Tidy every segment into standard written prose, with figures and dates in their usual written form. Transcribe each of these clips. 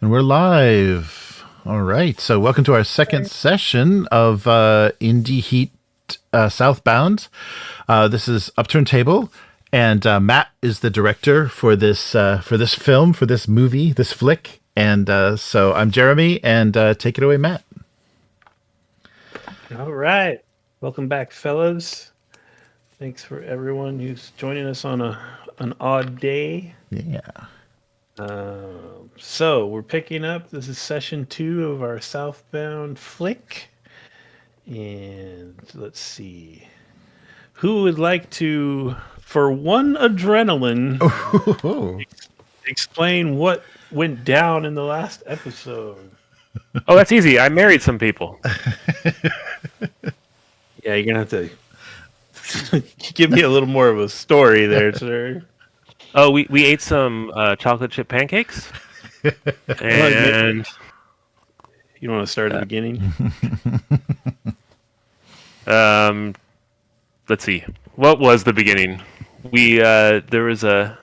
And we're live. All right. So, welcome to our second session of Indy Heat Southbound. This is Upturned Table, and Matt is the director for this film, for this movie, this flick. And so, I'm Jeremy, and take it away, Matt. All right. Welcome back, fellas. Thanks for everyone who's joining us on an odd day. Yeah. So we're picking up. This is session 2 of our Southbound flick. And let's see. Who would like to, for one adrenaline, explain what went down in the last episode? Oh, that's easy. I married some people. Yeah, you're going to have to give me a little more of a story there, sir. Oh, we ate some chocolate chip pancakes. And you want to start at the beginning? Let's see. What was the beginning? We there was a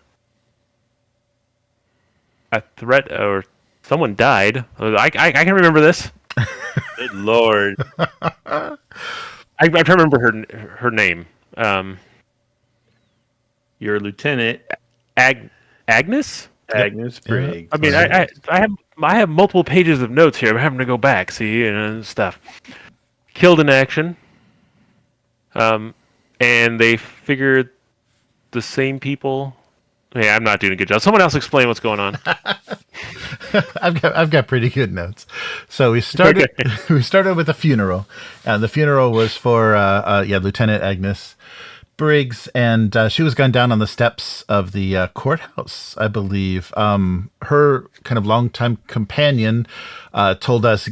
threat, or someone died. I can remember this. Good Lord. I can't remember her name. Your lieutenant, Agnes? Agnes Briggs. I mean, I have multiple pages of notes here. I'm having to go back, see, and stuff. Killed in action. And they figured the same people. Yeah, I'm not doing a good job. Someone else explain what's going on. I've got pretty good notes. So we started with a funeral, and the funeral was for Lieutenant Agnes Briggs, and she was gunned down on the steps of the courthouse, I believe. Her kind of longtime companion told us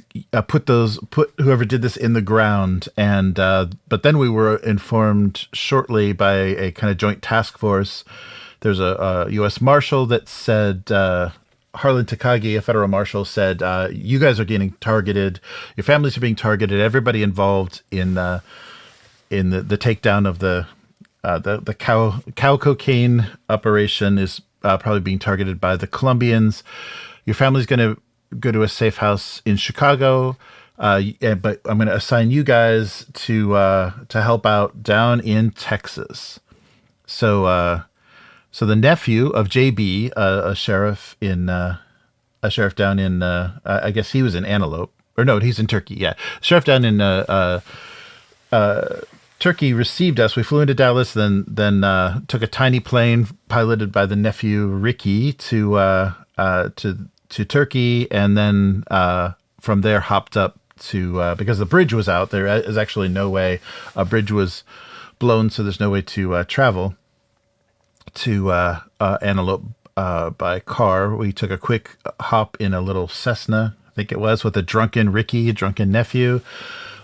put whoever did this in the ground, and but then we were informed shortly by a kind of joint task force. There's a U.S. Marshal that said, Harlan Takagi, a federal marshal, said, you guys are getting targeted. Your families are being targeted. Everybody involved in the takedown of the cow cocaine operation is probably being targeted by the Colombians. Your family's going to go to a safe house in Chicago, but I'm going to assign you guys to help out down in Texas. So the nephew of JB, a sheriff down in, I guess he was in Antelope, or no, he's in Turkey. Yeah, sheriff down in Turkey received us. We flew into Dallas, then took a tiny plane piloted by the nephew Ricky to Turkey, and then from there hopped up to because the bridge was out. There is actually no way. A bridge was blown, so there's no way to travel to Antelope by car. We took a quick hop in a little Cessna, I think it was, with a drunken nephew.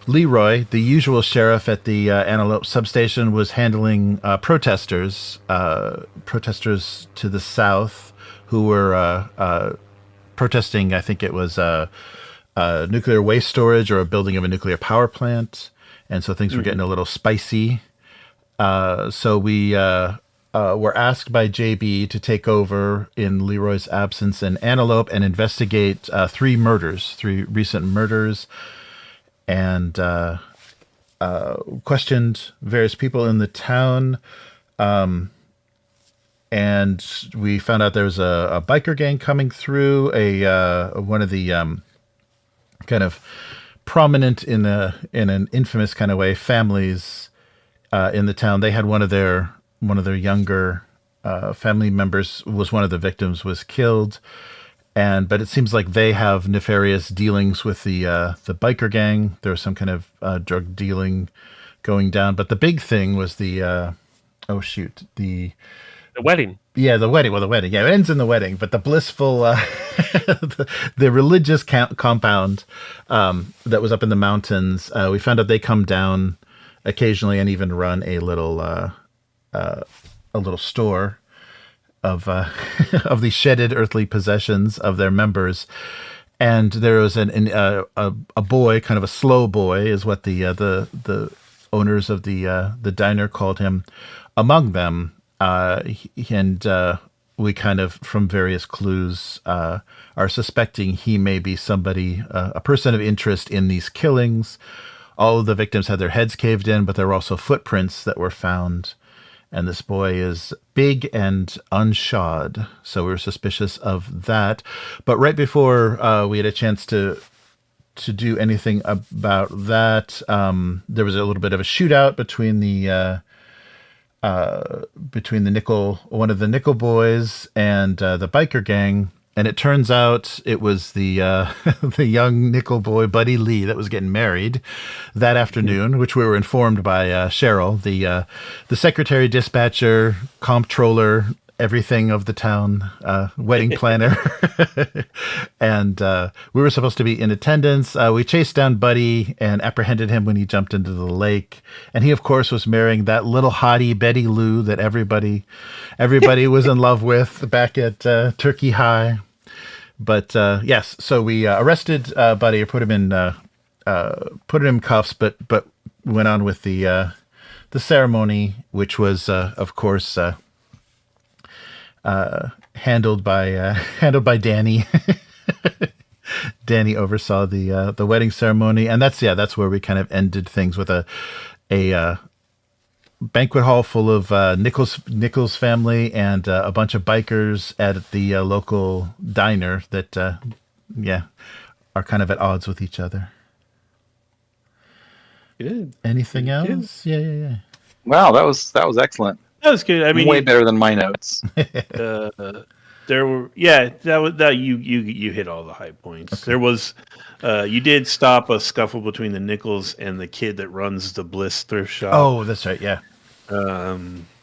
Leroy, the usual sheriff at the Antelope substation, was handling protesters to the south who were protesting, I think it was nuclear waste storage or a building of a nuclear power plant. And so things were getting a little spicy. So we were asked by JB to take over in Leroy's absence in Antelope and investigate three recent murders, and questioned various people in the town. And we found out there was a biker gang coming through, one of the kind of prominent in an infamous kind of way families in the town. They had one of their younger family members was one of the victims, was killed, but it seems like they have nefarious dealings with the biker gang. There was some kind of drug dealing going down, but the big thing was the wedding. Yeah, the wedding. Well, the wedding. Yeah, it ends in the wedding, but the blissful, the religious compound that was up in the mountains. We found out they come down occasionally and even run a little store of of the shedded earthly possessions of their members. And there was a boy, kind of a slow boy, is what the owners of the diner called him. Among them, and we kind of, from various clues, are suspecting he may be somebody, a person of interest in these killings. All of the victims had their heads caved in, but there were also footprints that were found. And this boy is big and unshod, so we were suspicious of that. But right before we had a chance to do anything about that, there was a little bit of a shootout between one of the Nickel boys and the biker gang. And it turns out it was the the young Nickel boy, Buddy Lee, that was getting married that afternoon, which we were informed by Cheryl, the secretary, dispatcher, comptroller, everything of the town, wedding planner. And we were supposed to be in attendance. We chased down Buddy and apprehended him when he jumped into the lake. And he, of course, was marrying that little hottie Betty Lou that everybody was in love with back at Turkey High. But yes, so we arrested Buddy, or put him in cuffs, but went on with the ceremony, which was of course handled by Danny. Danny oversaw the wedding ceremony, and that's where we kind of ended things with a banquet hall full of Nichols family and a bunch of bikers at the local diner that are kind of at odds with each other. Good. Anything else? Yeah. Wow, that was excellent. That was good. I mean, way better than my notes. There were you hit all the high points. Okay. There was you did stop a scuffle between the Nichols and the kid that runs the Bliss thrift shop. Oh, that's right. Yeah.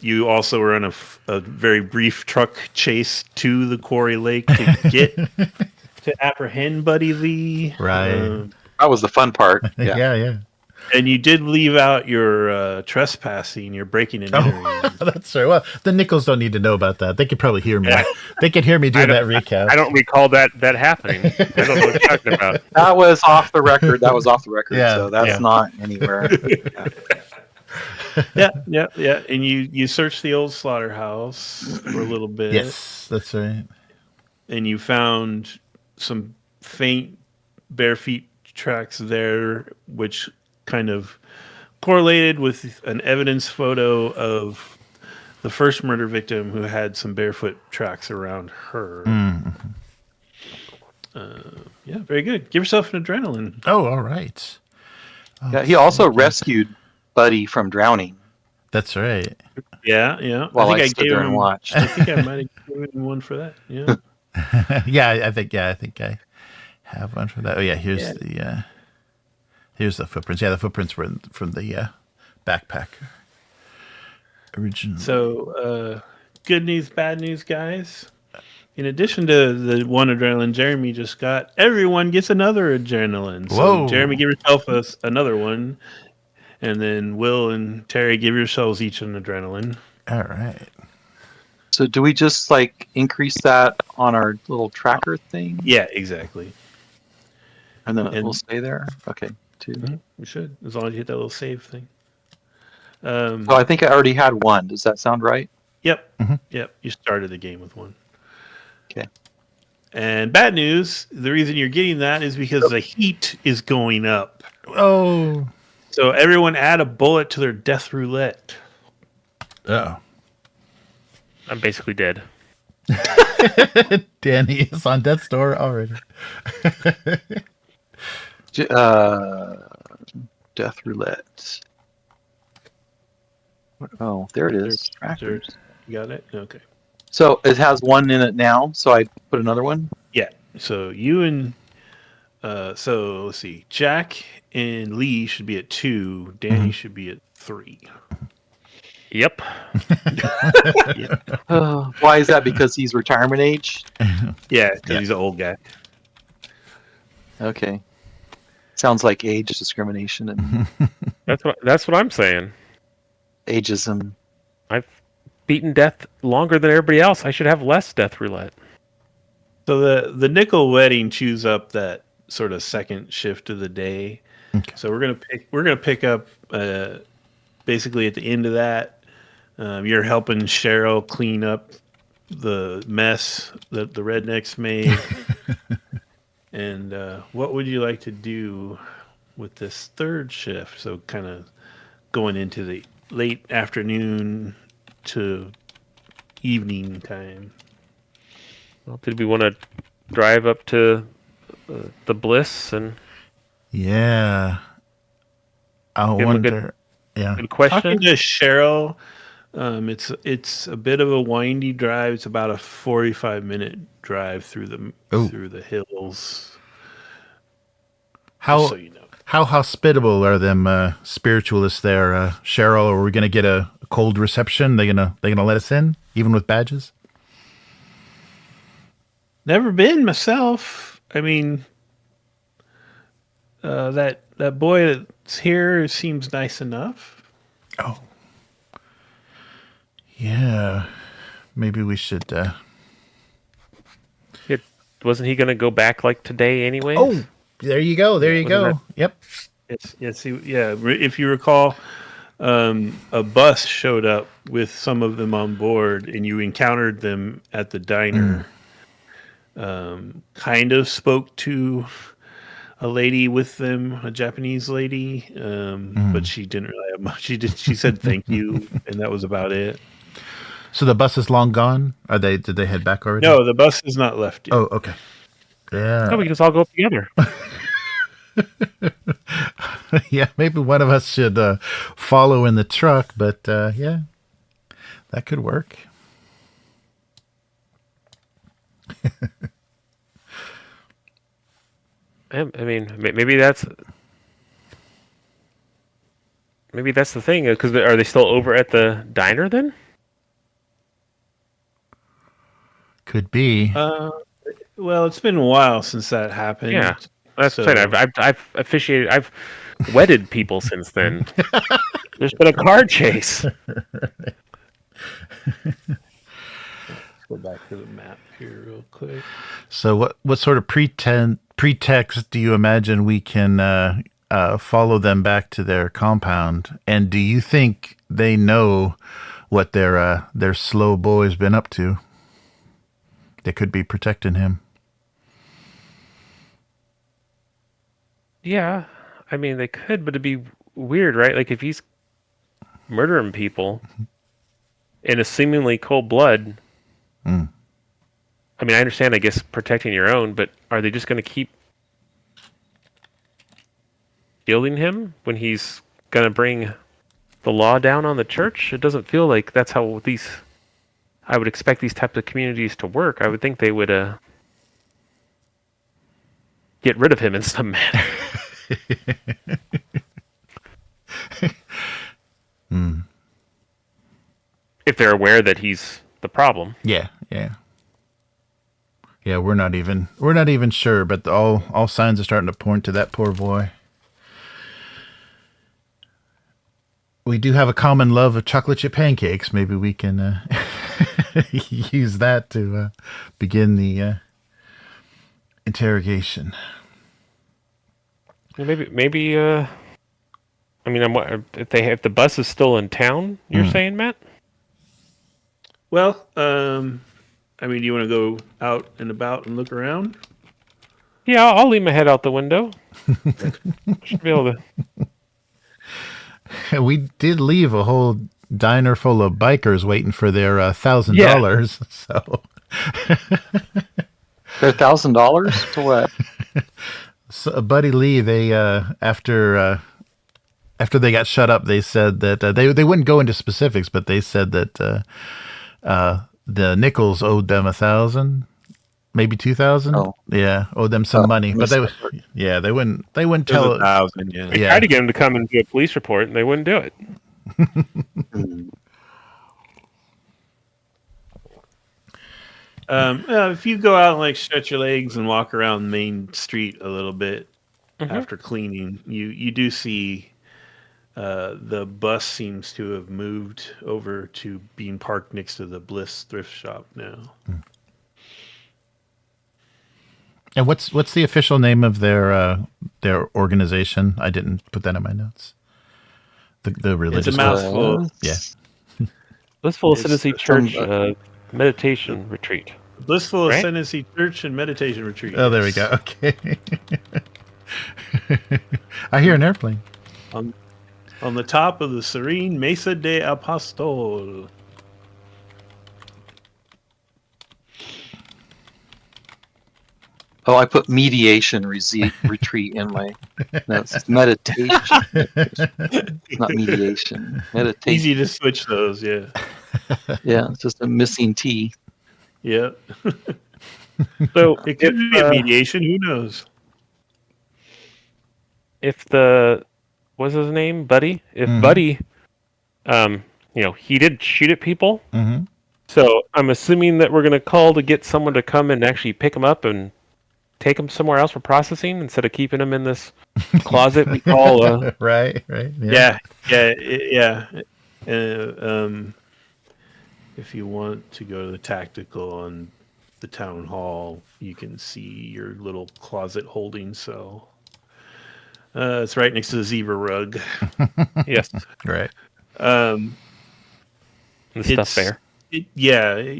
You also were on a very brief truck chase to the Quarry Lake to get to apprehend Buddy Lee. Right. That was the fun part. Yeah. Yeah. And you did leave out your trespassing, your breaking and entering. Oh, that's right. Well, the Nichols don't need to know about that. They could probably hear me. Yeah. They can hear me doing that recap. I don't recall that happening. I don't know what you're talking about. That was off the record. Yeah, so that's not anywhere. Yeah. And you searched the old slaughterhouse for a little bit. Yes, that's right. And you found some faint bare feet tracks there, which kind of correlated with an evidence photo of the first murder victim who had some barefoot tracks around her. Mm-hmm. Yeah, very good. Give yourself an adrenaline. Oh, all right. Yeah, he also rescued Buddy from drowning. That's right. Yeah. While I stood there and watched. I think I might have given him one for that. Yeah. I think I have one for that. Oh yeah, here's the footprints. Yeah, the footprints were from the backpack originally. So, good news, bad news, guys. In addition to the one adrenaline Jeremy just got, everyone gets another adrenaline. So, whoa. Jeremy, give yourself another one. And then Will and Terry, give yourselves each an adrenaline. All right. So do we just increase that on our little tracker thing? Yeah, exactly. And then we'll stay there? Okay, 2. Mm-hmm. We should, as long as you hit that little save thing. So I think I already had 1. Does that sound right? Yep. Mm-hmm. Yep. You started the game with 1. Okay. And bad news, the reason you're getting that is because the heat is going up. Oh. So everyone add a bullet to their death roulette. Oh. I'm basically dead. Danny is on death's door already. Death roulette. Oh, there it is. Trackers. You got it? Okay. So it has 1 in it now, so I put another one? Yeah. So you and so let's see. Jack and Lee should be at 2. Danny should be at 3. Yep. Why is that? Because he's retirement age? Yeah, because he's an old guy. Okay. Sounds like age discrimination and That's what I'm saying. ageism. I've beaten death longer than everybody else. I should have less death roulette. So the Nickel wedding chews up that sort of second shift of the day. Okay. So we're gonna pick up basically at the end of that. You're helping Cheryl clean up the mess that the rednecks made. And what would you like to do with this third shift? So kind of going into the late afternoon to evening time. Well, did we want to drive up to the Bliss and Yeah. I Give him a wonder. Yeah. good Talking question? to Cheryl, it's a bit of a windy drive. It's about a 45-minute drive through Ooh. the hills. How Just so you know. how hospitable are them spiritualists there, Cheryl? Are we gonna get a cold reception? They gonna let us in, even with badges? Never been myself. I mean, that boy that's here seems nice enough. Oh. Yeah. Maybe we should Wasn't he going to go back like today anyway? Oh, there you go. There you Wasn't go. that- Yep. Yes, yeah. If you recall, a bus showed up with some of them on board, and you encountered them at the diner. Kind of spoke to a lady with them, a Japanese lady, but she didn't really have much. She said thank you, and that was about it. So the bus is long gone? Did they head back already? No, the bus is not left yet. Oh, okay. Yeah. Oh, we can just all go up together. Yeah, maybe one of us should follow in the truck, but yeah, that could work. I mean, maybe that's the thing. Because are they still over at the diner then? Could be. Well, it's been a while since that happened. Yeah, that's So- what I'm saying. I've officiated. I've wedded people since then. There's been a car chase. Go back to the map here real quick. So what sort of pretext do you imagine we can follow them back to their compound? And do you think they know what their slow boy's been up to? They could be protecting him. Yeah, I mean they could, but it'd be weird, right? Like if he's murdering people in a seemingly cold blood. I mean, I understand, I guess, protecting your own, but are they just going to keep shielding him when he's going to bring the law down on the church? It doesn't feel like that's how I would expect these types of communities to work. I would think they would get rid of him in some manner. If they're aware that he's the problem. Yeah. Yeah, we're not even sure, but all signs are starting to point to that poor boy. We do have a common love of chocolate chip pancakes. Maybe we can use that to begin the interrogation. Maybe. I mean, if the bus is still in town, you're saying, Matt? Well, I mean, do you want to go out and about and look around? Yeah, I'll leave my head out the window. Should be able to. We did leave a whole diner full of bikers waiting for their $1,000. So Their $1,000 to what? So, Buddy Lee, they after they got shut up, they said that they wouldn't go into specifics, but they said that the Nichols owed them 1,000, maybe 2,000. Oh. Yeah, owed them some money, but they wouldn't It was tell. 1,000, yeah. I tried to get him to come and do a police report, and they wouldn't do it. If you go out and like stretch your legs and walk around Main Street a little bit after cleaning, you do see the bus seems to have moved over to being parked next to the Bliss thrift shop now. And what's the official name of their organization? I didn't put that in my notes. The religious. It's a mouthful. Yeah. Blissful It's Citizency some, Church meditation retreat. Blissful Right? Ascendancy Church and Meditation Retreat. Oh, there we go. Okay. I hear an airplane. On the top of the serene Mesa de Apostol. Oh, I put mediation retreat in my notes. It's meditation. It's not mediation. Meditation. Easy to switch those, yeah. Yeah, it's just a missing T. Yeah. So It could be a mediation, who knows? if what's his name, Buddy? If Mhm. Buddy, he did shoot at people. Mm-hmm. So I'm assuming that we're going to call to get someone to come and actually pick him up and take him somewhere else for processing instead of keeping him in this closet we call. Right. Yeah. If you want to go to the tactical on the town hall, you can see your little closet holding cell. It's right next to the zebra rug. Yes, Right. Um, the stuff there.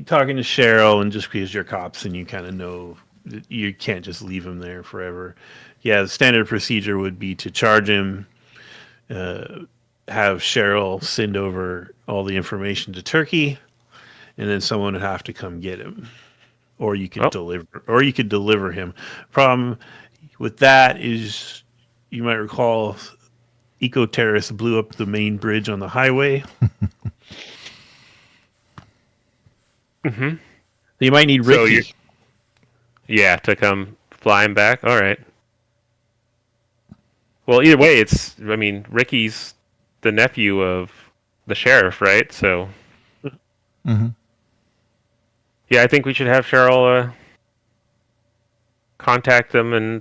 Talking to Cheryl, and just because you're cops and you kind of know that you can't just leave him there forever. Yeah, the standard procedure would be to charge him, have Cheryl send over all the information to Turkey, and then someone would have to come get him, or you could deliver him. Problem with that is, you might recall, eco-terrorists blew up the main bridge on the highway. Mm-hmm. You might need So Ricky. to come flying back. All right. Well, either way, Ricky's the nephew of the sheriff, right? So, Mm-hmm. yeah, I think we should have Cheryl contact them and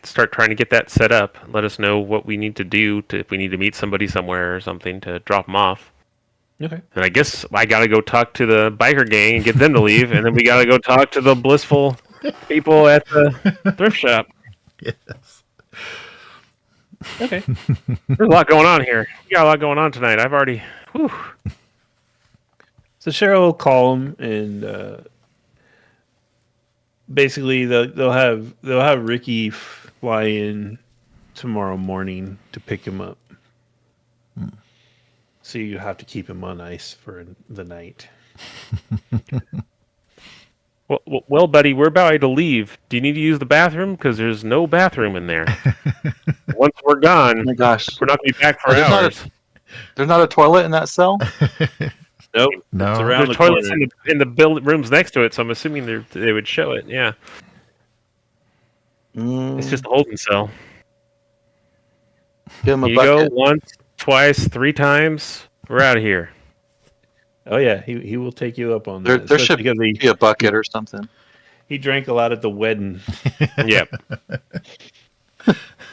start trying to get that set up. Let us know what we need to do if we need to meet somebody somewhere or something to drop them off. Okay. And I guess I got to go talk to the biker gang and get them to leave, and then we got to go talk to the blissful people at the thrift shop. Yes. Okay. There's a lot going on here. We got a lot going on tonight. I've already. Whew. So Cheryl will call him, and basically they'll have Ricky fly in tomorrow morning to pick him up. So you have to keep him on ice for the night. Well, buddy, we're about to leave. Do you need to use the bathroom? Because there's no bathroom in there. Once we're gone, Oh my gosh. we're not going to be back for There's not hours. There's not a toilet in that cell? Nope. No. It's around There's the toilets corner. in the rooms next to it, so I'm assuming they would show it. Yeah, it's just a holding cell. Give him a You go bucket. once, twice, 3 times. We're out of here. Oh yeah, he will take you up on There, that. there should especially because be a bucket or something. he drank a lot at the wedding. Yep.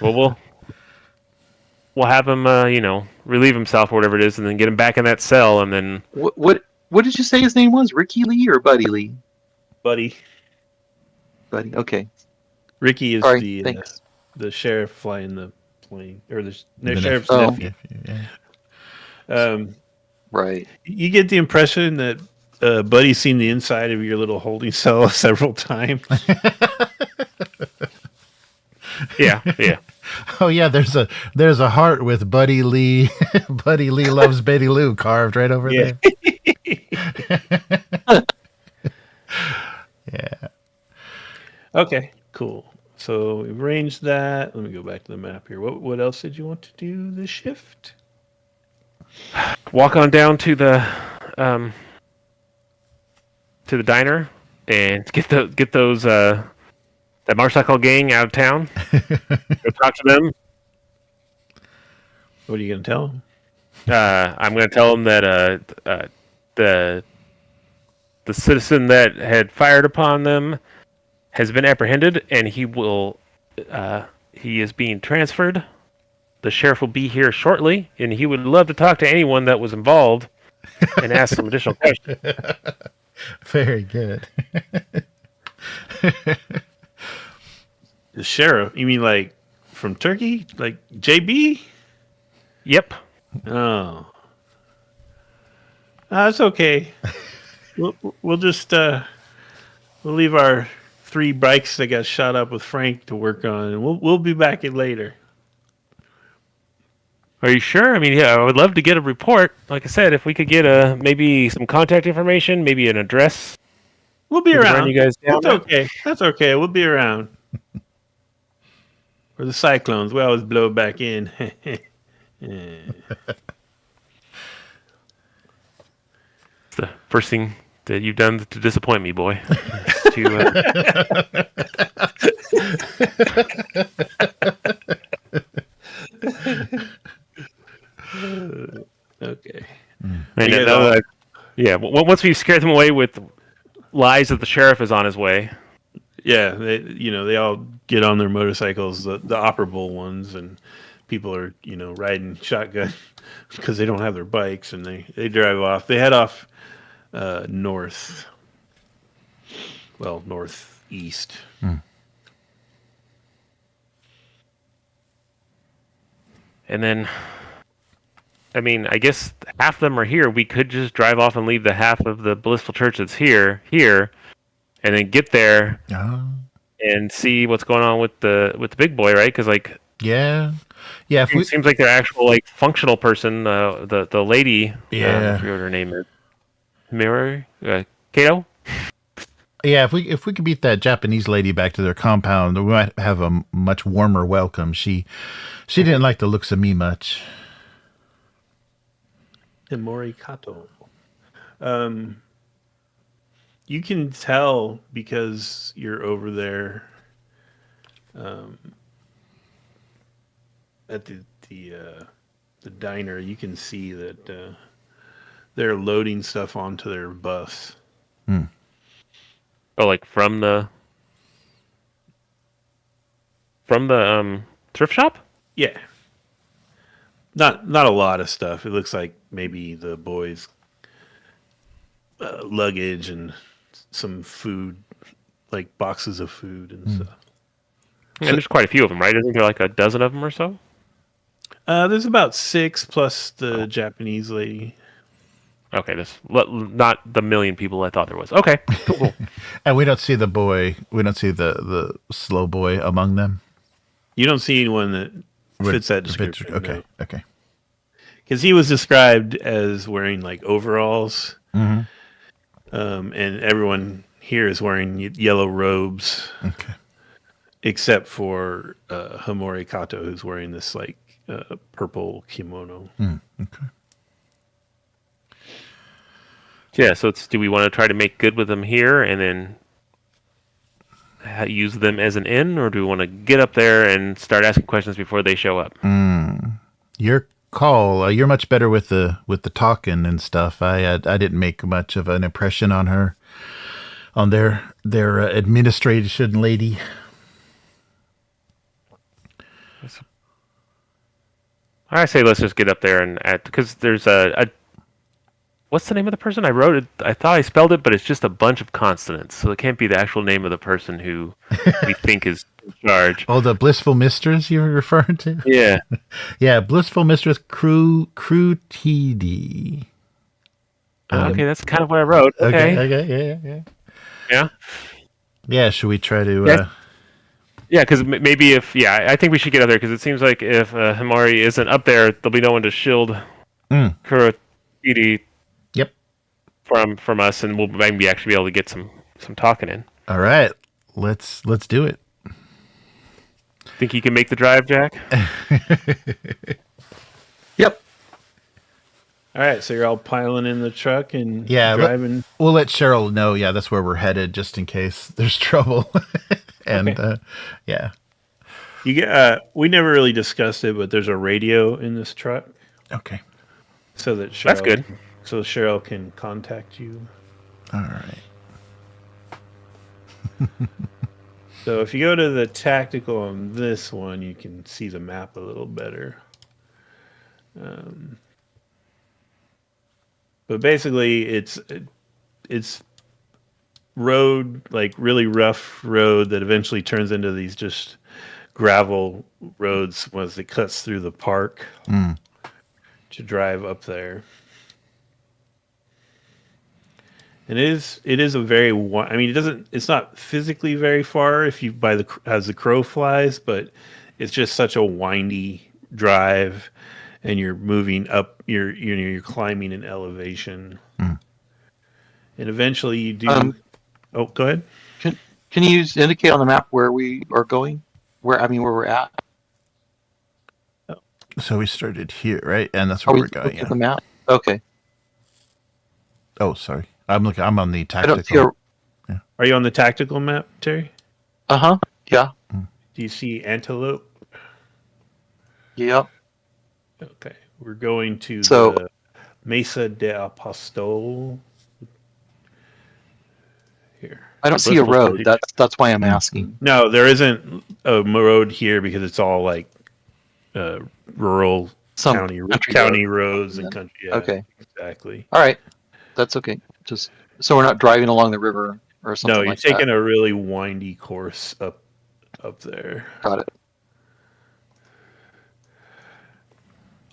Well, we'll have him, relieve himself or whatever it is, and then get him back in that cell, and then What did you say his name was? Ricky Lee or Buddy Lee? Buddy. Buddy. Okay. Ricky is Sorry. Thanks. the sheriff flying the plane, or the The sheriff's nephew. nephew. Yeah. Right. You get the impression that Buddy's seen the inside of your little holding cell several times. yeah. Oh yeah, there's a heart with Buddy Lee. Buddy Lee loves Betty Lou carved right over Yeah. there. Yeah. Okay, cool. So we've arranged that. Let me go back to the map here. What else did you want to do this shift? Walk on down to the diner and get those that motorcycle gang out of town. Go talk to them. What are you going to tell him? I'm going to tell them that the citizen that had fired upon them has been apprehended, and he is being transferred. The sheriff will be here shortly, and he would love to talk to anyone that was involved and ask some additional questions. Very good. The sheriff? You mean like from Turkey? Like JB? Yep. Oh. That's okay. We'll just we'll leave our 3 bikes that got shot up with Frank to work on, and we'll be back in later. Are you sure? I mean, yeah, I would love to get a report. Like I said, if we could get maybe some contact information, maybe an address. We'll be we could run around. you guys down. That's okay. That's okay. We'll be around. Or the cyclones, we always blow back in. It's the first thing that you've done to disappoint me, boy. To, Okay. and then, yeah, once we scare them away with lies that the sheriff is on his way. Yeah, they all get on their motorcycles, the operable ones, and people are, riding shotgun because they don't have their bikes, and they drive off. They head off north. Well, northeast. And then, I mean, I guess half of them are here. We could just drive off and leave the half of the Blissful Church that's here, and then get there and see what's going on with the big boy, right? Because yeah. It seems like their actual functional person, the lady. Yeah. I forget what her name is. Mirror, Kato. Yeah, if we could beat that Japanese lady back to their compound, we might have a much warmer welcome. She didn't like the looks of me much. Himori Kato. You can tell because you're over there at the diner. You can see that they're loading stuff onto their bus. Oh, from the thrift shop? Yeah. Not a lot of stuff. It looks like maybe the boys' luggage and some food, like boxes of food and stuff. And there's quite a few of them, right? Isn't there a dozen of them or so? There's about 6 plus the Japanese lady. Okay, that's not the million people I thought there was. Okay, cool. And we don't see the boy. We don't see the slow boy among them. You don't see anyone that fits that description. Okay, okay. Because he was described as wearing overalls, Mm-hmm. and everyone here is wearing yellow robes, Okay. except for Himori Kato, who's wearing this purple kimono. Okay. Yeah, so do we want to try to make good with them here and then use them as an in, or do we want to get up there and start asking questions before they show up? Your call. You're much better with the talking and stuff. I didn't make much of an impression on her, on their administration lady. I say let's just get up there and because there's a what's the name of the person? I wrote it. I thought I spelled it, but it's just a bunch of consonants, so it can't be the actual name of the person who we think is in charge. Oh, the Blissful Mistress you were referring to? Yeah. Yeah, Blissful Mistress Crew TD. Okay, that's kind of what I wrote. Okay. Yeah. Yeah. Yeah, should we try to... Yeah, because maybe I think we should get up there, because it seems like if Himari isn't up there, there'll be no one to shield Kurotidi Yep. from us, and we'll maybe actually be able to get some talking in. All right, let's do it. Think you can make the drive, Jack? Yep. All right, so you're all piling in the truck and Yeah, driving. We'll let Cheryl know. Yeah, that's where we're headed, just in case there's trouble. And yeah, You get. We never really discussed it, but there's a radio in this truck, okay, so that Cheryl, That's good. So Cheryl can contact you. all right. So if you go to the tactical on this one, you can see the map a little better. But basically, it's road, really rough road that eventually turns into these just gravel roads once it cuts through the park to drive up there. And it is a very I mean it's not physically very far if you as the crow flies, but it's just such a windy drive, and you're moving up, you're climbing an elevation. And eventually you do oh, go ahead. Can you indicate on the map where we are going? Where we're at? So we started here, right? And that's Are where we we're going. looking at the map? Okay. Oh, sorry. I'm on the I don't see tactical. Are you on the tactical map, Terry? Yeah. Do you see antelope? Yep. Okay. We're going to So- the Mesa de Apostol. Here. I don't see a Bristol road. Stage. That's why I'm asking. No, there isn't a road here because it's all like rural Some county country roads and country. Yeah, Okay. exactly. All right. That's okay. Just so we're not driving along the river or something No, you're like taking that. a really windy course up there. Got it.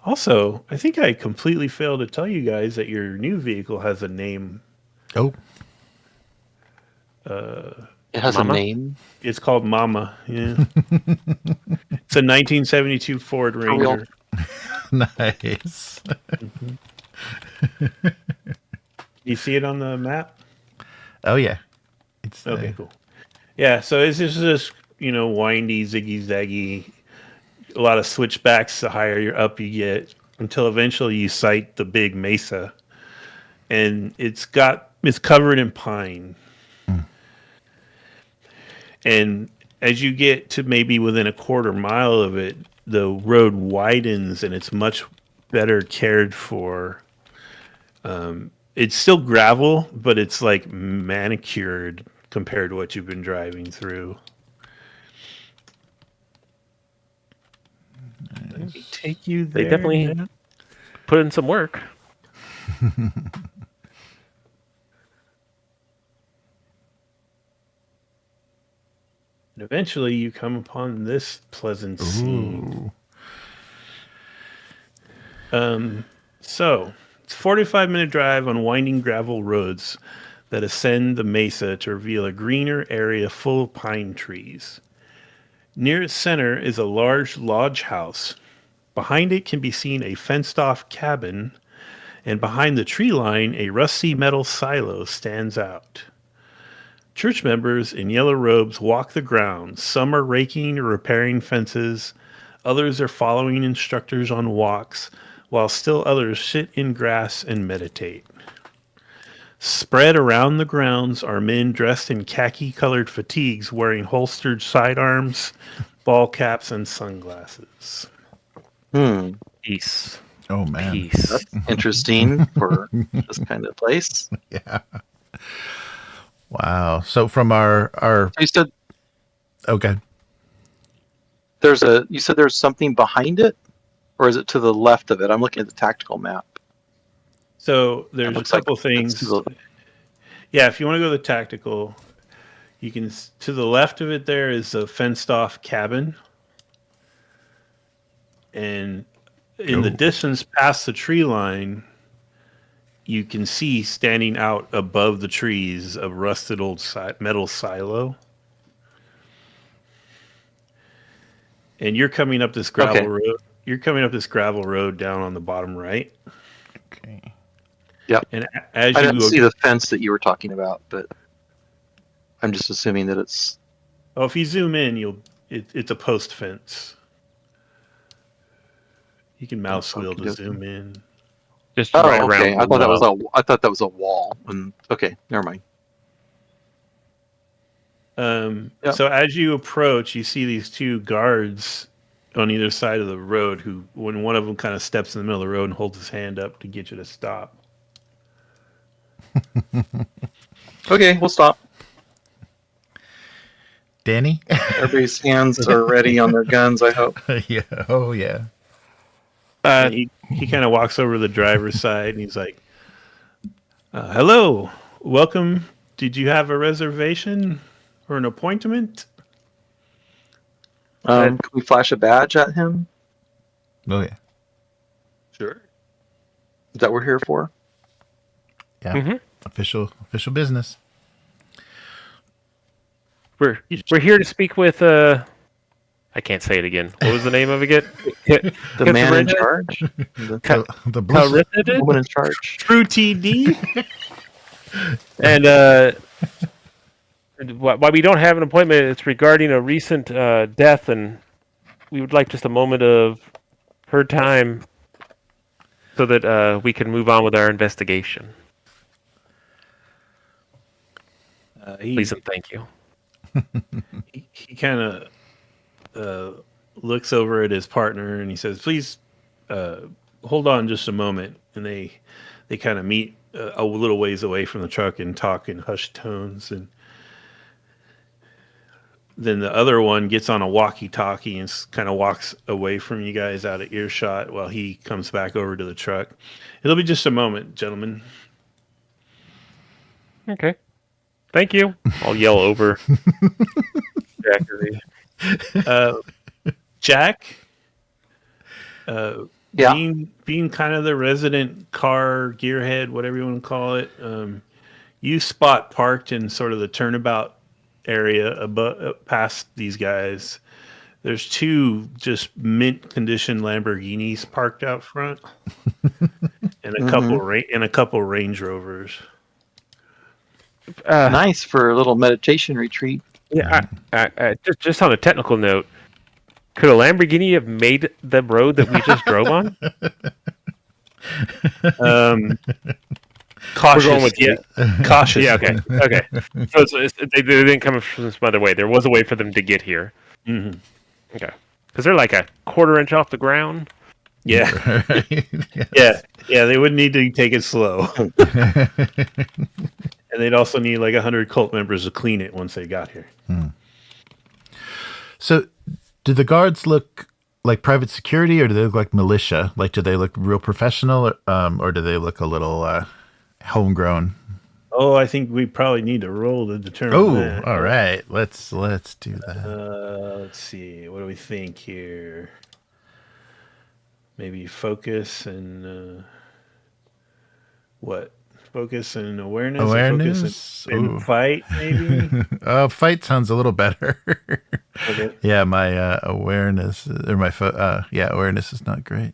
Also, I think I completely failed to tell you guys that your new vehicle has a name. Oh, It has Mama? a name. It's called Mama. Yeah. It's a 1972 Ford real? Ranger. nice. You see it on the map? Oh yeah. It's Okay, cool. Yeah, so it's just this, windy, ziggy zaggy, a lot of switchbacks the higher you're up you get, until eventually you sight the big mesa. And it's covered in pine. And as you get to maybe within a quarter mile of it, the road widens and it's much better cared for. It's still gravel, but it's like manicured compared to what you've been driving through. Let me take you there. They definitely man. put in some work. And eventually you come upon this pleasant scene. So it's a 45-minute drive on winding gravel roads that ascend the mesa to reveal a greener area full of pine trees. Near its center is a large lodge house. Behind it can be seen a fenced-off cabin, and behind the tree line, a rusty metal silo stands out. Church members in yellow robes walk the grounds. Some are raking or repairing fences. Others are following instructors on walks, while still others sit in grass and meditate. Spread around the grounds are men dressed in khaki-colored fatigues wearing holstered sidearms, ball caps, and sunglasses. Peace. Oh man. Peace. That's interesting for this kind of place. Yeah. Wow. So from our You said okay. you said there's something behind it, or is it to the left of it? I'm looking at the tactical map. So there's a looks like couple it's things. to the- Yeah, if you want to go to the tactical, you can. To the left of it, there is a fenced-off cabin, and in the distance past the tree line, you can see standing out above the trees a rusted old metal silo. And you're coming up this gravel road. You're coming up this gravel road down on the bottom right. Okay. Yep. And as I you didn't go, see the fence that you were talking about, but I'm just assuming that it's if you zoom in, it's a post fence. You can mouse wheel to zoom in. Just right around. okay. I the thought that was a wall. And okay, never mind. Yep. So as you approach, you see these two guards on either side of the road when one of them kind of steps in the middle of the road and holds his hand up to get you to stop. Okay, we'll stop. Danny? Everybody's hands are ready on their guns, I hope. Yeah. Oh yeah. And he kind of walks over to the driver's side and he's like, hello, welcome. Did you have a reservation or an appointment? Can we flash a badge at him? Oh yeah. Sure. Is that what we're here for? Yeah. Mm-hmm. Official business. We're here to speak with I can't say it again. What was the name of it again? The man in charge? The blue The woman in charge? True TD. And why we don't have an appointment, it's regarding a recent death, and we would like just a moment of her time so that we can move on with our investigation. Please and thank you. He kind of looks over at his partner and he says, "Please hold on just a moment." And they kind of meet a little ways away from the truck and talk in hushed tones. And then the other one gets on a walkie-talkie and kind of walks away from you guys out of earshot while he comes back over to the truck. It'll be just a moment, gentlemen. Okay. Thank you. I'll yell over. Jack, Yeah. being kind of the resident car gearhead, whatever you want to call it, you spot parked in sort of the turnabout area above, past these guys. There's two just mint condition Lamborghinis parked out front, and a couple Range Rovers. Nice for a little meditation retreat. Yeah. Just on a technical note, could a Lamborghini have made the road that we just drove on? Cautious. We're going with Cautious. Yeah. Okay. So they didn't come from some other way. There was a way for them to get here. Mm-hmm. Okay. Because they're like a quarter-inch off the ground. Yeah. Yes. Yeah. They would need to take it slow, and they'd also need like 100 cult members to clean it once they got here. So, do the guards look like private security, or do they look like militia? Like, do they look real professional, or do they look a little homegrown? Oh, I think we probably need to roll to determine that. All right. Let's do that. Let's see. What do we think here? Maybe focus and what? Focus and awareness. Awareness. Focus and fight, maybe. Fight sounds a little better. Okay. Yeah, my awareness or my awareness is not great.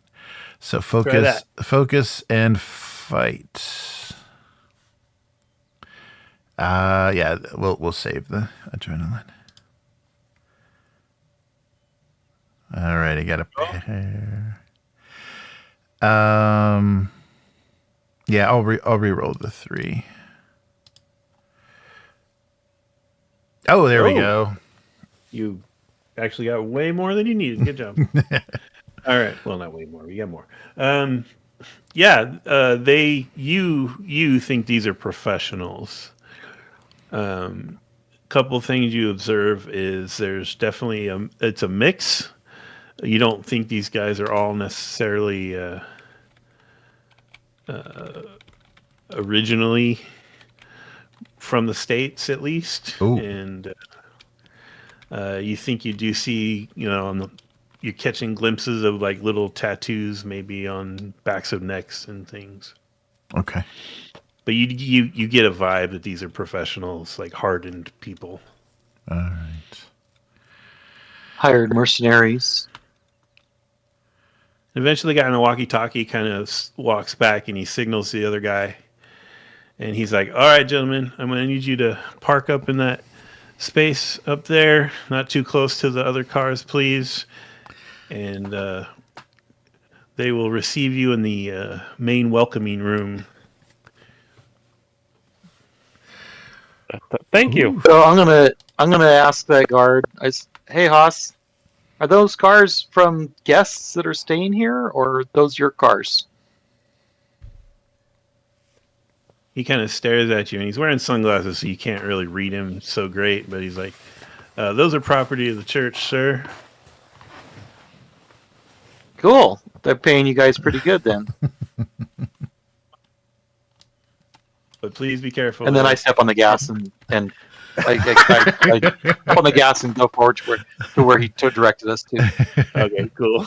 So focus and fight. Yeah, we'll save the adrenaline. All right, I got a pair. Yeah, I'll re-roll the 3. Oh, there we go. You actually got way more than you needed. Good job. All right. Well, not way more. We got more. You think these are professionals. Couple things you observe is there's definitely it's a mix. You don't think these guys are all necessarily originally from the States, at least. Ooh. And you think you do see, you're catching glimpses of like little tattoos maybe on backs of necks and things. Okay. But you get a vibe that these are professionals, like hardened people. All right. Hired mercenaries. Eventually, the guy on the walkie-talkie kind of walks back and he signals to the other guy. And he's like, "All right, gentlemen, I'm going to need you to park up in that space up there, not too close to the other cars, please. And they will receive you in the main welcoming room." Thank you. So I'm gonna ask that guard. Hey, Haas, are those cars from guests that are staying here, or are those your cars? He kind of stares at you, and he's wearing sunglasses, so you can't really read him so great. But he's like, "Those are property of the church, sir." Cool. They're paying you guys pretty good then. But please be careful. And then I step on the gas and I step on the gas and go forward to where he directed us to. Okay, cool.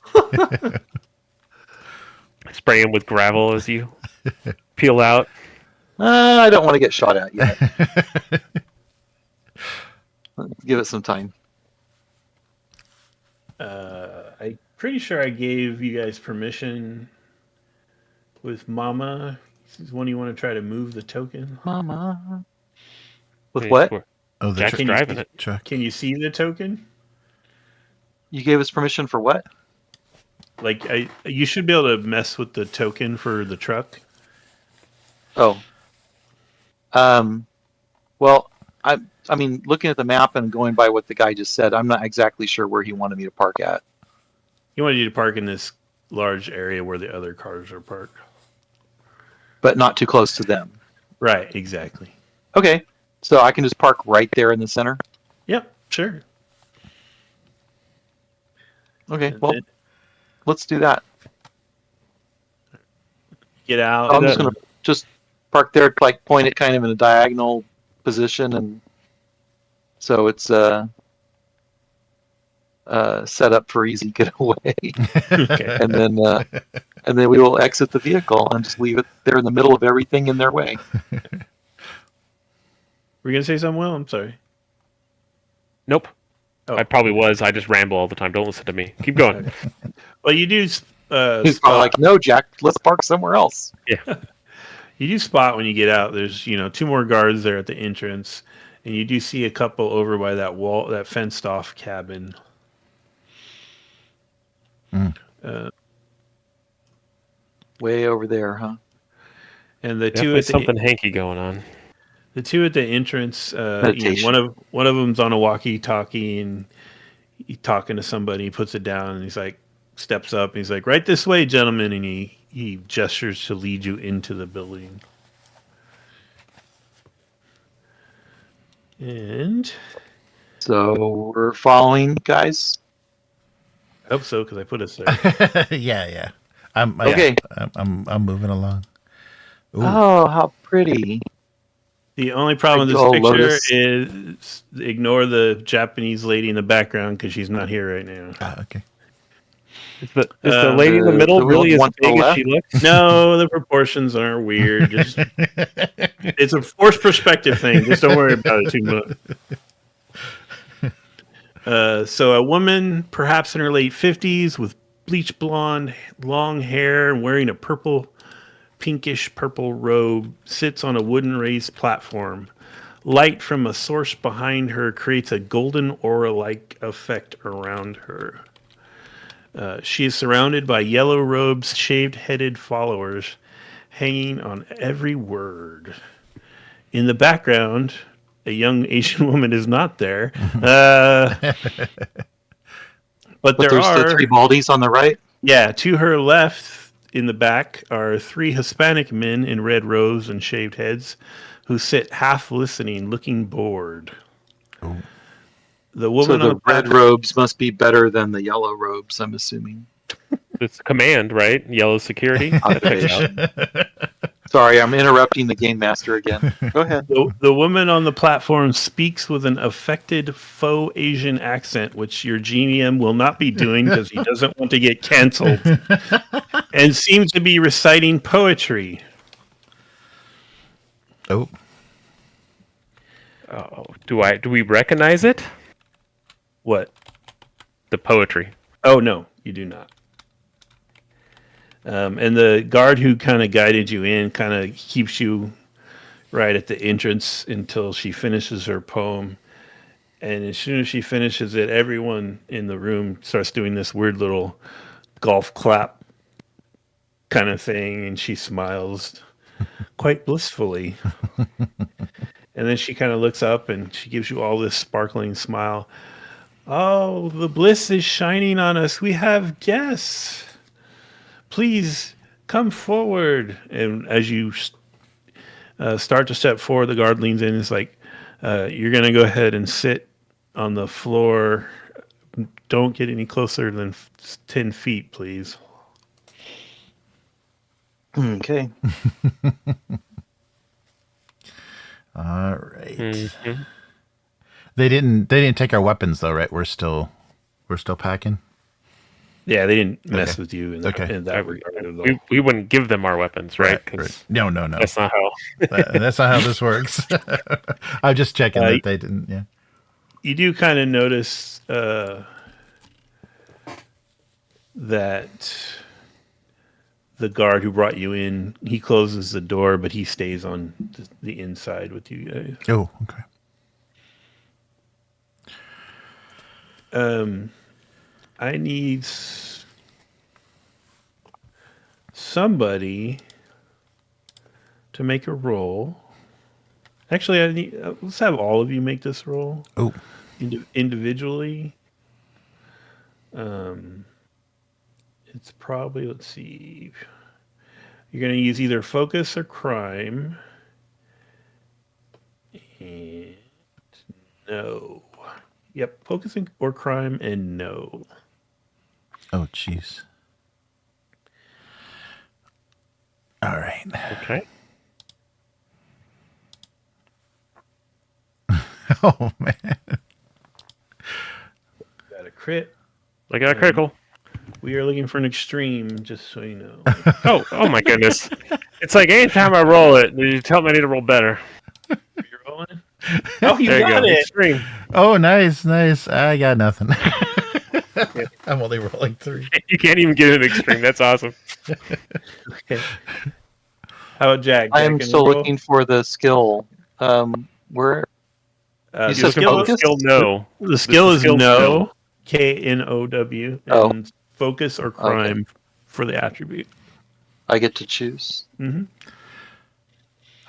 Spray him with gravel as you peel out. I don't want to get shot at yet. Let's give it some time. I'm pretty sure I gave you guys permission with Mama. When you want to try to move the token? Mama. With Hey, what? swear. Oh, the Jack's Can you driving see- it. truck. Can you see the token? You gave us permission for what? Like, you should be able to mess with the token for the truck. Oh. Well, I mean, looking at the map and going by what the guy just said, I'm not exactly sure where he wanted me to park at. He wanted you to park in this large area where the other cars are parked. But not too close to them. Right, exactly. Okay. So I can just park right there in the center? Yep, sure. Okay, well, let's do that. Get out. I'm just going to just park there, like point it kind of in a diagonal position, and so it's set up for easy getaway. Okay. and then we will exit the vehicle and just leave it there in the middle of everything in their way. Were you going to say something, Will? I'm sorry. Nope. Oh. I probably was. I just ramble all the time. Don't listen to me. Keep going. Well, you do He's probably like, no, Jack, let's park somewhere else. you do spot when you get out. There's 2 more guards there at the entrance, and you do see a couple over by that wall, that fenced off cabin. Way over there, huh? And the two Definitely at the something hanky going on. The two at the entrance, Meditation. one of them's on a walkie-talkie and he's talking to somebody. He puts it down and he's like, steps up and he's like, "Right this way, gentlemen," and he gestures to lead you into the building. And So we're following, guys. I hope so because I put us there. Yeah. I'm Okay. I'm moving along. Ooh. Oh, how pretty. The only problem with Oh, this picture Lotus. is ignore the Japanese lady in the background because she's not here right now. Okay. Is the lady in the the middle really as one to the big as left? she looks? No, the proportions aren't weird. Just it's a forced perspective thing. Just don't worry about it too much. So a woman, perhaps in her late 50s, with bleach blonde, long hair, and wearing a pinkish purple robe, sits on a wooden raised platform. Light from a source behind her creates a golden aura-like effect around her. She is surrounded by yellow robes, shaved-headed followers, hanging on every word. In the background, a young Asian woman is not there. But there there's are the 3 Baldies on the right. Yeah, to her left in the back are 3 Hispanic men in red robes and shaved heads who sit half listening, looking bored. Oh. The So woman the on red robes must be better than the yellow robes, I'm assuming. It's command, right? Yellow security. That checks out. Sorry, I'm interrupting the game master again. Go ahead. the woman on the platform speaks with an affected faux Asian accent, which your GM will not be doing because he doesn't want to get canceled, and seems to be reciting poetry. Oh. Oh, do we recognize it? What? The poetry. Oh, no, you do not. And the guard who kind of guided you in kind of keeps you right at the entrance until she finishes her poem. And as soon as she finishes it, everyone in the room starts doing this weird little golf clap kind of thing. And she smiles quite blissfully. And then she kind of looks up and she gives you all this sparkling smile. "Oh, the bliss is shining on us. We have guests. Please come forward." And as you start to step forward, the guard leans in and is like, "You're going to go ahead and sit on the floor. Don't get any closer than 10 feet, please." Okay. All right. Mhm. They didn't take our weapons though, right? We're still packing. Yeah, they didn't mess Okay. with you in, Okay. in that regard at all. We wouldn't give them our weapons, right? 'Cause Right. No. that's not how. That's not how this works. I'm just checking that they didn't. Yeah. You do kind of notice that the guard who brought you in, he closes the door, but he stays on the inside with you guys. Oh, okay. I need somebody to make a roll. Actually, I need. Let's have all of you make this roll Oh, individually. It's probably, let's see. You're going to use either focus or crime. And no. Yep, focus or crime and no. oh, jeez. All right. Okay. Oh man. Got a crit. I got a critical. We are looking for an extreme, just so you know. Oh my goodness! It's like anytime I roll it, you tell me I need to roll better. You're rolling? Oh, you There you got go. it. Extreme. Oh, nice. I got nothing. I'm only rolling 3. You can't even get an extreme. That's awesome. Okay. How about Jack? I am Jack, still roll? looking for the skill. Where You you said said skill, focus? Skill no. the skill is skill no. KNOW. Oh. And focus or crime for the attribute. I get to choose. Mm-hmm.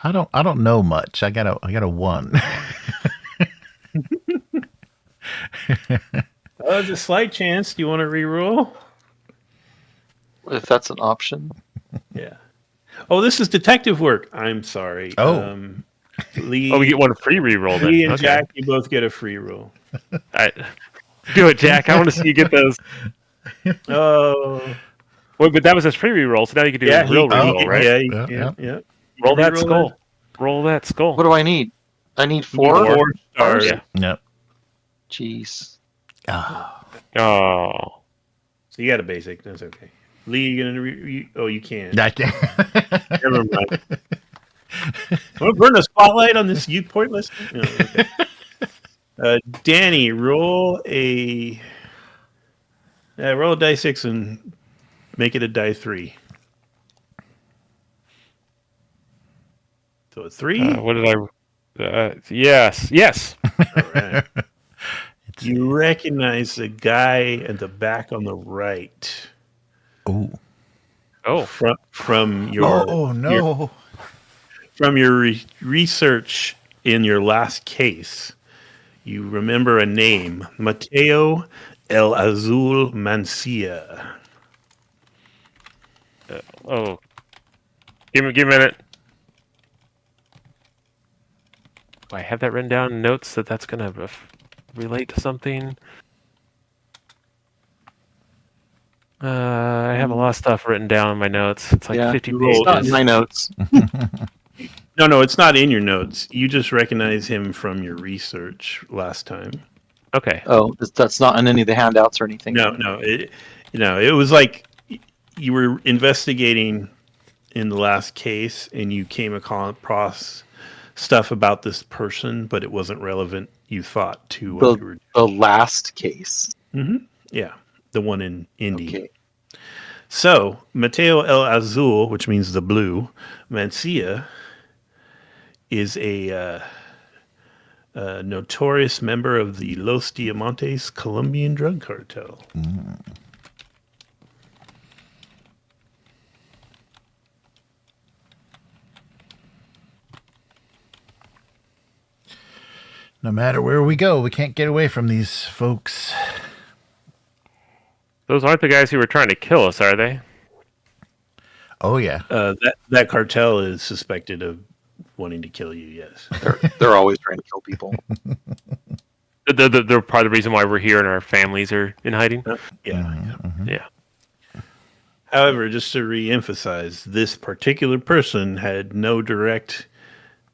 I don't know much. I got a 1. There's a slight chance. Do you want to reroll? If that's an option. Yeah. Oh, this is detective work. I'm sorry. Oh. Lee, Oh, we get one free reroll then. Lee and Okay. Jack, you both get a free roll. Do it, Jack. I want to see you get those. Oh. Wait, but that was his free reroll, so now you can do a real reroll, right? Yeah, you Yeah, can. Yeah. Roll that Reroll skull. it. Roll that skull. What do I need? I need You need 4? 4 stars. Yeah. Yep. Jeez. Ah. Oh. So you got a basic. That's okay. Lee, you gonna you can. I can't. Never mind. Want to burn a spotlight on this youth pointless? No, okay. Danny, roll a die 6 and make it a die 3. So a 3. What did I? Yes. All right. You recognize the guy at the back on the right Ooh. Oh. from your No. from your research in your last case. You remember a name, Mateo El Azul Mancia. Oh. Give me a minute. Do I have that written down in notes that's going to relate to something? I have a lot of stuff written down in my notes. It's like 50 you rolled It's not in pages. my notes. No, it's not in your notes. You just recognize him from your research last time. Okay. Oh, that's not in any of the handouts or anything. No. It was like you were investigating in the last case, and you came across stuff about this person, but it wasn't relevant. You thought to what you were. The last case. Yeah, the one in Indy. Okay. So Mateo El Azul, which means the blue, Mancia, is a notorious member of the Los Diamantes Colombian drug cartel. No matter where we go, we can't get away from these folks. Those aren't the guys who were trying to kill us, are they? Oh yeah. That cartel is suspected of wanting to kill you. Yes. They're always trying to kill people. They're part of the reason why we're here and our families are in hiding. Yeah. Yeah. However, just to re-emphasize, this particular person had no direct.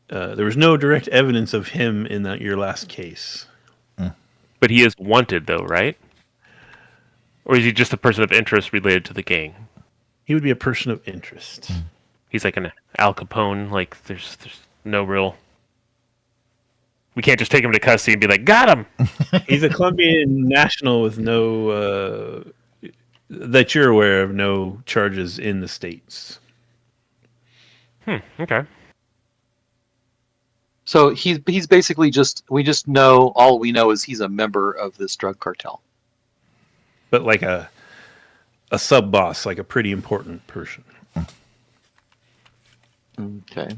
There was no direct evidence of him in your last case. But he is wanted, though, right? Or is he just a person of interest related to the gang? He would be a person of interest. He's like an Al Capone. Like there's no real. We can't just take him to custody and be like, got him. He's a Colombian national with no that you're aware of, no charges in the States. Okay. So he's basically we just know, all we know is he's a member of this drug cartel. But like a sub boss, like a pretty important person. Okay.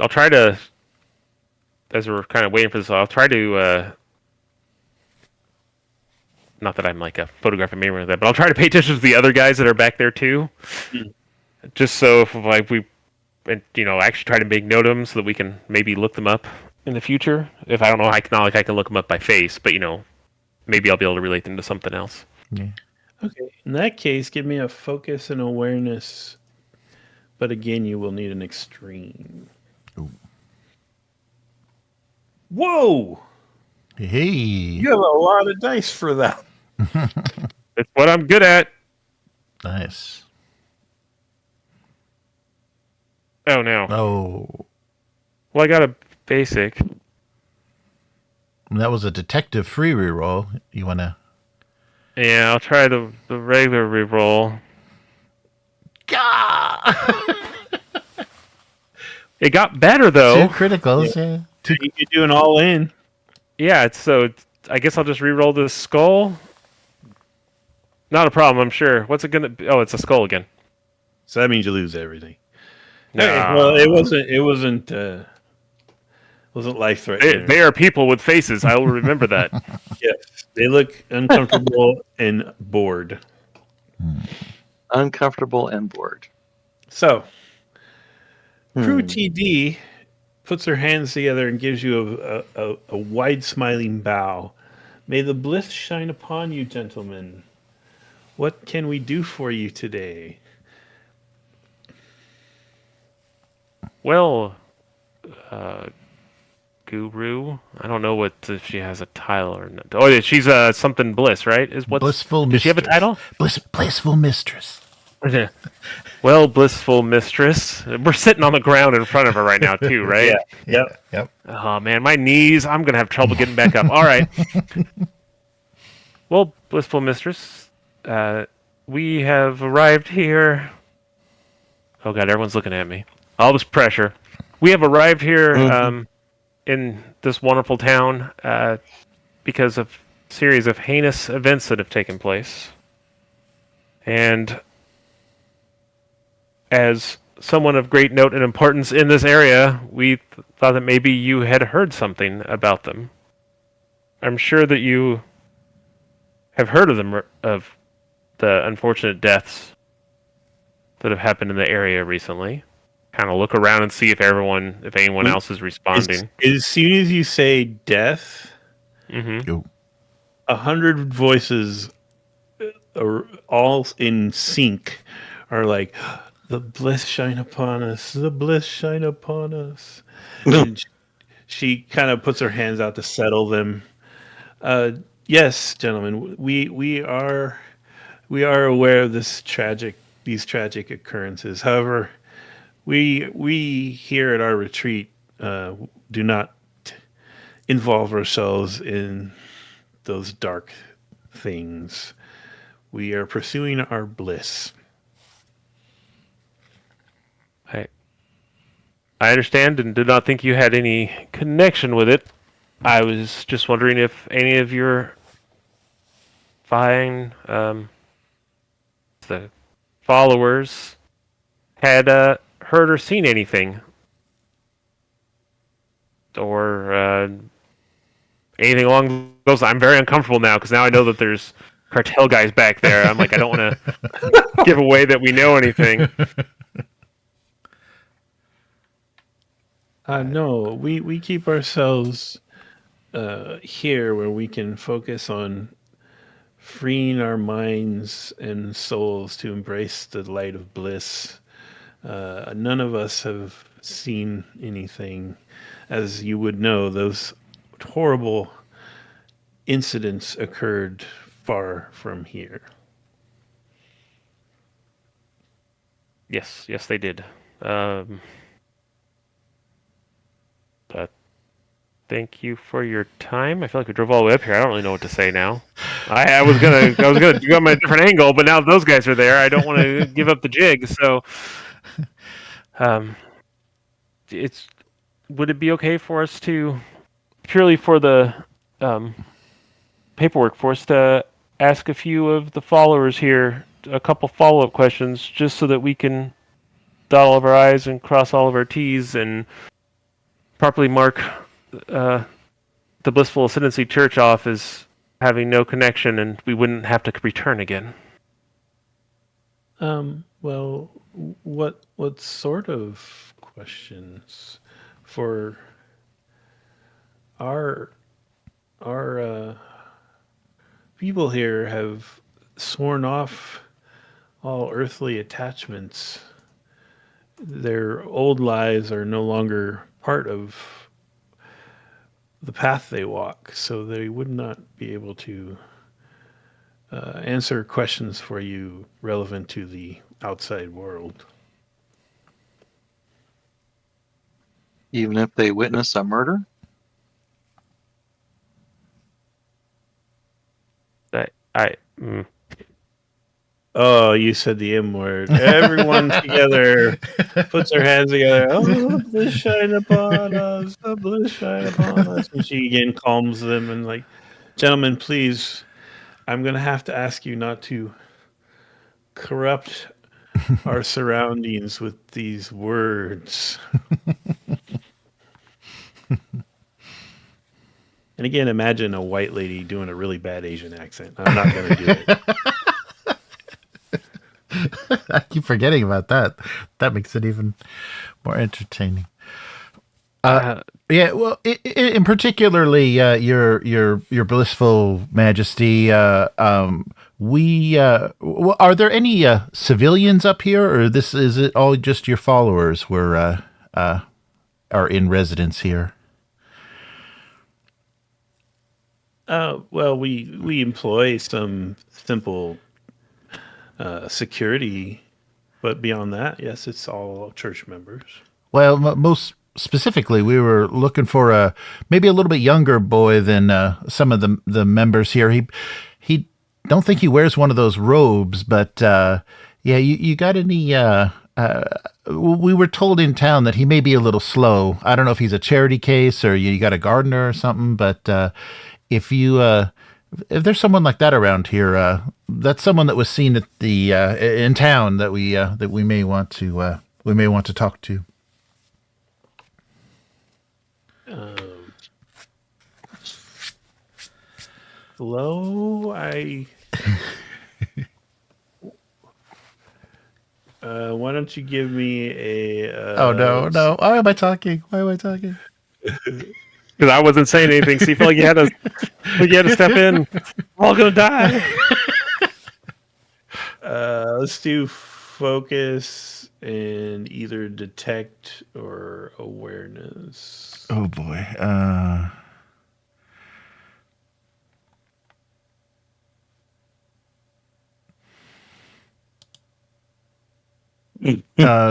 I'll try to, as we're kind of waiting for this, I'll try to, not that I'm like a photographic memory of that, but I'll try to pay attention to the other guys that are back there too. Just so if like we, actually try to make note of them so that we can maybe look them up in the future. If I don't know, I can look them up by face, but maybe I'll be able to relate them to something else. Yeah. Okay. In that case, give me a focus and awareness. But again, you will need an extreme. Ooh. Whoa! Hey. You have a lot of dice for that. It's what I'm good at. Nice. Oh no. Oh. Well, I got a basic. That was a detective free reroll. You want to... Yeah, I'll try the regular reroll. It got better though. Two criticals, yeah. You're doing all in. Yeah, I guess I'll just re-roll this skull. Not a problem, I'm sure. What's it gonna be? Oh, it's a skull again. So that means you lose everything. No. Okay, well, it wasn't life threatening. They are people with faces. I will remember that. Yes, they look uncomfortable and bored. Uncomfortable and bored. So, Crew TD puts her hands together and gives you a wide smiling bow. May the bliss shine upon you, gentlemen. What can we do for you today? Well, Guru. I don't know if she has a title or not. Oh, she's something bliss, right? Blissful Does she have a title? Blissful mistress. Well, blissful mistress. We're sitting on the ground in front of her right now, too, right? Yeah. Yep. Oh, man, my knees. I'm going to have trouble getting back up. All right. Well, blissful mistress, we have arrived here. Oh, God, everyone's looking at me. All this pressure. We have arrived here in this wonderful town because of a series of heinous events that have taken place. And as someone of great note and importance in this area, we thought that maybe you had heard something about them. I'm sure that you have heard of the unfortunate deaths that have happened in the area recently. Kind of look around and see if anyone else is responding. As soon as you say death, 100 voices are all in sync are like, the bliss shine upon us, the bliss shine upon us. And she kind of puts her hands out to settle them. Yes, gentlemen, we are aware of these tragic occurrences. However, we here at our retreat do not involve ourselves in those dark things. We are pursuing our bliss. I understand and did not think you had any connection with it. I was just wondering if any of your fine the followers had heard or seen anything, or anything along those. I'm very uncomfortable now because now I know that there's cartel guys back there. I'm like, I don't want to give away that we know anything. No, we keep ourselves here where we can focus on freeing our minds and souls to embrace the light of bliss. None of us have seen anything. As you would know, those horrible incidents occurred far from here. Yes, they did. But thank you for your time. I feel like we drove all the way up here. I don't really know what to say now. I was gonna go on a different angle, but now those guys are there. I don't want to give up the jig. So, would it be okay for us to, purely for the paperwork, for us to ask a few of the followers here a couple follow-up questions, just so that we can dot all of our I's and cross all of our T's and properly mark the Blissful Ascendancy Church off as having no connection, and we wouldn't have to return again. Well, what sort of questions for our people here have sworn off all earthly attachments. Their old lives are no longer part of the path they walk, so they would not be able to answer questions for you relevant to the outside world. Even if they witness a murder? Oh, you said the M word. Everyone together puts their hands together. Oh, the bliss shine upon us. The bliss shine upon us. And she again calms them and like, gentlemen, please, I'm going to have to ask you not to corrupt our surroundings with these words. And again, imagine a white lady doing a really bad Asian accent. I'm not going to do it. I keep forgetting about that. That makes it even more entertaining. Yeah, well, in particularly your blissful majesty, we are there any civilians up here, or is it all just your followers are in residence here? Well, we employ some simple security, but beyond that, yes, it's all church members. Well, most specifically, we were looking for maybe a little bit younger boy than some of the members here. He don't think he wears one of those robes, but yeah, you got any? We were told in town that he may be a little slow. I don't know if he's a charity case or you got a gardener or something, but if there's someone like that around here, that's someone that was seen at the in town that we may want to talk to. Hello, why don't you give me a? Oh no! Why am I talking? Because I wasn't saying anything. So you feel like you had to step in. We're all gonna die. Let's do focus and either detect or awareness. Oh boy.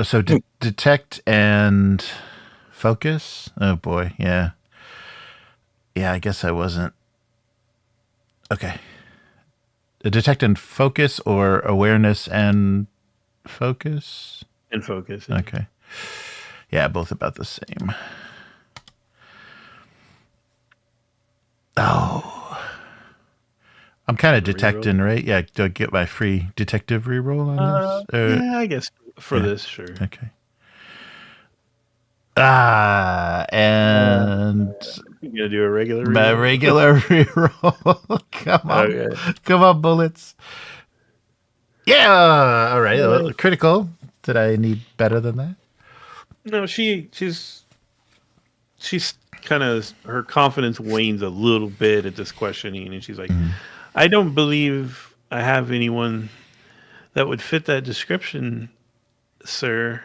So detect and focus. Oh boy, yeah. I guess I wasn't. Okay. Detect and focus, or awareness and focus? And focus. Yeah. Okay. Yeah, both about the same. Oh. I'm kind of detecting, right? Yeah, do I get my free detective reroll on this? Yeah, I guess for this, sure. Okay. And you're gonna do a regular reroll? My regular reroll. Come on. Okay. Come on, bullets. Yeah. All right. Critical. Did I need better than that? No, she's kind of, her confidence wanes a little bit at this questioning, and she's like, I don't believe I have anyone that would fit that description, sir.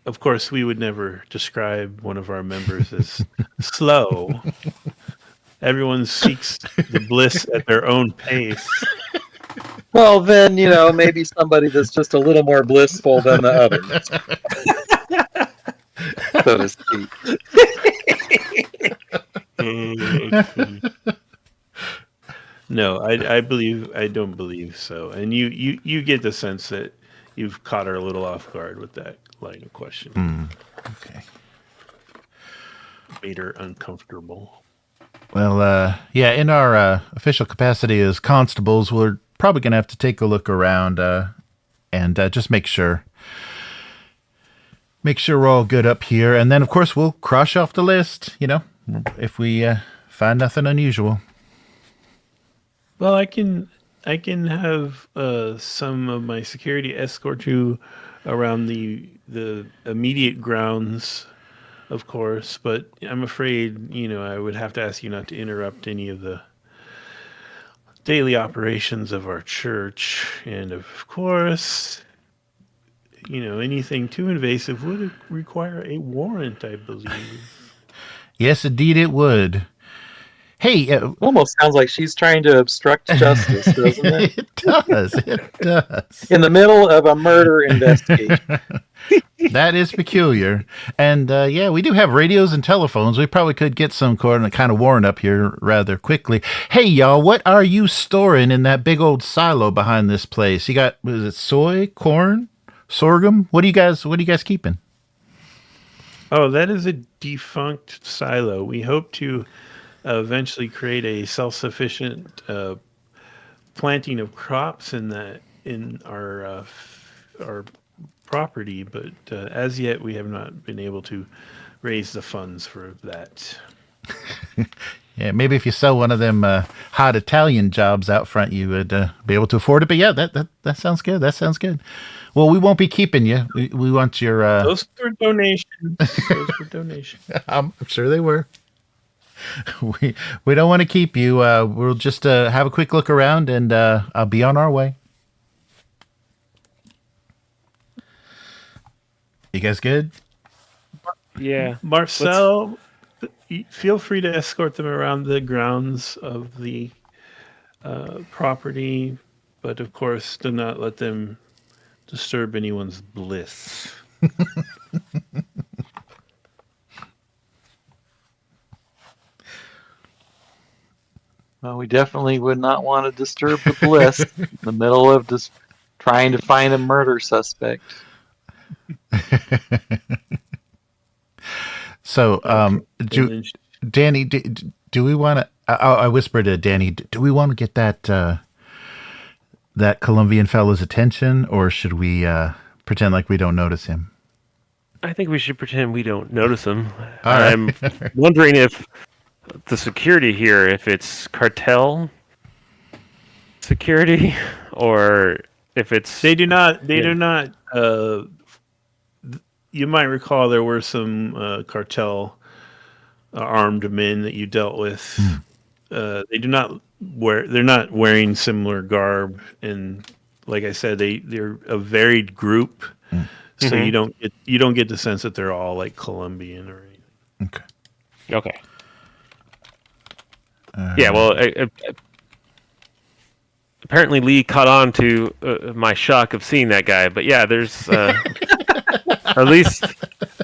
Of course, we would never describe one of our members as slow. everyone seeks the bliss at their own pace. Well, then, maybe somebody that's just a little more blissful than the others. So to speak. No, I don't believe so. And you get the sense that you've caught her a little off guard with that line of question. Okay. Made her uncomfortable. Well, yeah, in our official capacity as constables, we're probably going to have to take a look around and just make sure we're all good up here. And then, of course, we'll cross off the list, if we find nothing unusual. Well, I can have some of my security escort you around the immediate grounds, of course, but I'm afraid, I would have to ask you not to interrupt any of the daily operations of our church. And of course, anything too invasive would require a warrant, I believe. Yes, indeed it would. Hey, Almost sounds like she's trying to obstruct justice, doesn't it? It does. It does. In the middle of a murder investigation. That is peculiar. And yeah, we do have radios and telephones. We probably could get some kind of warrant up here rather quickly. Hey, y'all, what are you storing in that big old silo behind this place? You got, was it soy, corn, sorghum? What are you guys keeping? Oh, that is a defunct silo. We hope to eventually create a self-sufficient planting of crops in our property, but as yet we have not been able to raise the funds for that. Yeah, maybe if you sell one of them hot Italian jobs out front, you would be able to afford it. But yeah, that sounds good. That sounds good. Well, we won't be keeping you. We want your. Those were donations. I'm sure they were. We don't want to keep you. We'll just have a quick look around, and I'll be on our way. You guys good? Yeah. Marcel, feel free to escort them around the grounds of the property, but of course, do not let them disturb anyone's bliss. Well, we definitely would not want to disturb the bliss in the middle of just trying to find a murder suspect. So, Danny, do we want to? I whispered to Danny, do we want to get that Colombian fellow's attention, or should we pretend like we don't notice him? I think we should pretend we don't notice him. All right. I'm wondering if the security here, if it's cartel security, or if it's... They do not. You might recall there were some cartel armed men that you dealt with. They do not wear. They're not wearing similar garb, and like I said, they're a varied group. So you don't get the sense that they're all like Colombian or anything. Okay. Yeah. Well, apparently Lee caught on to my shock of seeing that guy, but yeah, there's at least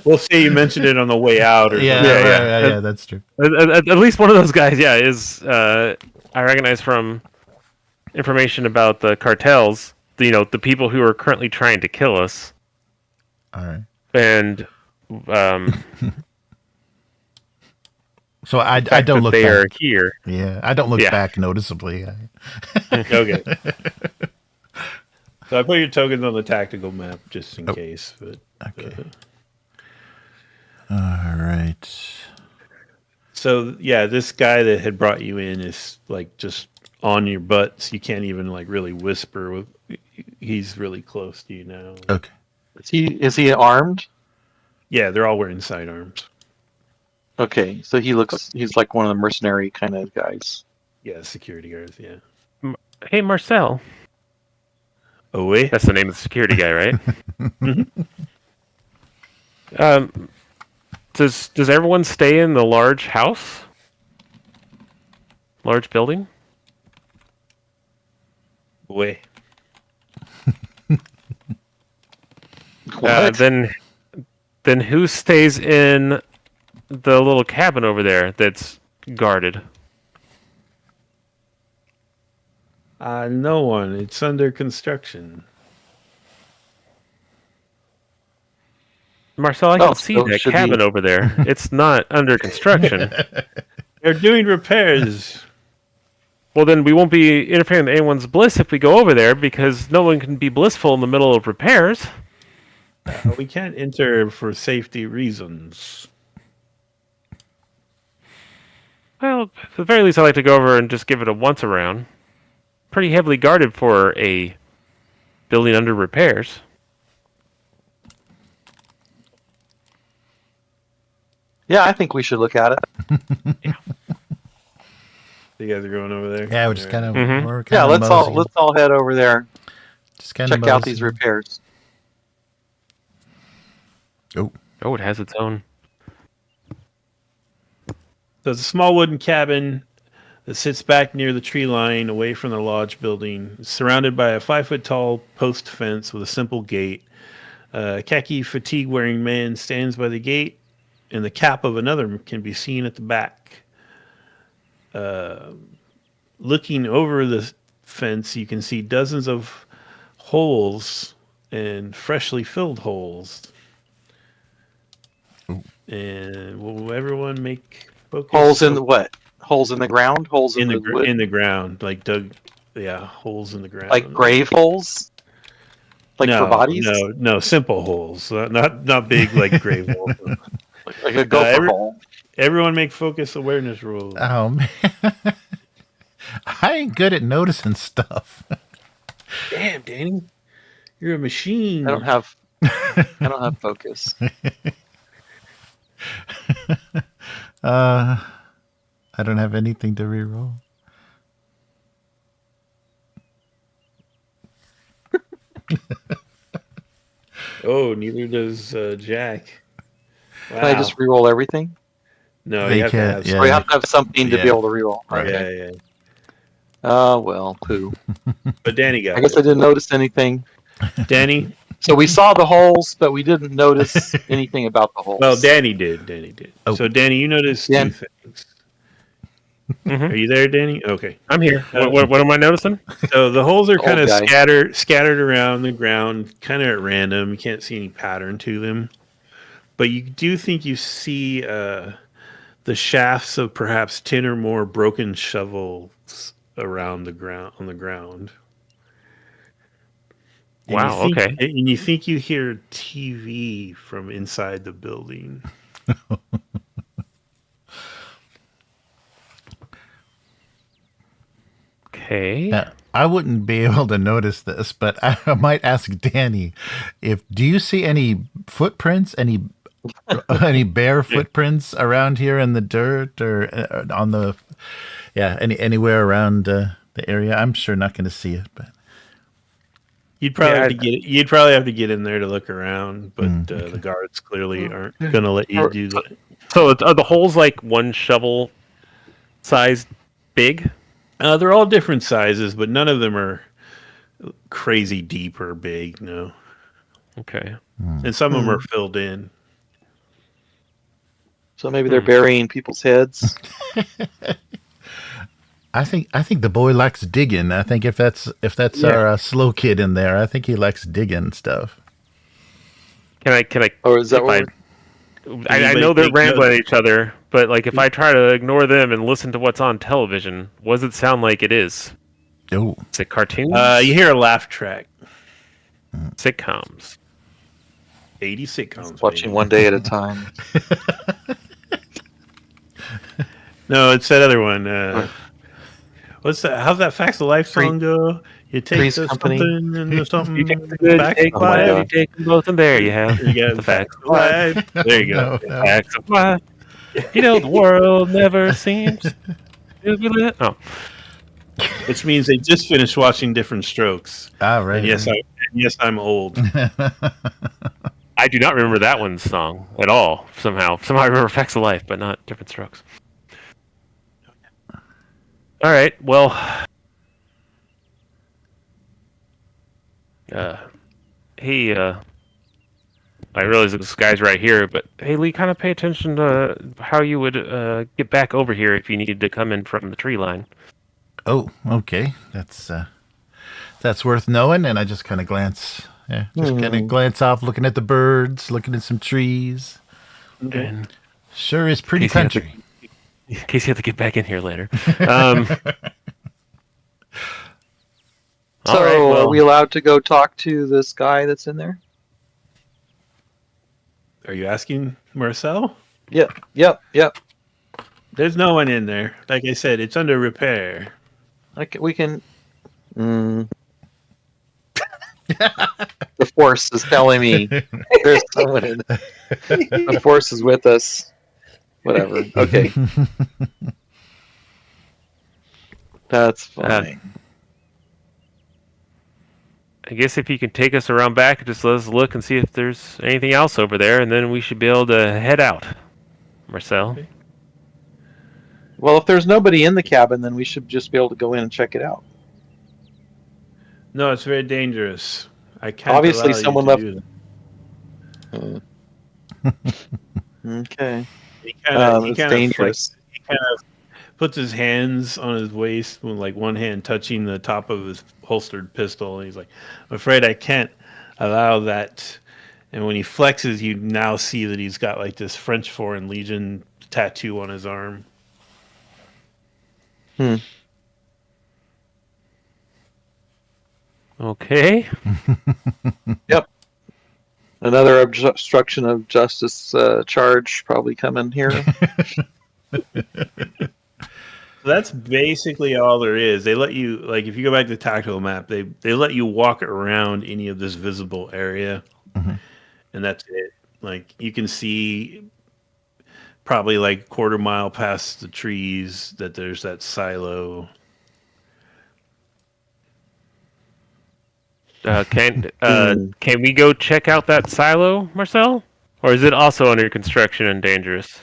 we'll say you mentioned it on the way out. Or yeah, that's true. At least one of those guys, is I recognize from information about the cartels. The people who are currently trying to kill us. All right. And so I don't look they back. are here. Yeah, I don't look back noticeably. Okay. So I put your tokens on the tactical map just in case. But okay. All right. So yeah, this guy that had brought you in is like just on your butt. So you can't even like really whisper. He's really close to you now. Okay. Is he armed? Yeah, they're all wearing sidearms. Okay, so he's like one of the mercenary kind of guys. Yeah, security guards, yeah. Hey, Marcel. Oh, wait. That's the name of the security guy, right? Does everyone stay in the large house? large building. Boy. What? Then who stays in the little cabin over there that's guarded? No one. It's under construction. Marcel, I can Oh, see so it that should cabin be- over there. It's not under construction. They're doing repairs. Well, then we won't be interfering with anyone's bliss if we go over there because no one can be blissful in the middle of repairs. We can't enter for safety reasons. Well, at the very least, I like to go over and just give it a once around. Pretty heavily guarded for a building under repairs. Yeah, I think we should look at it. You guys are going over there? Yeah, we're just kind of Mhm. we're Yeah, kind of let's all head over there. just kind Check of out these repairs. Oh, Oh, it has its own. So it's a small wooden cabin that sits back near the tree line away from the lodge building. It's surrounded by a 5-foot-tall post fence with a simple gate. A khaki fatigue-wearing man stands by the gate, and the cap of another can be seen at the back. Looking over the fence, you can see dozens of holes and freshly filled holes. And will everyone make focus? Holes in the what? Holes in the ground? Holes in, in the the wood? in the ground, like dug, yeah, holes in the ground, Like grave holes? Like no, for bodies? No, simple holes, not big like grave holes. Like a gopher hole? Everyone make focus awareness rolls. oh man, I ain't good at noticing stuff. Damn, Danny, you're a machine. I don't have focus. I don't have anything to reroll. Oh, neither does Jack. Wow. Can I just re-roll everything? No, They you have to can't, have yeah. Or you have to have something to Yeah. be able to re-roll. Right. yeah. Well, poo. But Danny got I guess I didn't notice anything. Danny. So we saw the holes, but we didn't notice anything about the holes. Well, Danny did. Oh. So Danny, you noticed Yeah. two things. Mhm. Are you there, Danny? Okay. I'm here. What am I noticing? So the holes are kind of Old guy. scattered around the ground, kind of at random. You can't see any pattern to them, but you do think you see the shafts of perhaps 10 or more broken shovels around the ground on the ground. And you Wow, think- okay. And you think you hear TV from inside the building. Okay. Now, I wouldn't be able to notice this, but I might ask Danny do you see any footprints, any bare footprints around here in the dirt or on the anywhere around the area? I'm sure not going to see it, but You'd probably Yeah, have to get. You'd probably have to get in there to look around, but the guards clearly aren't going to let you do that. So are the holes like one shovel size big? They're all different sizes, but none of them are crazy deep or big. No, Okay. and some of them are filled in. So maybe they're burying people's heads. I think the boy likes digging. I think if that's Yeah. our slow kid in there, I think he likes digging stuff. Can I? Or is that if what? I know they're Anybody take rambling notes? at each other, but like if I try to ignore them and listen to what's on television, what does it sound like it is? Oh, Is it cartoons? You hear a laugh track. Sitcoms? 80 sitcoms. Watching baby. one day at a time. No, it's that other one. What's that? How's that Facts of Life song go? You take Three's the Company. something and the something. You take the good, Facts you take of the my bad, Life. God. you take them both, and there you have You got the Facts facts. of Life. There you go. no. Facts of life. You know the world never seems to be lit. Oh, Which means they just finished watching Different Strokes. all right. And yes, I'm old. I do not remember that one's song at all. Somehow I remember Facts of Life, but not Different Strokes. All right. Well, hey, I realize that this guy's right here, but hey, Lee, kind of pay attention to how you would get back over here if you needed to come in from the tree line. Oh, okay. That's worth knowing. And I just kind of glance. Yeah, just kind of glance off, looking at the birds, looking at some trees. Okay. And Sure is pretty Casey, you have to- country. in case you have to get back in here later. So All right, well, are we allowed to go talk to this guy that's in there? Are you asking Marcel? Yep. There's no one in there. Like I said, it's under repair. We can. The force is telling me there's someone in there. The force is with us. Whatever. Okay. That's fine. I guess if you can take us around back, just let us look and see if there's anything else over there, and then we should be able to head out. Marcel. Okay. Well, if there's nobody in the cabin, then we should just be able to go in and check it out. No, it's very dangerous. I can't. Obviously, allow you someone to left- do that. Okay. He kind of. It's dangerous. He kind of puts his hands on his waist, with like one hand touching the top of his holstered pistol, and he's like, "I'm afraid I can't allow that." And when he flexes, you now see that he's got like this French Foreign Legion tattoo on his arm. Okay. Yep. Another obstruction of justice charge probably coming here. So that's basically all there is. They let you, like, if you go back to the tactical map, they let you walk around any of this visible area, and that's it. Like, you can see probably like quarter mile past the trees that there's that silo. Can we go check out that silo, Marcel? Or is it also under construction and dangerous?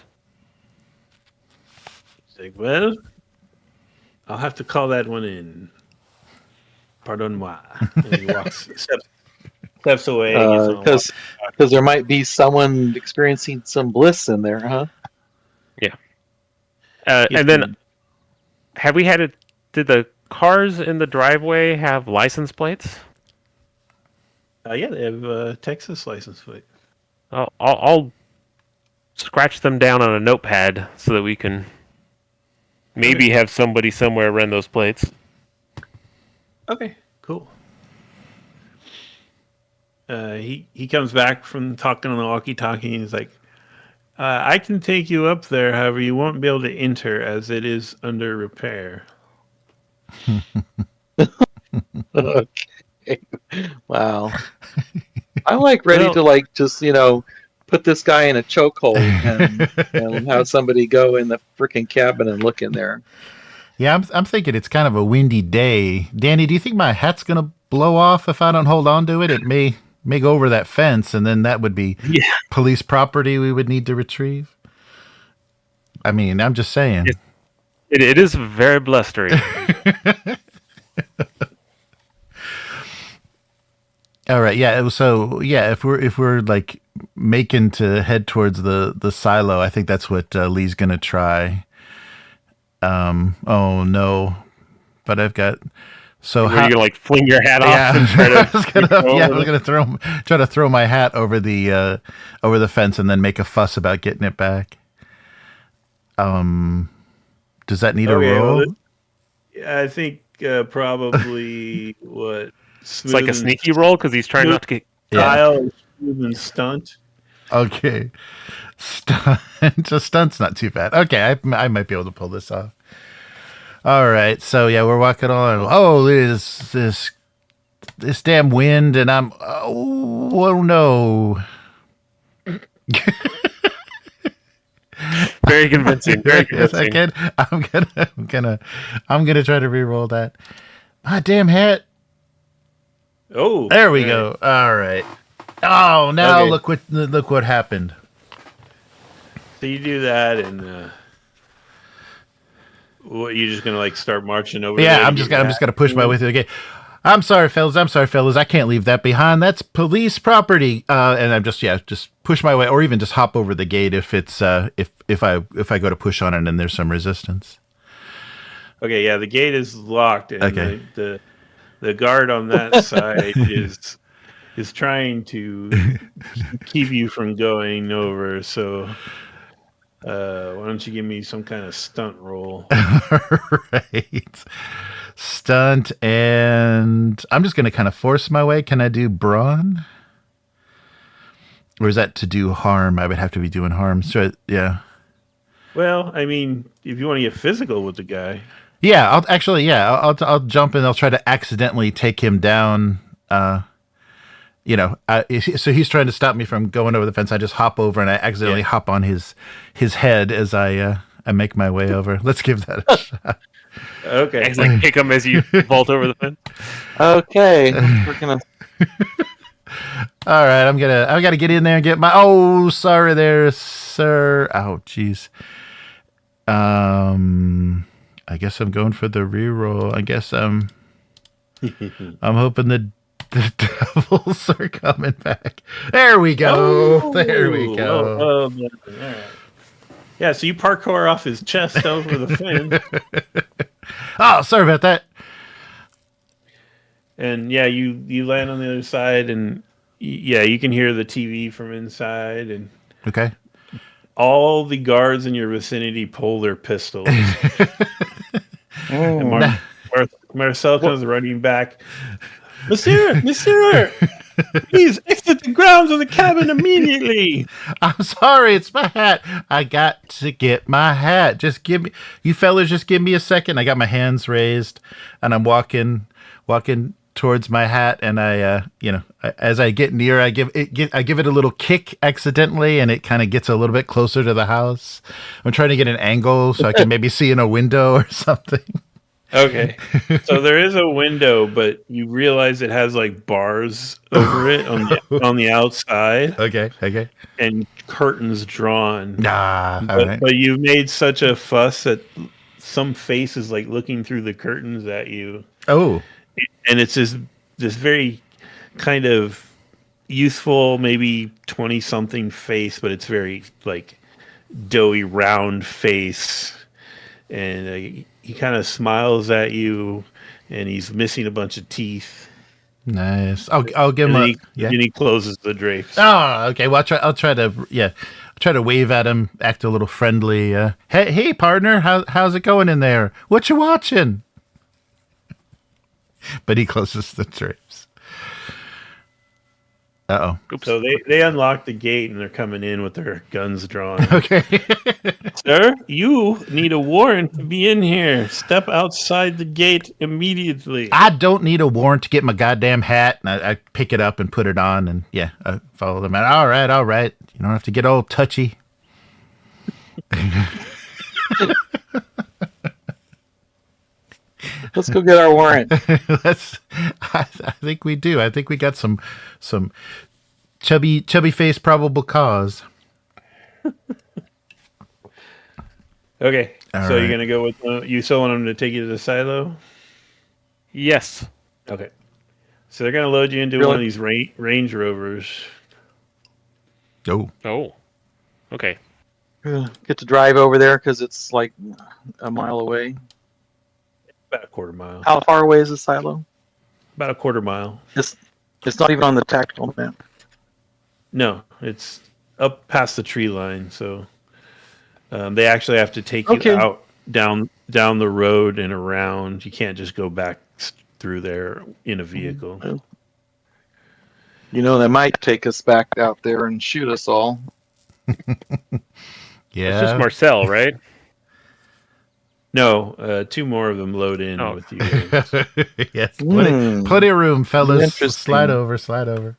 It's like, well, I'll have to call that one in. Pardon-moi. And he steps away. Because there might be someone experiencing some bliss in there, huh? And then, have we had it? Did the cars in the driveway have license plates? Yeah, they have Texas license plate. I'll scratch them down on a notepad so that we can maybe have somebody somewhere run those plates. Okay, cool. He comes back from talking on the walkie-talkie, and he's like, I can take you up there, however, you won't be able to enter as it is under repair. Okay. Wow. I'm like ready to just put this guy in a chokehold and have somebody go in the freaking cabin and look in there. Yeah, I'm thinking it's kind of a windy day. Danny, do you think my hat's gonna blow off if I don't hold on to it? It may go over that fence, and then that would be police property we would need to retrieve. I mean, I'm just saying. It is very blustery. All right, yeah. So yeah, if we're like making to head towards the silo, I think that's what Lee's gonna try. Oh no, but I've got. So Are you gonna fling your hat off? Yeah, And try to I was gonna try to throw my hat over the fence and then make a fuss about getting it back. Does that need a roll? Well, I think probably what. It's like a sneaky roll because he's trying not to get. Style, smooth and stunt. Okay, stunt's not too bad. Okay, I might be able to pull this off. All right, so yeah, we're walking on. Oh, this damn wind, and I'm oh no. Very convincing. Very Yes, convincing. I can. I'm gonna try to re-roll that. My damn hat. Oh, There we right. go. All right. Oh, now Okay. look what happened. So you do that, and What, you just gonna like start marching over? Yeah, there I'm just gonna push my way through the gate. I'm sorry, fellas. I can't leave that behind. That's police property. And I'm just push my way, or even just hop over the gate if it's if I go to push on it and there's some resistance. Okay, yeah, the gate is locked, and Okay. the guard on that side is trying to keep you from going over. So, why don't you give me some kind of stunt roll? Right. Stunt, and I'm just gonna kind of force my way. Can I do brawn? Or is that to do harm? I would have to be doing harm. So yeah. Well, I mean, if you want to get physical with the guy. Yeah, I'll jump in. I'll try to accidentally take him down. So he's trying to stop me from going over the fence. I just hop over and I accidentally hop on his head as I make my way over. Let's give that a shot. Okay. It's like kick him as you vault over the fence. Okay, we're gonna. All right, I gotta get in there and get my. Oh, sorry there, sir. Oh, jeez. I guess I'm going for the reroll. I guess I'm hoping the devils are coming back. There we go. Oh, there we go. all right. Yeah, so you parkour off his chest over the fence. Oh, sorry about that. And yeah, you land on the other side, and yeah, you can hear the TV from inside, and Okay. all the guards in your vicinity pull their pistols. And Marcel comes running back. Monsieur, please exit the grounds of the cabin immediately. I'm sorry, it's my hat. I got to get my hat. You fellas just give me a second. I got my hands raised and I'm walking towards my hat, and as I get near, I give it a little kick accidentally, and it kind of gets a little bit closer to the house. I'm trying to get an angle so I can maybe see in a window or something. Okay, so there is a window, but you realize it has like bars over it on the outside. Okay. And curtains drawn. Right. But you've made such a fuss that some face is like looking through the curtains at you. Oh. And it's this very kind of youthful, maybe 20-something face, but it's very like doughy, round face. And he kind of smiles at you, and he's missing a bunch of teeth. Nice. I'll give him a. And he closes the drapes. Oh, okay. Well, I'll try to wave at him, act a little friendly. Hey, partner, how's it going in there? What you watching? But he closes the drapes. Uh-oh. So they unlock the gate, and they're coming in with their guns drawn. Okay. Sir, you need a warrant to be in here. Step outside the gate immediately. I don't need a warrant to get my goddamn hat. And I pick it up and put it on, and I follow them out. All right. You don't have to get all touchy. Let's go get our warrant. I think we do. I think we got some chubby face probable cause. Okay, All so right. you're gonna go with you still want them to take you to the silo? Yes. Okay, so they're gonna load you into one of these Range Rovers. Oh. Oh. Okay. Get to drive over there because it's like a mile away. About a quarter mile. How far away is the silo? About a quarter mile. It's not even on the tactical map. No, it's up past the tree line. So they actually have to take you out down the road and around. You can't just go back through there in a vehicle. You know, they might take us back out there and shoot us all. Yeah. It's just Marcel, right? No, two more of them load in with you. Yes. Plenty of room, fellas. Interesting. Slide over.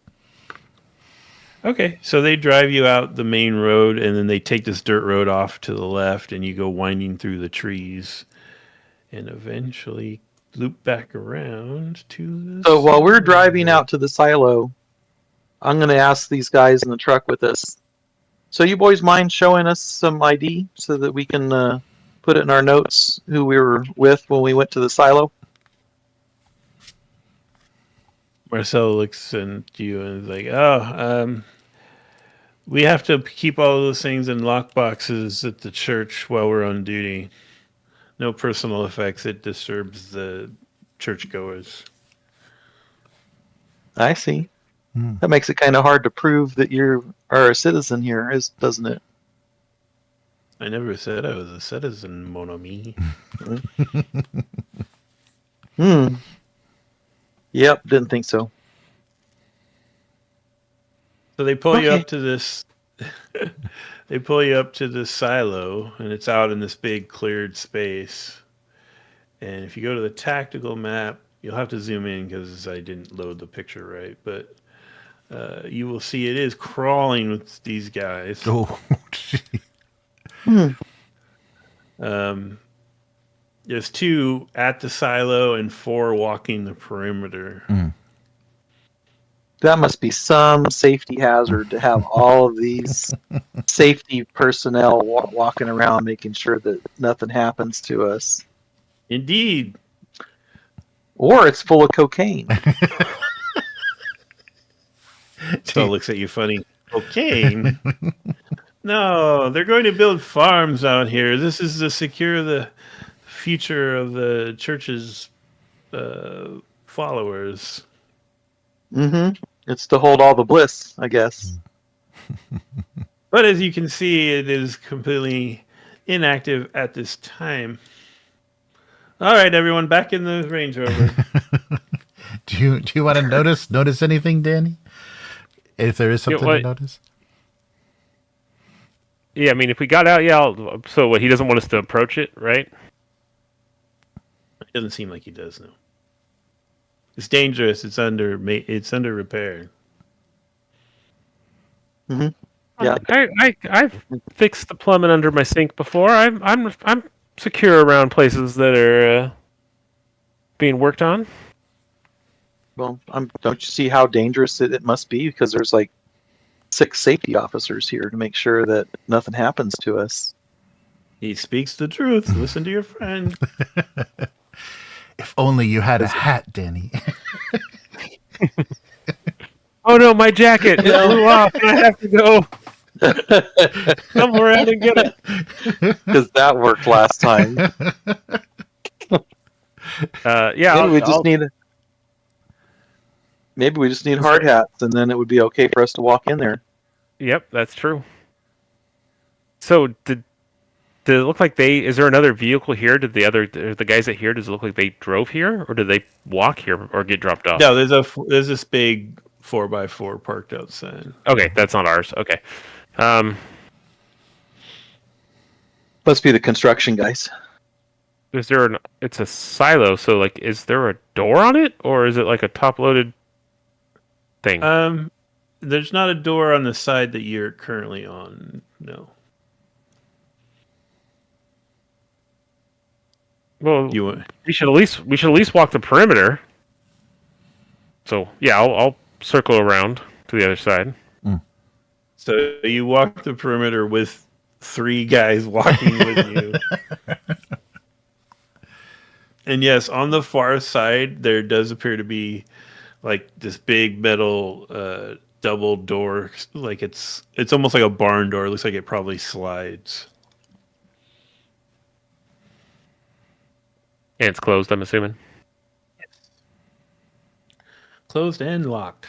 Okay, so they drive you out the main road, and then they take this dirt road off to the left, and you go winding through the trees, and eventually loop back around to the. So while we're driving out to the silo, I'm going to ask these guys in the truck with us. So you boys mind showing us some ID so that we can put it in our notes who we were with when we went to the silo? Marcel looks at you and is like, "Oh, we have to keep all those things in lockboxes at the church while we're on duty. No personal effects. It disturbs the churchgoers." I see. That makes it kind of hard to prove that you are a citizen here, doesn't it? I never said I was a citizen, mon ami. Yep, didn't think so. So they pull you Okay. up to this. They pull you up to this silo, and it's out in this big cleared space. And if you go to the tactical map, you'll have to zoom in because I didn't load the picture right. But you will see it is crawling with these guys. Oh, gee. There's 2 at the silo and 4 walking the perimeter. That must be some safety hazard to have all of these safety personnel walking around making sure that nothing happens to us. Indeed. Or it's full of cocaine. So looks at you funny. Cocaine? No, they're going to build farms out here. This is to secure the future of the church's followers. It's to hold all the bliss, I guess. But as you can see, it is completely inactive at this time. All right, everyone, back in the Range Rover. Do you want to notice anything, Danny? If there is something to notice. Yeah, I mean, if we got out, so what? He doesn't want us to approach it, right? It doesn't seem like he does, no. It's dangerous. It's under repair. Yeah. I've fixed the plumbing under my sink before. I'm secure around places that are being worked on. Well, don't you see how dangerous it must be? Because there's like 6 safety officers here to make sure that nothing happens to us. He speaks the truth. Listen to your friend. If only you had a hat, Danny. Oh no, my jacket! It blew off, and I have to go somewhere out and get it. Because that worked last time. Maybe we just need hard hats, and then it would be okay for us to walk in there. Yep, that's true. So did it look like is there another vehicle here? Did the guys that here, does it look like they drove here, or did they walk here or get dropped off? No, there's this big 4x4 parked outside. Okay, that's not ours. Okay. Must be the construction guys. It's a silo, so like, is there a door on it, or is it like a top-loaded thing? There's not a door on the side that you're currently on. No. Well, we should at least walk the perimeter. So yeah, I'll circle around to the other side. So you walk the perimeter with 3 guys walking with you. And yes, on the far side there does appear to be like this big metal double door, like it's almost like a barn door. It looks like it probably slides. And it's closed, I'm assuming. Closed and locked.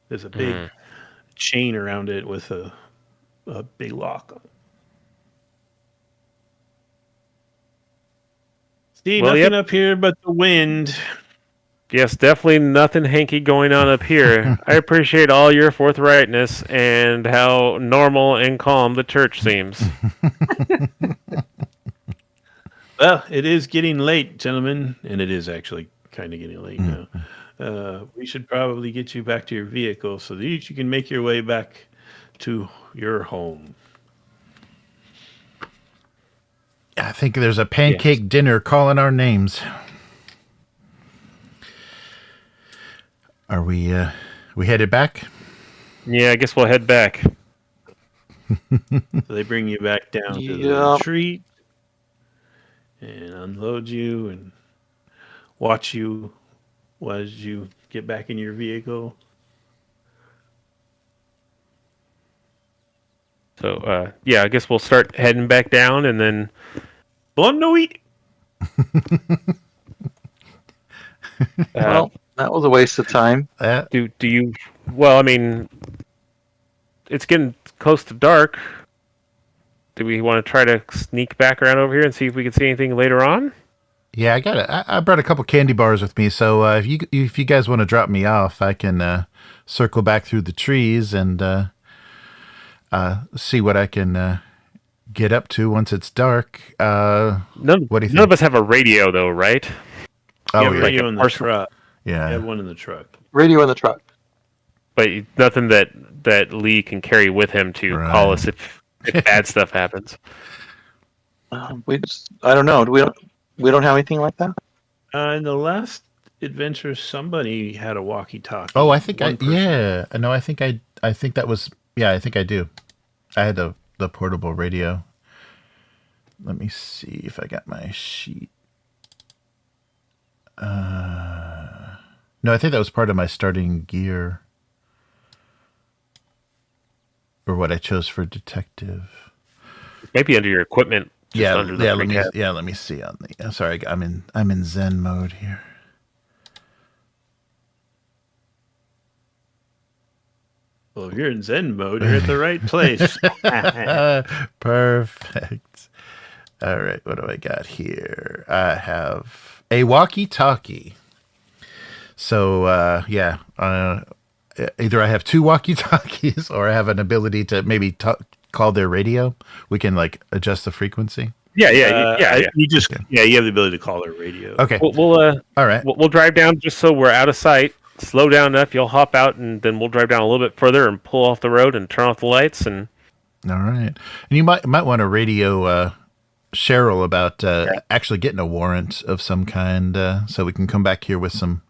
There's a big chain around it with a big lock on it. See, nothing up here but the wind. Yes, definitely nothing hanky going on up here. I appreciate all your forthrightness and how normal and calm the church seems. Well, it is getting late, gentlemen, and it is actually kind of getting late now. We should probably get you back to your vehicle so that you can make your way back to your home. I think there's a pancake dinner calling our names. Are we headed back? Yeah, I guess we'll head back. So they bring you back down to the retreat. and unload you and watch you as you get back in your vehicle. So, yeah, I guess we'll start heading back down, and then Bon nuit. Well, that was a waste of time. do you? Well, I mean, it's getting close to dark. Do we want to try to sneak back around over here and see if we can see anything later on? Yeah, I got it. I brought a couple candy bars with me, so if you guys want to drop me off, I can circle back through the trees and see what I can get up to once it's dark. None, what do you none of think? us have a radio, though, right? Oh, You have yeah. radio in the truck. Yeah. You have one in the truck. Radio in the truck. But nothing that Lee can carry with him to Right. call us if bad stuff happens. I don't know. We don't have anything like that. In the last adventure, somebody had a walkie-talkie. Oh, I think One person. yeah. No, I think that was, yeah, I think I do. I had the portable radio. Let me see if I got my sheet. No, I think that was part of my starting gear. Or what I chose for detective. Maybe under your equipment. Just Yeah, under the yeah. free tab. Let me see on the. Sorry, I'm in Zen mode here. Well, if you're in Zen mode, you're at the right place. Perfect. All right, what do I got here? I have a walkie-talkie. So yeah, either I have two walkie-talkies or I have an ability to maybe call their radio. We can like adjust the frequency. Yeah. You just you have the ability to call their radio. Okay. We'll All right. we'll drive down just so we're out of sight. Slow down enough. You'll hop out, and then we'll drive down a little bit further and pull off the road and turn off the lights. And All right. And you might want to radio Cheryl about actually getting a warrant of some kind, so we can come back here with some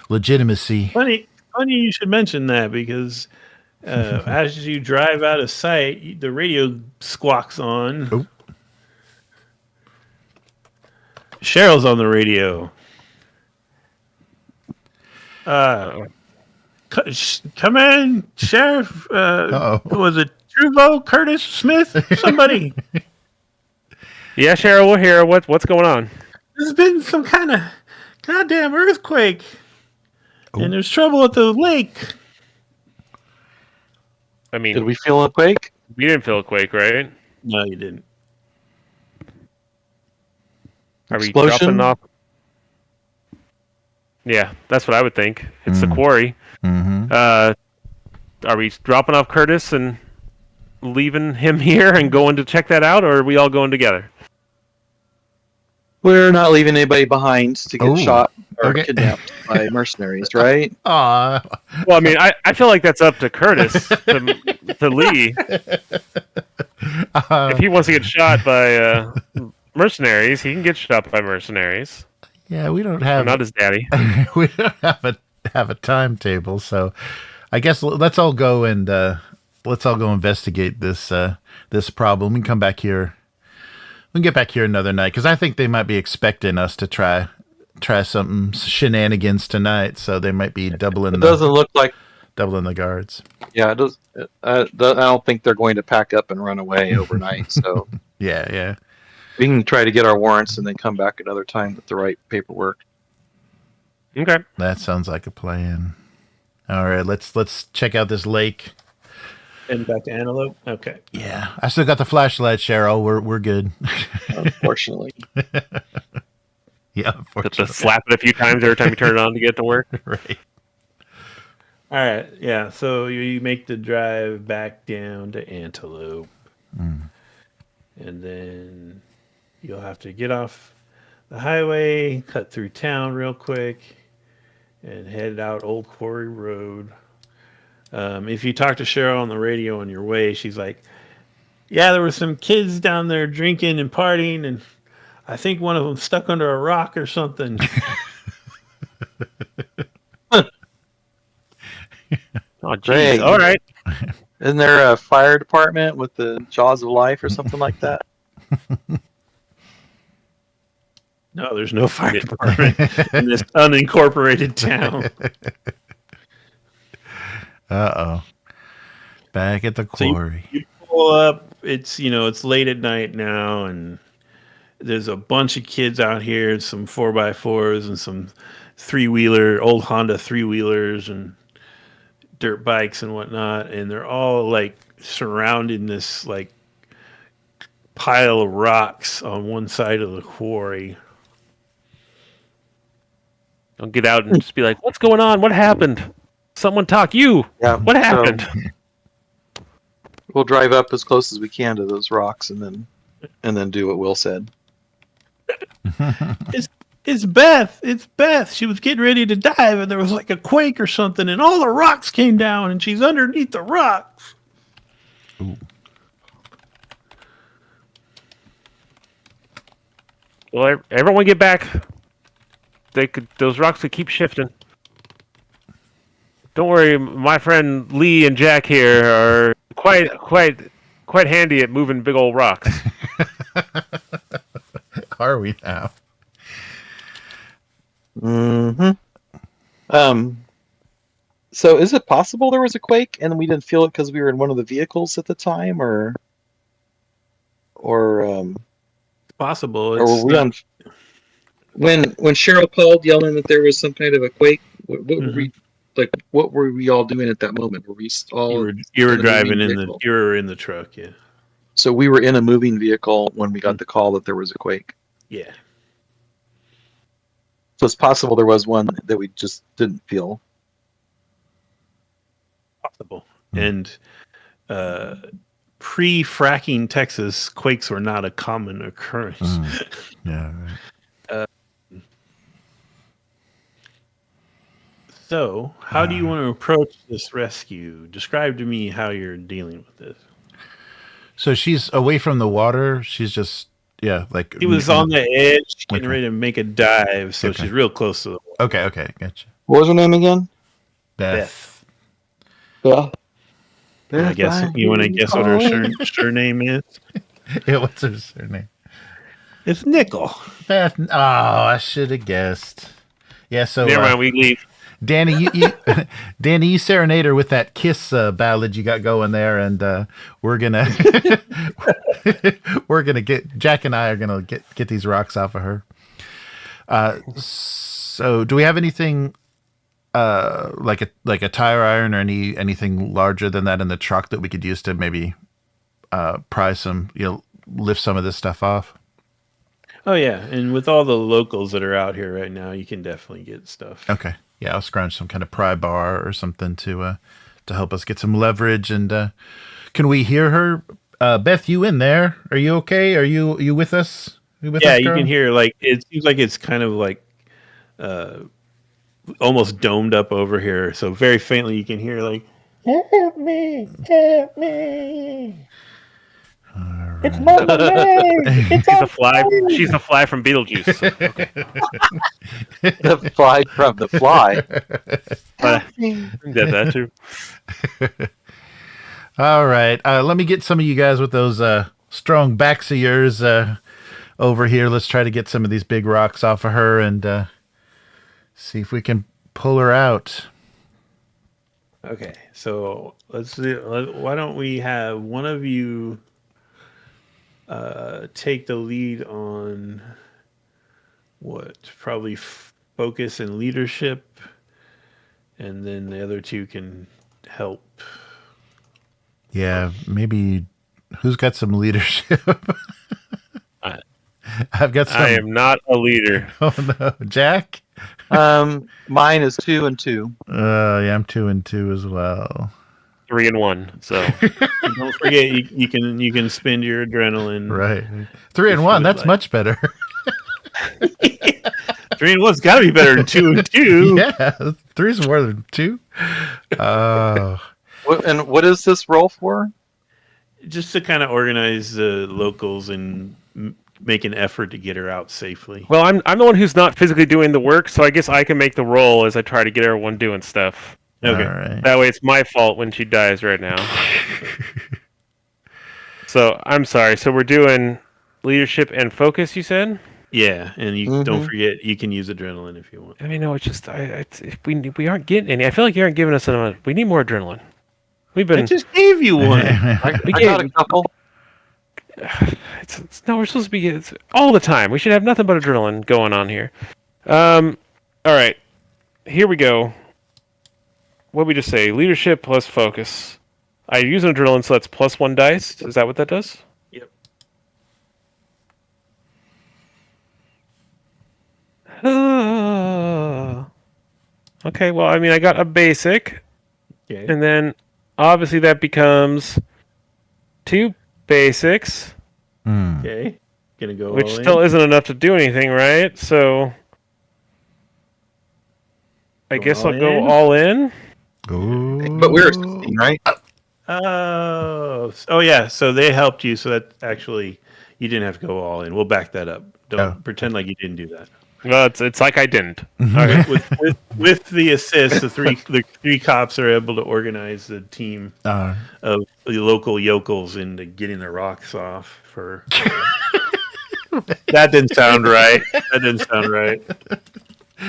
legitimacy. Funny you should mention that because as you drive out of sight, the radio squawks on. Oh. Cheryl's on the radio. Come in, Sheriff. Was it Truvo, Curtis, Smith, somebody? yeah, Cheryl, we're here. What's going on? There's been some kind of goddamn earthquake, and there's trouble at the lake. I mean, Did we feel a quake? we didn't feel a quake, right? No, you didn't. Are we Explosion? dropping off? Yeah, that's what I would think. It's the quarry. Mm-hmm. Are we dropping off Curtis and leaving him here and going to check that out, or are we all going together? We're not leaving anybody behind to get Ooh. shot or Okay. kidnapped by mercenaries, right? Aw. Well, I mean, I feel like that's up to Curtis to Lee. If he wants to get shot by mercenaries, he can get shot by mercenaries. Yeah, we don't I'm have not his daddy. we don't have a timetable, so I guess let's all go and investigate this this problem. We can come back here. We can get back here another night because I think they might be expecting us to try some shenanigans tonight, so they might be doubling It doesn't look like. the guards. Yeah, it does. I don't think they're going to pack up and run away overnight. So Yeah. we can try to get our warrants and then come back another time with the right paperwork. Okay. That sounds like a plan. All right, let's check out this lake. And back to Antelope. Okay. Yeah, I still got the flashlight, Cheryl. We're good. Unfortunately, Yeah, Just unfortunately. slap it a few times every time you turn it on to get to work. Right. All right. Yeah. So you make the drive back down to Antelope, and then you'll have to get off the highway, cut through town real quick, and head out Old Quarry Road. If you talk to Cheryl on the radio on your way, she's like, "Yeah, there were some kids down there drinking and partying, and I think one of them stuck under a rock or something." Oh, jeez. Great. All right. isn't there a fire department with the Jaws of Life or something like that? No, there's no fire department in this unincorporated town. Uh-oh. Back at the quarry. You pull up. It's it's late at night now, and there's a bunch of kids out here. Some 4x4s and some old Honda 3-wheelers and dirt bikes and whatnot, and they're all like surrounding this like pile of rocks on one side of the quarry. I'll get out and just be like, "What's going on? What happened? Someone talk. You. Yeah. What happened?" We'll drive up as close as we can to those rocks, and then do what Will said. It's Beth. It's Beth. She was getting ready to dive, and there was like a quake or something, and all the rocks came down, and she's underneath the rocks. Ooh. Well, everyone get back. Those rocks could keep shifting. Don't worry, my friend Lee and Jack here are quite handy at moving big old rocks. Are we now? Mm-hmm. So is it possible there was a quake and we didn't feel it because we were in one of the vehicles at the time, or Possible. or were we on? When Cheryl called yelling that there was some kind of a quake, what were we like? What were we all doing at that moment? Were we all? You were in a driving moving in vehicle? you were in the truck, yeah. So we were in a moving vehicle when we got the call that there was a quake. Yeah. So it's possible there was one that we just didn't feel. Possible. And pre-fracking Texas, quakes were not a common occurrence. Yeah. Right. So, how do you want to approach this rescue? Describe to me how you're dealing with this. So she's away from the water. She's just like He was on the edge, getting Okay. ready to make a dive, so Okay. she's real close to the water. Okay, gotcha. What was her name again? Beth. Beth. I guess you want to guess what her surname is? Yeah, what's her surname? It's Nickel. Beth. Oh, I should have guessed. Yeah, so Never mind, we leave. Danny, Danny, you serenade her with that kiss ballad you got going there, and we're gonna get Jack and I are gonna get these rocks off of her. So do we have anything like a tire iron or anything larger than that in the truck that we could use to maybe pry some, lift some of this stuff off? Oh yeah, and with all the locals that are out here right now, you can definitely get stuff. Okay. Yeah, I'll scrounge some kind of pry bar or something to help us get some leverage. And can we hear her? Beth, you in there? Are you okay? Are you with us? You with Yeah, us, you girl? can hear it seems like it's kind of like almost domed up over here. So very faintly you can hear like, help me, help me. It's Mama May. It's She's a fly. She's a fly from Beetlejuice. So, okay. The fly from the fly. That too. All right. Let me get some of you guys with those strong backs of yours over here. Let's try to get some of these big rocks off of her and see if we can pull her out. Okay, so let's see. Why don't we have one of you take the lead on what? Probably focus and leadership, and then the other two can help. Yeah, maybe. Who's got some leadership? I've got some. I am not a leader. Oh no, Jack. Mine is 2 and 2. Yeah, I'm 2 and 2 as well. 3 and 1. So And don't forget, you can spend your adrenaline. Right, 3 and If 1. you That's would like. much better. 3 and 1's got to be better than 2 and 2. Yeah, 3's more than 2. And what is this roll for? Just to kind of organize the locals and make an effort to get her out safely. well, I'm the one who's not physically doing the work, so I guess I can make the roll as I try to get everyone doing stuff. Okay. All right. That way, it's my fault when she dies right now. So I'm sorry. So we're doing leadership and focus. You said. Yeah, and you don't Mhm. forget you can use adrenaline if you want. I mean, no, it's just if we aren't getting any. I feel like you aren't giving us enough. We need more adrenaline. We've I been. just gave you one. I We got a gave- couple. No, we're supposed to be it's all the time. We should have nothing but adrenaline going on here. All right, here we go. What we just say? Leadership plus focus. I use an adrenaline, so that's +1 dice. Is that what that does? Yep. Okay, well, I mean, I got a basic, Okay. and then obviously that becomes 2 basics, Okay. Gonna go which all in. still isn't enough to do anything, right? So I Go guess all I'll go in? all in. Ooh. But we were 16, right? Oh yeah. So they helped you. So that actually you didn't have to go all in. We'll back that up. Don't pretend like you didn't do that. Well, it's like I didn't. Okay. With the assist, the three cops are able to organize the team of the local yokels into getting their rocks off. For that didn't sound right. That didn't sound right.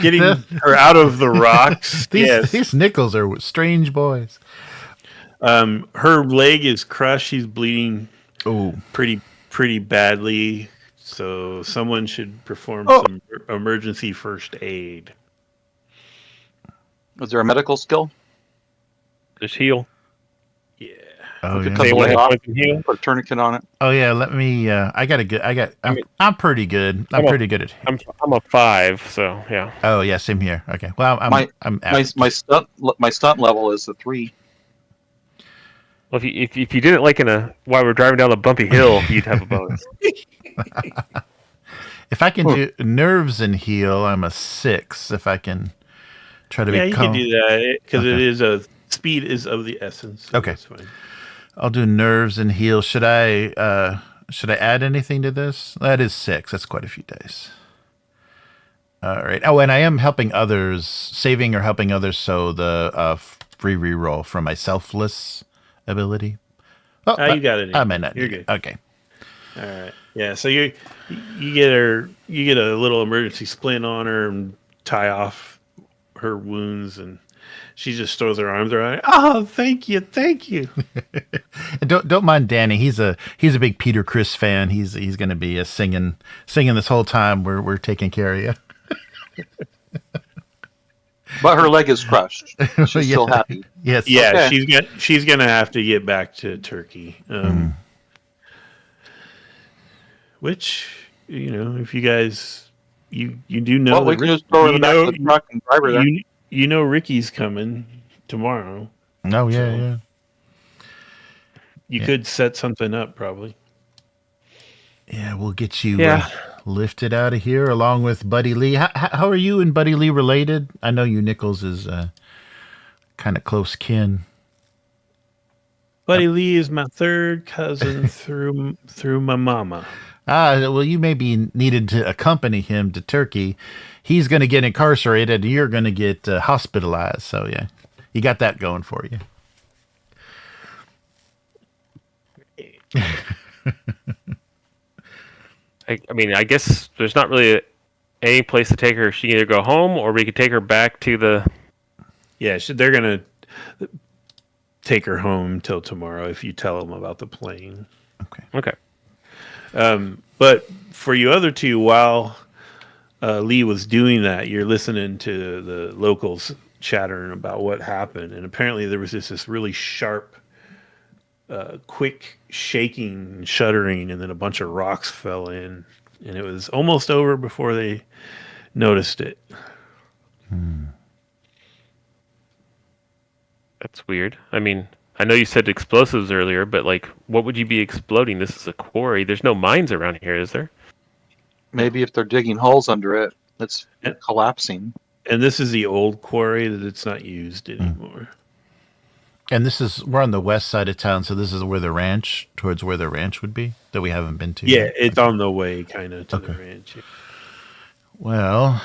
Getting her out of the rocks. These Nichols are strange boys. Her leg is crushed. She's bleeding Oh, pretty badly. So someone should perform some emergency first aid. Was there a medical skill? Just heal. Yeah. oh We could yeah. cut Say the what leg off, happens in heal. put a tourniquet on it. Oh yeah. Let me. I'm pretty good. I'm pretty good at. I'm a 5, so yeah. Oh yeah, same here. Okay. Well, I'm My stunt level is a 3. Well, if you did it like while we're driving down a bumpy hill, you'd have a bonus. If I can do nerves and heal, I'm a 6. If I can try to Yeah, be you calm. can do that because Okay. it is speed is of the essence. So Okay. that's fine. I'll do nerves and heal. Should I add anything to this? That is 6. That's quite a few dice. All right. Oh, and I am helping others, saving or helping others. So the free reroll from my selfless ability. Oh, You got it. I might not. You're need it. good. Okay. All right. Yeah. So you get a little emergency splint on her and tie off her wounds, and she just throws her arms around. Oh, thank you. And don't mind Danny. He's a big Peter Criss fan. He's going to be singing this whole time. We're taking care of you. But her leg is crushed. She's still happy. Yes. Yeah. Okay. She's gonna have to get back to Turkey. Which if you guys you do know Well, we that can just throw her in the back of the you truck and drive her there. you know Ricky's coming tomorrow. No. Yeah. So- Yeah. You could set something up probably. Yeah. We'll get you Yeah. lifted out of here along with Buddy Lee. How are you and Buddy Lee related? I know you Nichols is kind of close kin. Buddy Lee is my third cousin through my mama. Well, you may be needed to accompany him to Turkey. He's going to get incarcerated, and you're going to get hospitalized. So, yeah, you got that going for you. I mean, I guess there's not really any place to take her. She can either go home or we could take her back to the. Yeah, they're gonna take her home till tomorrow if you tell them about the plane. Okay. But for you other two, while Lee was doing that, you're listening to the locals chattering about what happened, and apparently there was this really sharp, quick shaking and shuddering, and then a bunch of rocks fell in, and it was almost over before they noticed it. That's weird. I mean, I know you said explosives earlier, but like, what would you be exploding? This is a quarry. There's no mines around here, is there? Maybe if they're digging holes under it, it's collapsing. And this is the old quarry that it's not used anymore. And we're on the west side of town, so this is where the ranch would be that we haven't been to. Yeah, yet. it's on the way kind of to the ranch. Well,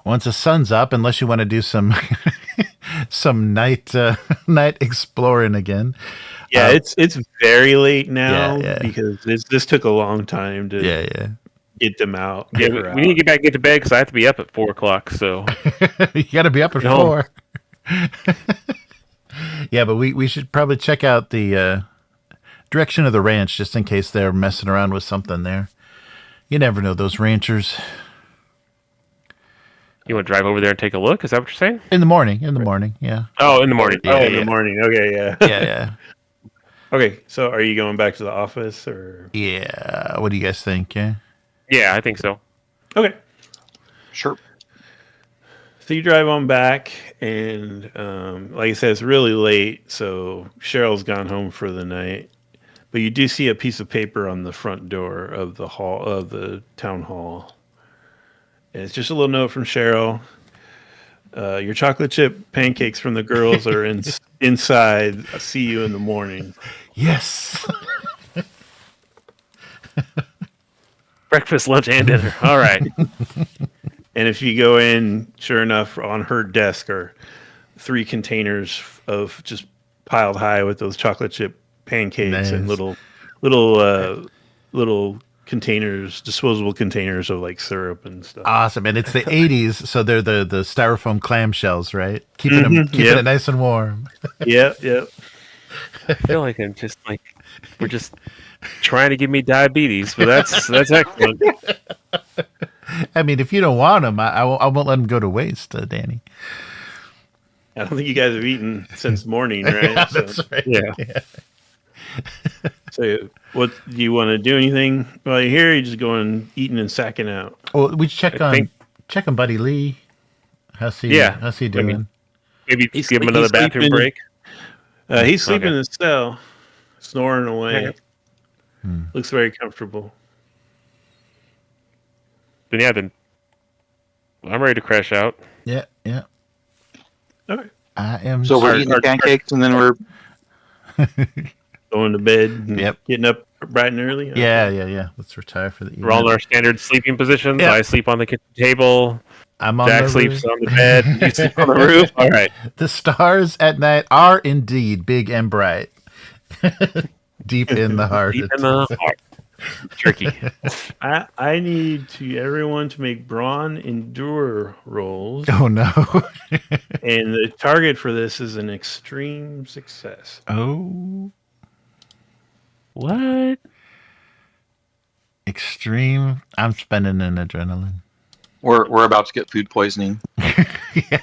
once the sun's up, unless you want to do some some night exploring again. Yeah, it's very late now yeah. because this took a long time to Yeah. get them out. Yeah, Get her we need to out. get back and get to bed because I have to be up at 4 o'clock. So You got to be up at No. 4. Yeah, but we should probably check out the direction of the ranch just in case they're messing around with something there. You never know those ranchers. you want to drive over there and take a look? Is that what you're saying? In the morning, yeah. Oh, in the morning. Yeah, In yeah. the morning. Okay, yeah. Yeah. Okay, so are you going back to the office or? Yeah. What do you guys think? Yeah. Yeah, I think so. Okay. Sure. So you drive on back, and like I said, it's really late, so Cheryl's gone home for the night. But you do see a piece of paper on the front door of the town hall. And it's just a little note from Cheryl. Your chocolate chip pancakes from the girls are inside. I'll see you in the morning. Yes. Breakfast, lunch, and dinner. All right. And if you go in, sure enough, on her desk are 3 containers of just piled high with those chocolate chip pancakes and Nice. little containers, disposable containers of like syrup and stuff. Awesome. And it's the 80s, so they're the styrofoam clamshells, right? Keeping Yep. it nice and warm. Yep. I feel like we're just trying to give me diabetes, but that's excellent. I mean, if you don't want them, I won't let them go to waste, Danny. I don't think you guys have eaten since morning, right? That's right. Yeah. So what do you want to do? Anything while you're here? You just going eating and sacking out. Well, we check I think- on Buddy Lee. How's he doing? mean, Maybe He's give him sleep- another he's bathroom sleeping. break. He's sleeping Okay. in his cell, snoring away. Okay. Looks very comfortable. Then I'm ready to crash out. Yeah. Okay. I am. So we're Our- eating the pancakes and then we're Going to bed. And Yep. Getting up bright and early. Okay. Yeah. Let's retire for the evening. We're all in our standard sleeping positions. Yeah. I sleep on the kitchen table. I'm on Jack the sleeps roof. on the bed. You sleep on the roof. All right. The stars at night are indeed big and bright. Deep in the heart. Deep in the heart. Tricky. I need everyone to make brawn endure rolls, Oh no. and the target for this is an extreme success. Oh. What? Extreme. I'm spending an adrenaline. we're about to get food poisoning. Yeah,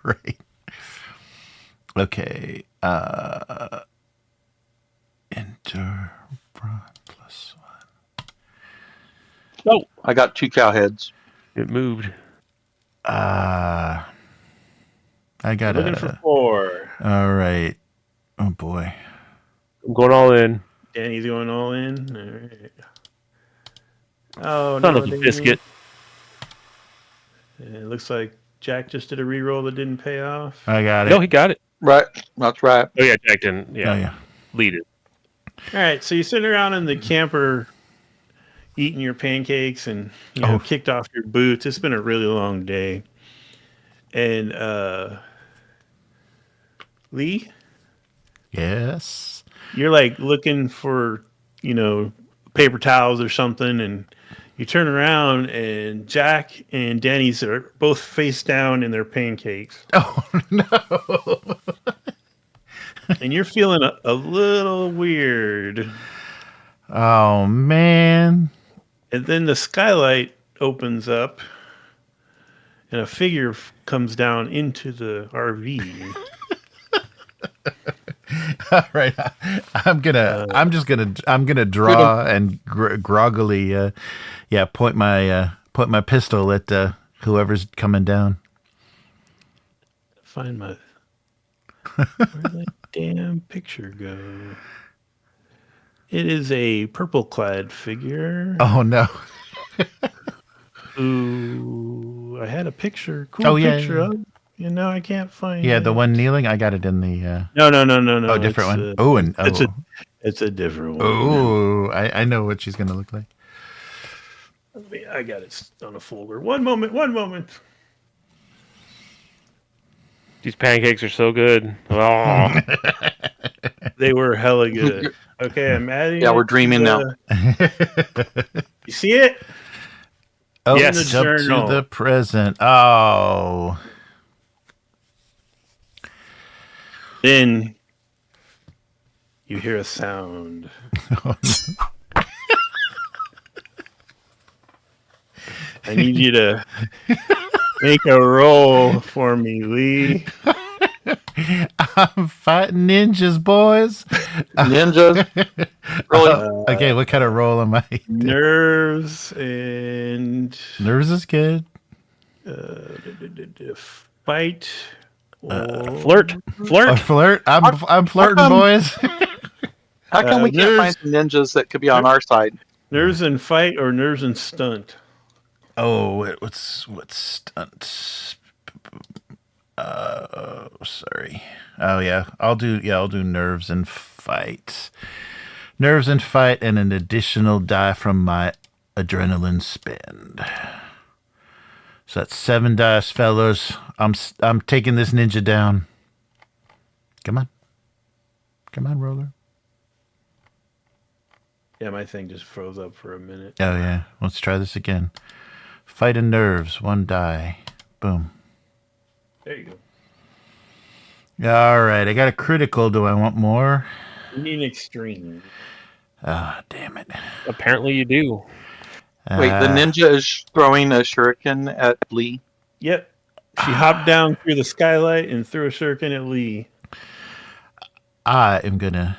right. Okay. Enter brawn +1. Oh, I got 2 cow heads. it moved. I got Looking for 4. All right. Oh boy. I'm going all in. Danny's going all in. All right. Oh, Son no, of a Danny. biscuit. It looks like Jack just did a reroll that didn't pay off. I got it. No, he got it. Right. That's right. Oh yeah, Jack didn't. Yeah, Oh, yeah. lead it. All right, so you sit around in the camper eating your pancakes and kicked off your boots. It's been a really long day. And Lee, Yes. you're like looking for, paper towels or something, and you turn around and Jack and Danny's are both face down in their pancakes. Oh no. And you're feeling a little weird. Oh man. And then the skylight opens up and a figure comes down into the RV. All right. I'm gonna draw and groggily point my pistol at whoever's coming down. Find my where'd that damn picture go? It is a purple clad figure Oh no. who I had a picture, cool Oh, yeah, picture yeah. of. Now I can't find Yeah, it. the one kneeling. I got it in the. No. Oh, different it's, one. It's a different one. Oh, I know what she's gonna look like. I got it on a folder. One moment. These pancakes are so good. Oh, They were hella good. Okay, I'm adding. Yeah, we're it to dreaming now. You see it? Oh, Yes. jump journal. to the present. Oh. Then you hear a sound. I need you to make a roll for me, Lee. I'm fighting ninjas, boys. Ninjas. Really? Okay, what kind of roll am I? Nerves and Nerves is good. fight. Flirt. A flirt. I'm flirting, come- boys. How come we can't nerves- find some ninjas that could be on our side? Nerves and fight or nerves and stunt. Oh, what's stunt? Sorry. Oh yeah, I'll do nerves and fight. Nerves and fight, and an additional die from my adrenaline spend. So that's 7 dice, fellas. I'm taking this ninja down. Come on, roller. Yeah, my thing just froze up for a minute. Oh yeah, let's try this again. Fight and nerves, 1 die. Boom. There you go. All right, I got a critical. Do I want more? You need an extreme. Ah, damn it. Apparently you do. Wait, the ninja is throwing a shuriken at Lee. Yep. She hopped down through the skylight and threw a shuriken at Lee. I am gonna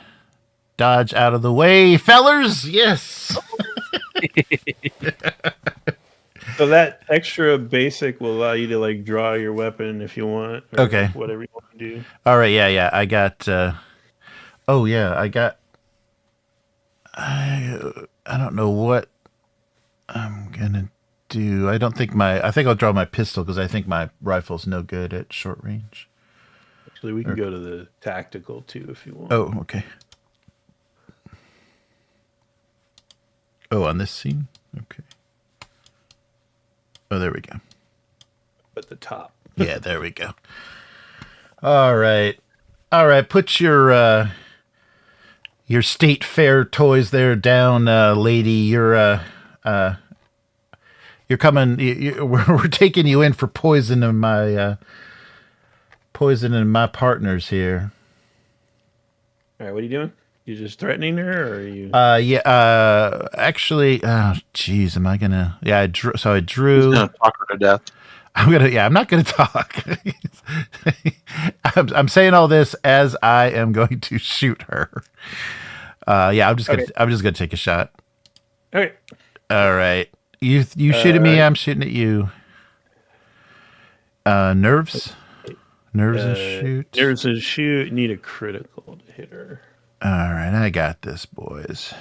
dodge out of the way, fellers. Yes. So that extra basic will allow you to like draw your weapon if you want. Or Okay. Whatever you want to do. All right. Yeah. I got. Oh yeah, I got. I don't know what I'm gonna do. I think I'll draw my pistol because I think my rifle's no good at short range. Actually, we can go to the tactical too if you want. Oh, okay. Oh, on this scene? Okay. Oh, there we go. At the top. Yeah, there we go. All right. Put your state fair toys there down, lady. You're coming. We're taking you in for poisoning my partners here. All right, what are you doing? You just threatening her, or are you? Yeah. Actually, oh, jeez, am I gonna? Yeah, I drew. So I drew. He's gonna talk her to death. I'm not gonna talk. I'm saying all this as I am going to shoot her. Yeah, I'm just gonna take a shot. Okay. All right. You shoot at me, I'm shooting at you. Nerves and shoot. Nerves and shoot. Need a critical to hit her. All right, I got this, boys.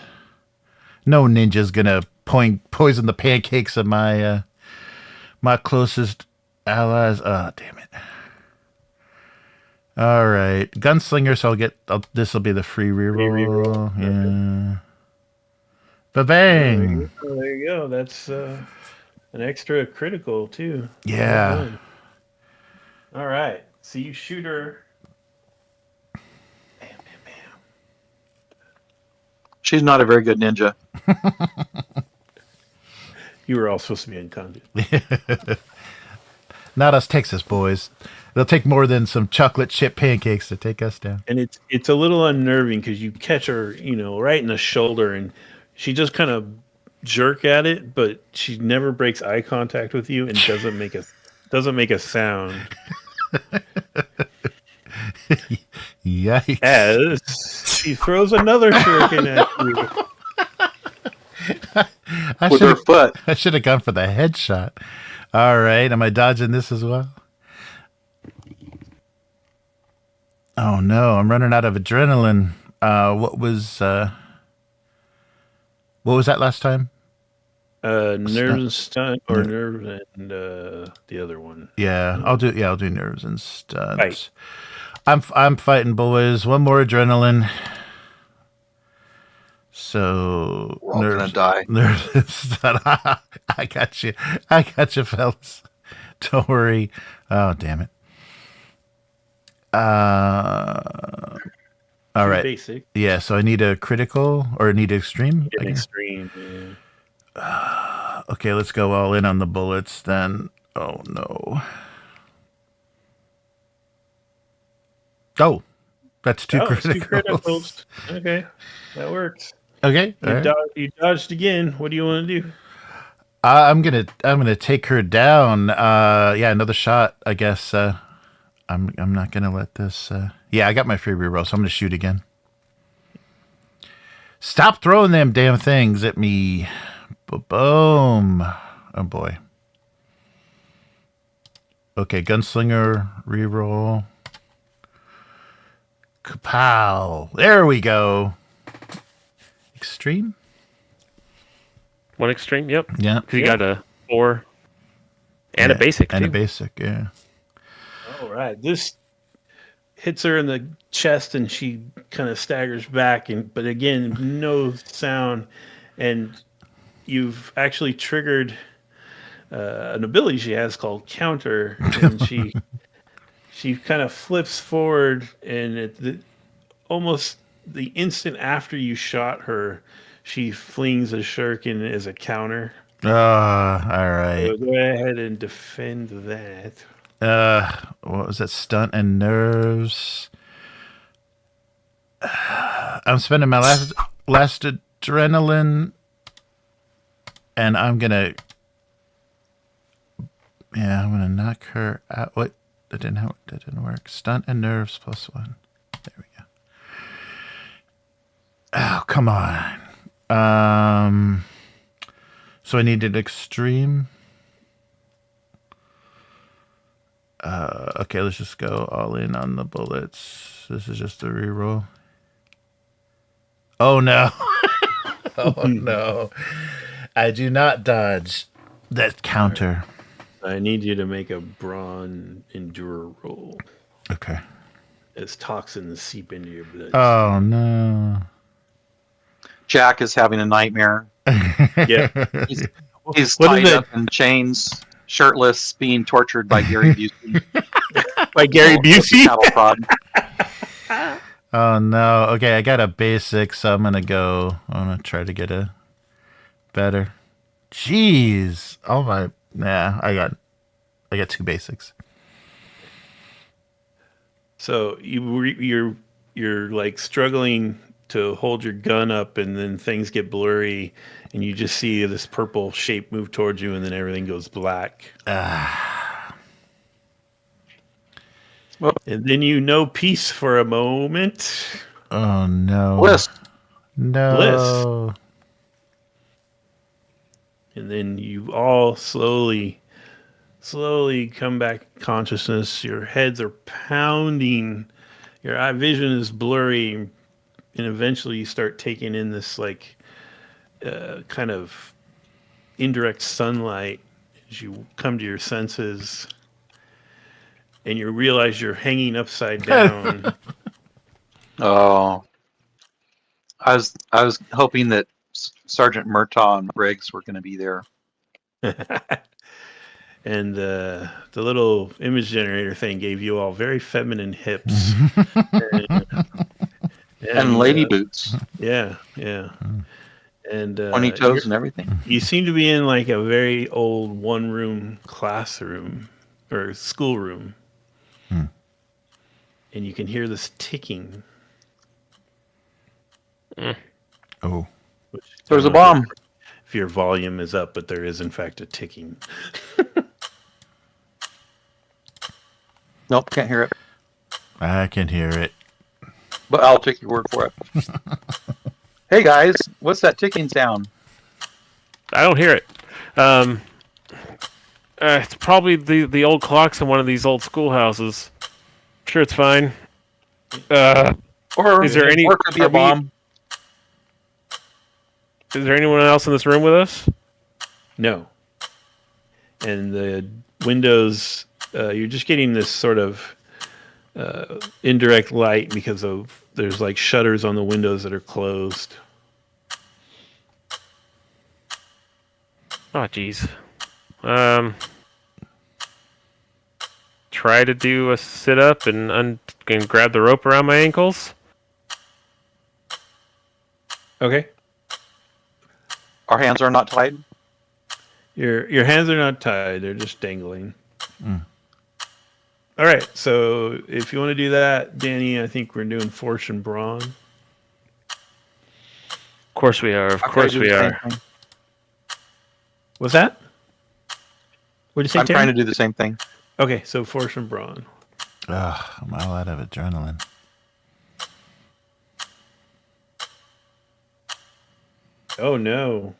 No ninja's gonna poison the pancakes of my my closest allies. Oh, damn it! All right, gunslinger. So this will be the free reroll. Yeah. Ba-bang! There you go. That's an extra critical too. Yeah. Well done. All right. So you shoot her. Bam, bam, bam. She's not a very good ninja. You were all supposed to be unconscious. Not us Texas boys. It'll take more than some chocolate chip pancakes to take us down. And it's a little unnerving because you catch her, right in the shoulder, and she just kind of jerk at it, but she never breaks eye contact with you and doesn't make a sound. Yikes! As she throws another shuriken at you. With her foot. I should have gone for the headshot. All right, am I dodging this as well? Oh no, I'm running out of adrenaline. What was that last time? Nerves and stunt, or nerves and the other one. Yeah, I'll do nerves and stunts. Fight. I'm fighting, boys. One more adrenaline. So We're all gonna die. Nerves and stunt. I got you, fellas. Don't worry. Oh, damn it. All right. Basic. Yeah, so I need a critical or I need extreme. An extreme. Yeah. Okay, let's go all in on the bullets then. Oh no. Oh, that's two It's two criticals. criticals. Okay, that works. Okay, all right. You dodged again. What do you want to do? I'm gonna take her down. Yeah, another shot. I guess. I'm not gonna let this. Yeah, I got my free reroll, so I'm gonna shoot again. Stop throwing them damn things at me. Boom. Oh boy. Okay, gunslinger reroll. Kapow. There we go. Extreme? One extreme, yep. Yeah. You got a 4 and a basic, And too. a basic, yeah. All right, this hits her in the chest, and she kind of staggers back. But again, no sound, and you've actually triggered an ability she has called Counter, and she kind of flips forward, and almost the instant after you shot her, she flings a shuriken as a counter. All right. So go ahead and defend that. What was that? Stunt and nerves. I'm spending my last adrenaline, and I'm gonna knock her out. What? That didn't work. Stunt and nerves +1. There we go. Oh, come on. So I need an extreme. Okay, let's just go all in on the bullets. This is just a reroll. Oh no. Oh no. I do not dodge that counter. I need you to make a brawn endure roll Okay. as toxins seep into your blood. Oh no. Jack is having a nightmare. Yeah. He's What tied is it? up in chains, shirtless, being tortured by Gary Busey. By Gary Busey? Cattle prod. Oh no. Okay, I got a basic, so I'm gonna try to get a better. Jeez. Oh my. Nah, I got 2 basics. So you're like struggling to hold your gun up, and then things get blurry, and you just see this purple shape move towards you, and then everything goes black. And then you know peace for a moment. Oh no. Bliss. No. And then you all slowly come back to consciousness. Your heads are pounding. Your eye vision is blurry. And eventually you start taking in this like kind of indirect sunlight as you come to your senses. And you realize you're hanging upside down. Oh, I was hoping that Sergeant Murtaugh and Briggs were going to be there. And the little image generator thing gave you all very feminine hips. And lady boots, Yeah. And pointy toes, and everything. you seem to be in like a very old one-room classroom or schoolroom. And you can hear this ticking. Oh. Which, There's I a don't know bomb. if your volume is up, but there is in fact a ticking. Nope, can't hear it. I can hear it. But I'll take your word for it. Hey guys, what's that ticking sound? I don't hear it. It's probably the old clocks in one of these old schoolhouses. Sure, it's fine. Or Is there any- or could be are a we- bomb? Is there anyone else in this room with us? No. And the windows, you're just getting this sort of indirect light because there's like shutters on the windows that are closed. Oh, jeez. Try to do a sit up and grab the rope around my ankles. Okay. Our hands are not tied. Your hands are not tied; they're just dangling. Mm. All right. So if you want to do that, Danny, I think we're doing force and brawn. Of course we are. Of I'm course trying to we do the are. same thing. What's that? What did you say, I'm Terry? trying to do the same thing. Okay, so force and brawn. Ugh, I'm all out of adrenaline. Oh no!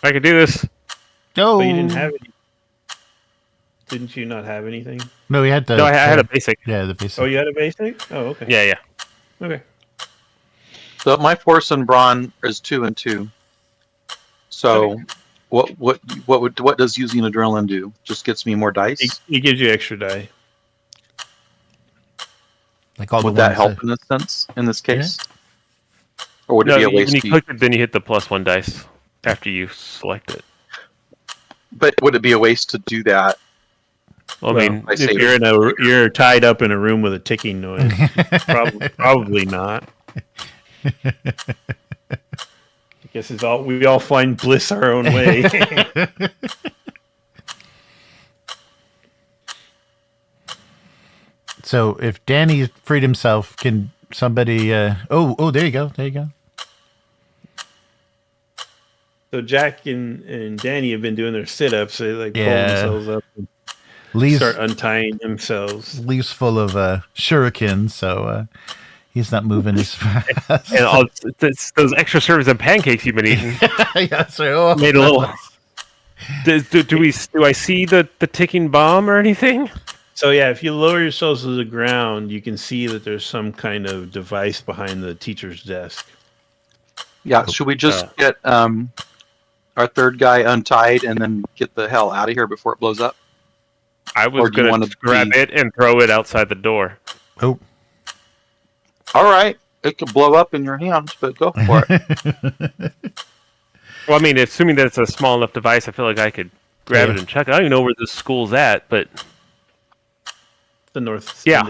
I can do this. No, But you didn't have any. Didn't you not have anything? No, we had the. No, I had a basic. Yeah, the basic. Oh, you had a basic? Oh, okay. Yeah, yeah. Okay. So my force and brawn is 2 and 2. So, Okay. what does using adrenaline do? Just gets me more dice. It gives you extra die. Like all Would the that ones help in this sense? In this case, or would it No, be a when waste? you to click it, then you hit the +1 dice after you select it. But would it be a waste to do that? Well, I mean, I if see. You're tied up in a room with a ticking noise. Probably not. I guess we all find bliss our own way. So if Danny freed himself, can somebody? Oh, there you go. There you go. So Jack and Danny have been doing their sit-ups. So they like Yeah. pull themselves up and Lee's start untying themselves. Lee's full of shurikens, so he's not moving as fast. and all, it's those extra servings of pancakes you've been eating Yeah, so, made a little. Do I see the ticking bomb or anything? So yeah, if you lower yourselves to the ground, you can see that there's some kind of device behind the teacher's desk. Yeah. Should we just get our third guy untied and then get the hell out of here before it blows up? I Or was do you going wanna to grab be- it and throw it outside the door. Oh, All right. It could blow up in your hands, but go for it. Well, I mean, assuming that it's a small enough device, I feel like I could grab Yeah. it and check it. I don't even know where this school's at, but The north Yeah.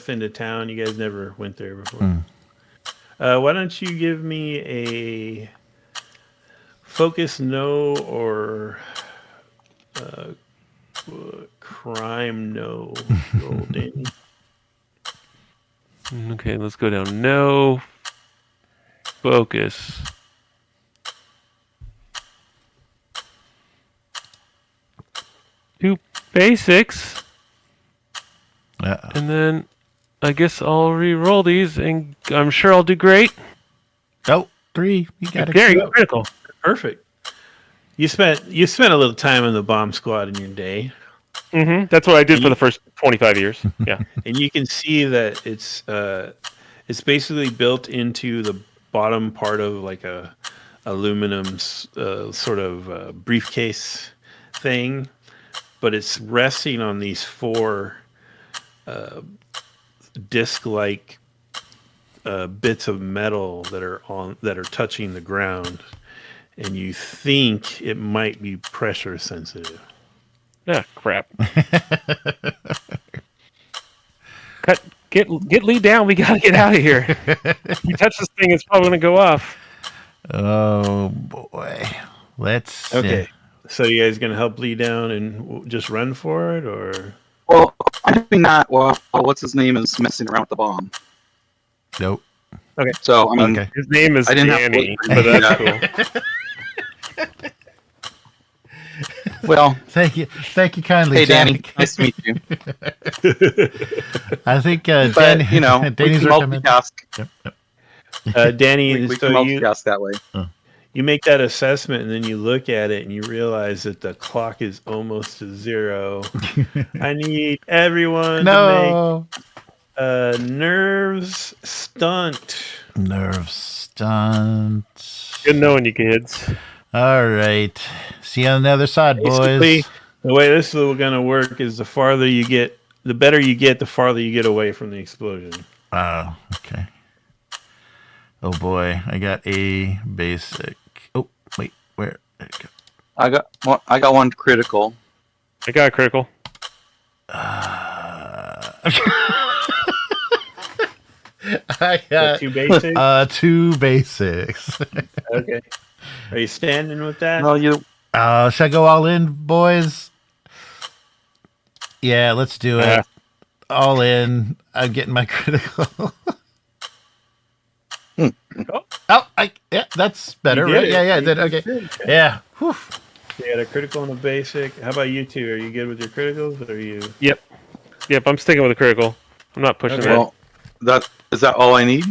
end of town. You guys never went there before. Hmm. Why don't you give me a focus no or crime no roll, Danny? okay, let's go down. No focus. Two basics, and then I guess I'll re-roll these, and I'm sure I'll do great. oh, 3. You got There you it. go, critical. Perfect. You spent a little time in the bomb squad in your day, That's what I did for the first 25 years. Yeah. and you can see that it's basically built into the bottom part of like a aluminum sort of briefcase thing, but it's resting on these 4 disc-like bits of metal that are touching the ground, and you think it might be pressure sensitive. Ah, crap. Get Lee down. We gotta get out of here. If you touch this thing, it's probably gonna go off. Oh boy, let's. Okay, so you guys gonna help Lee down and just run for it, or? Well, I'm doing that while what's his name is messing around with the bomb. Nope. So I mean, Okay. His name is I didn't have to Danny, look for but that's him. cool. well, Thank you kindly, hey Jack. Danny, nice to meet you. I think But Danny, you know, we Danny's can recommend. multitask. Danny, We so can you multitask that way. you make that assessment and then you look at it and you realize that the clock is almost to 0. I need everyone to No. make a nerves stunt. Nerve stunt. Good knowing you kids. All right. See you on the other side, Basically, boys. the way this is going to work is the farther you get, the better you get, the farther you get away from the explosion. Oh, okay. Oh boy, I got a basic. Oh wait, where? There you go. I got one critical. I got a critical. I got 2 basics. 2 basics. Okay. Are you standing with that? No, you. Should I go all in, boys? Yeah, let's do it. All in. I'm getting my critical. Yeah, that's better, right? Yeah, did okay. Yeah. Whew. You got a critical and a basic. How about you two? Are you good with your criticals, or are you? Yep. I'm sticking with the critical. I'm not pushing that. Well, is that all I need?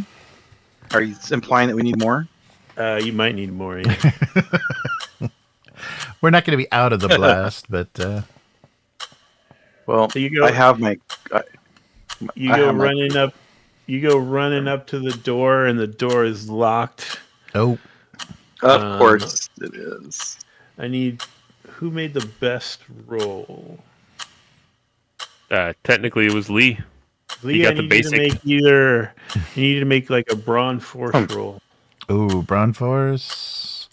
Are you implying that we need more? You might need more. Yeah. We're not going to be out of the blast, but Well, So you go. I have my. You I go have my- running up. You go running up to the door, and the door is locked. oh, Of course it is. I need. Who made the best roll? Technically, it was Lee. Lee, got I the need basic. you to make either. You need to make like a brawn force roll. Brawn Force.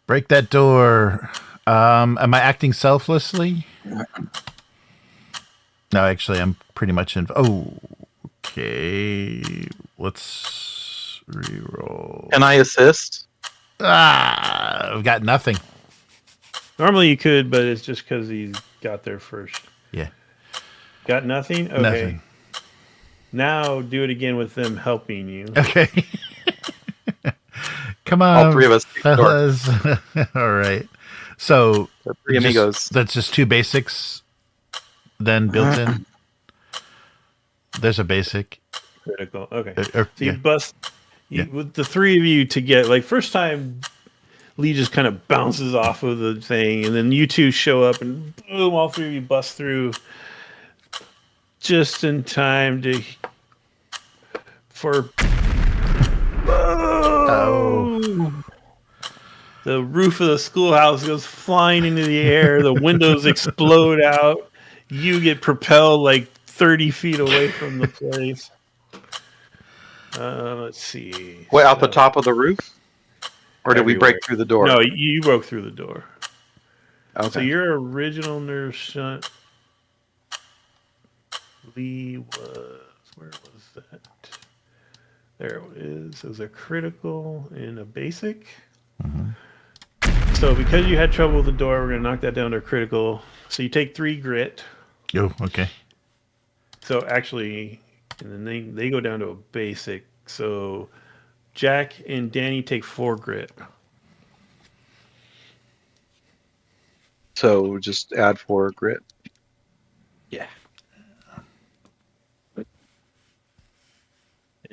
Break that door. Am I acting selflessly? No, actually, I'm pretty much in. Okay. Let's reroll. Can I assist? I've got nothing. Normally you could, but it's just because he got there first. Yeah, Got nothing? Okay. nothing. Now do it again with them helping you. Okay. Come on, All three of us. fellas. All right. So The three amigos. that's just two basics then built in. There's a basic. Critical. Okay. So So you bust with the three of you to get like first time Lee just kind of bounces off of the thing, and then you two show up and boom, all three of you bust through just in time for the roof of the schoolhouse goes flying into the air, the windows explode out, you get propelled like 30 feet away from the place. Let's see. Wait, out the top of the roof? Or did we Everywhere. break through the door? No, you broke through the door. Okay. So your original nurse shunt Lee was, where was that? There it is. It was a critical and a basic. So because you had trouble with the door, we're going to knock that down to a critical. So you take 3 grit. Oh, okay. So actually, and then they go down to a basic. So Jack and Danny take 4 grit. So just add 4 grit. Yeah.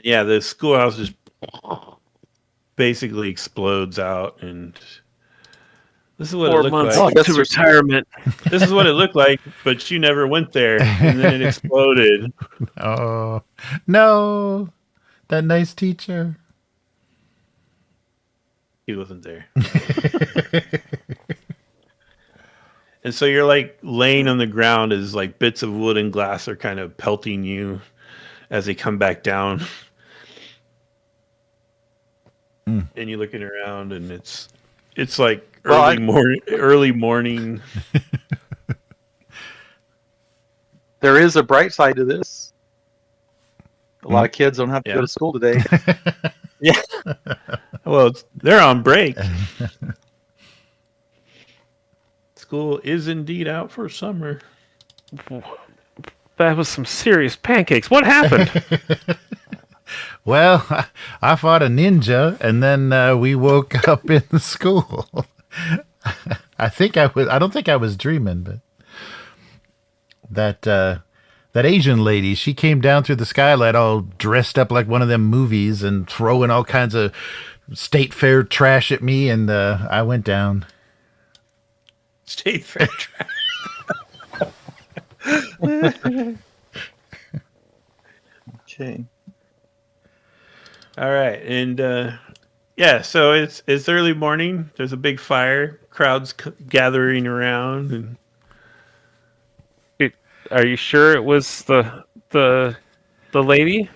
Yeah, the schoolhouse just basically explodes out, and this is what 4 it looked months like. to retirement. This is what it looked like, but you never went there, and then it exploded. Oh, no. That nice teacher. He wasn't there. And so you're like laying on the ground as like bits of wood and glass are kind of pelting you as they come back down. And you're looking around, and it's like early morning. There is a bright side to this. A lot of kids don't have to go to school today. Yeah. Well, they're on break. School is indeed out for summer. That was some serious pancakes. What happened? Well, I fought a ninja, and then we woke up in the school. I don't think I was dreaming, but that Asian lady, she came down through the skylight all dressed up like one of them movies and throwing all kinds of state fair trash at me, and I went down. State fair trash. Okay. All right, and yeah, so it's early morning. There's a big fire. Crowds gathering around, and Are you sure it was the lady?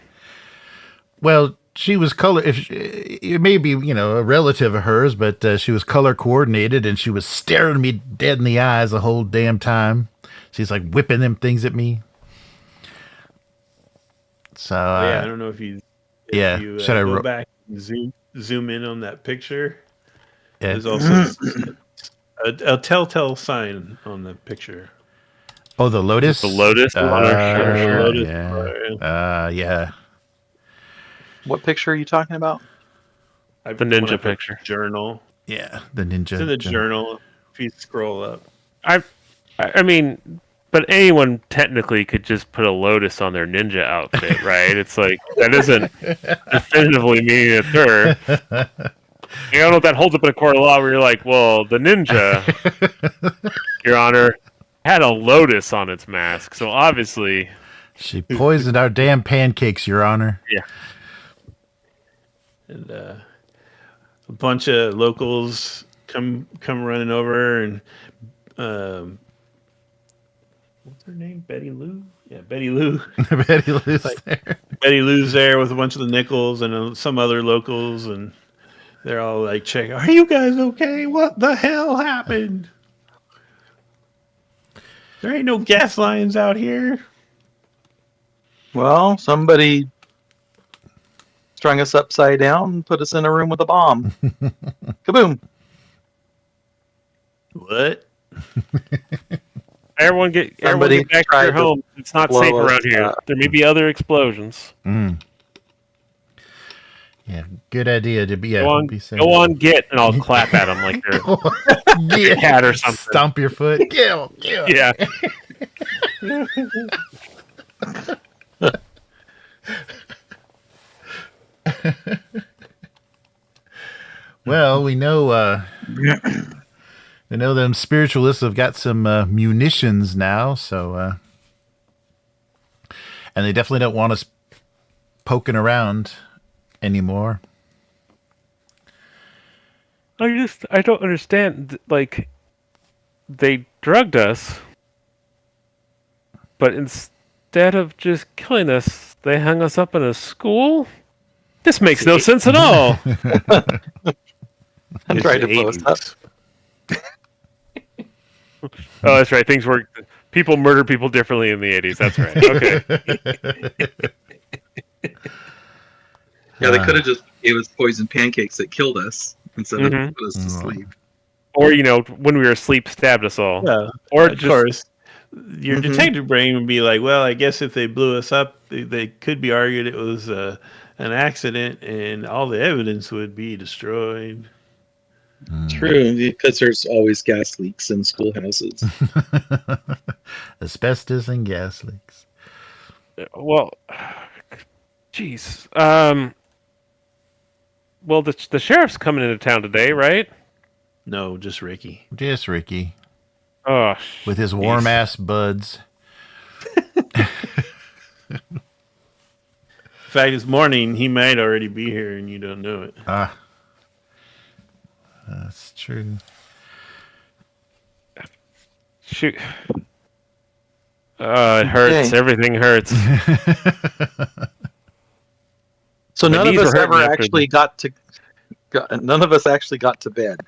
Well, she was color. It may be, a relative of hers, but she was color coordinated, and she was staring me dead in the eyes the whole damn time. She's like whipping them things at me. So yeah, I don't know if you should I go back and zoom in on that picture. Yeah. There's also a telltale sign on the picture. Oh, the Lotus. The Lotus on our shirt. Sure. Lotus. Yeah. What picture are you talking about? The ninja picture. Journal. Yeah. The ninja. It's in the journal. If you scroll up. I mean, but anyone technically could just put a lotus on their ninja outfit, right? It's like that isn't definitively meaning it's her. I don't know if that holds up in a court of law where you're like, well, the ninja, Your Honor, had a lotus on its mask, so obviously she poisoned our damn pancakes, Your Honor. Yeah. And a bunch of locals come running over, and what's her name? Betty Lou? Yeah, Betty Lou. Betty Lou's there. Betty Lou's there with a bunch of the Nichols and some other locals, and they're all like checking, are you guys okay? What the hell happened? There ain't no gas lines out here. Well, somebody strung us upside down and put us in a room with a bomb. Kaboom. What? everyone get back to their home. It's not safe around here. There may be other explosions. Yeah, good idea to be. Go on, get, and I'll clap at them like they're a cat or something. Stomp your foot. Kill. Yeah. Well, we know them spiritualists have got some munitions now, so and they definitely don't want us poking around anymore. I don't understand. Like, they drugged us, but instead of just killing us, they hung us up in a school? This makes no sense at all. I'm trying to blow us up. Oh, that's right. Things work. People murder people differently in the 80s. That's right. Okay. Yeah, they could have just gave us poisoned pancakes that killed us instead of put us to sleep. Or, when we were asleep, stabbed us all. Yeah, or of course. Your detective brain would be like, well, I guess if they blew us up, they could be argued it was an accident and all the evidence would be destroyed. True, because there's always gas leaks in schoolhouses. Asbestos and gas leaks. Well, jeez. Well, the sheriff's coming into town today, right? No, just Ricky. Just Ricky. Oh, with his warm ass buds. In fact, this morning he might already be here and you don't know it. That's true. Shoot. It hurts. Okay. Everything hurts. So none of us ever actually got to bed.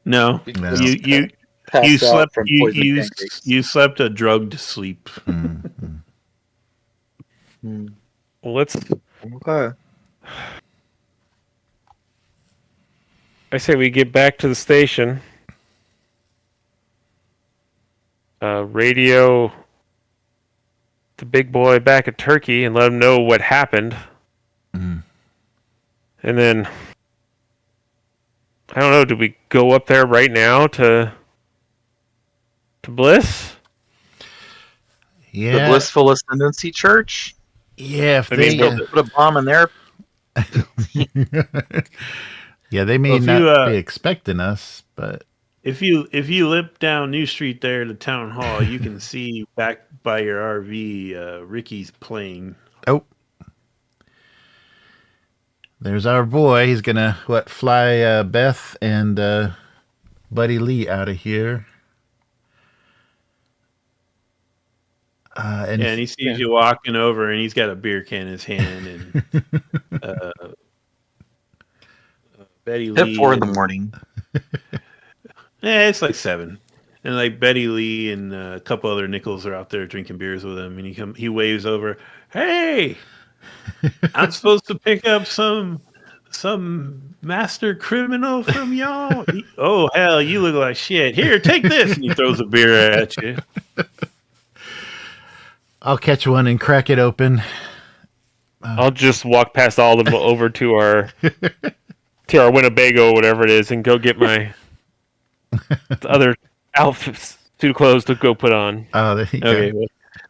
No. You slept from you slept a drugged sleep. Well, let's. Okay. I say we get back to the station. Radio the big boy back at Turkey and let him know what happened. And then, I don't know, do we go up there right now to Bliss? Yeah. The Blissful Ascendancy Church? Yeah, if they put a bomb in there. Yeah, they may not be expecting us, but if you lip down New Street there to Town Hall, you can see back by your RV Ricky's plane. Oh, there's our boy. He's gonna fly Beth and Buddy Lee out of here. And he sees you walking over, and he's got a beer can in his hand, and Betty Lee. At 4 in the morning. It's like 7, and like Betty Lee and a couple other Nichols are out there drinking beers with him, and he waves over. Hey, I'm supposed to pick up some some master criminal from y'all? Oh, hell, you look like shit. Here, take this. And he throws a beer at you. I'll catch one and crack it open. I'll just walk past all of them over to our Winnebago, whatever it is, and go get my other outfits, suit of clothes to go put on. Oh, there you Okay, go. well,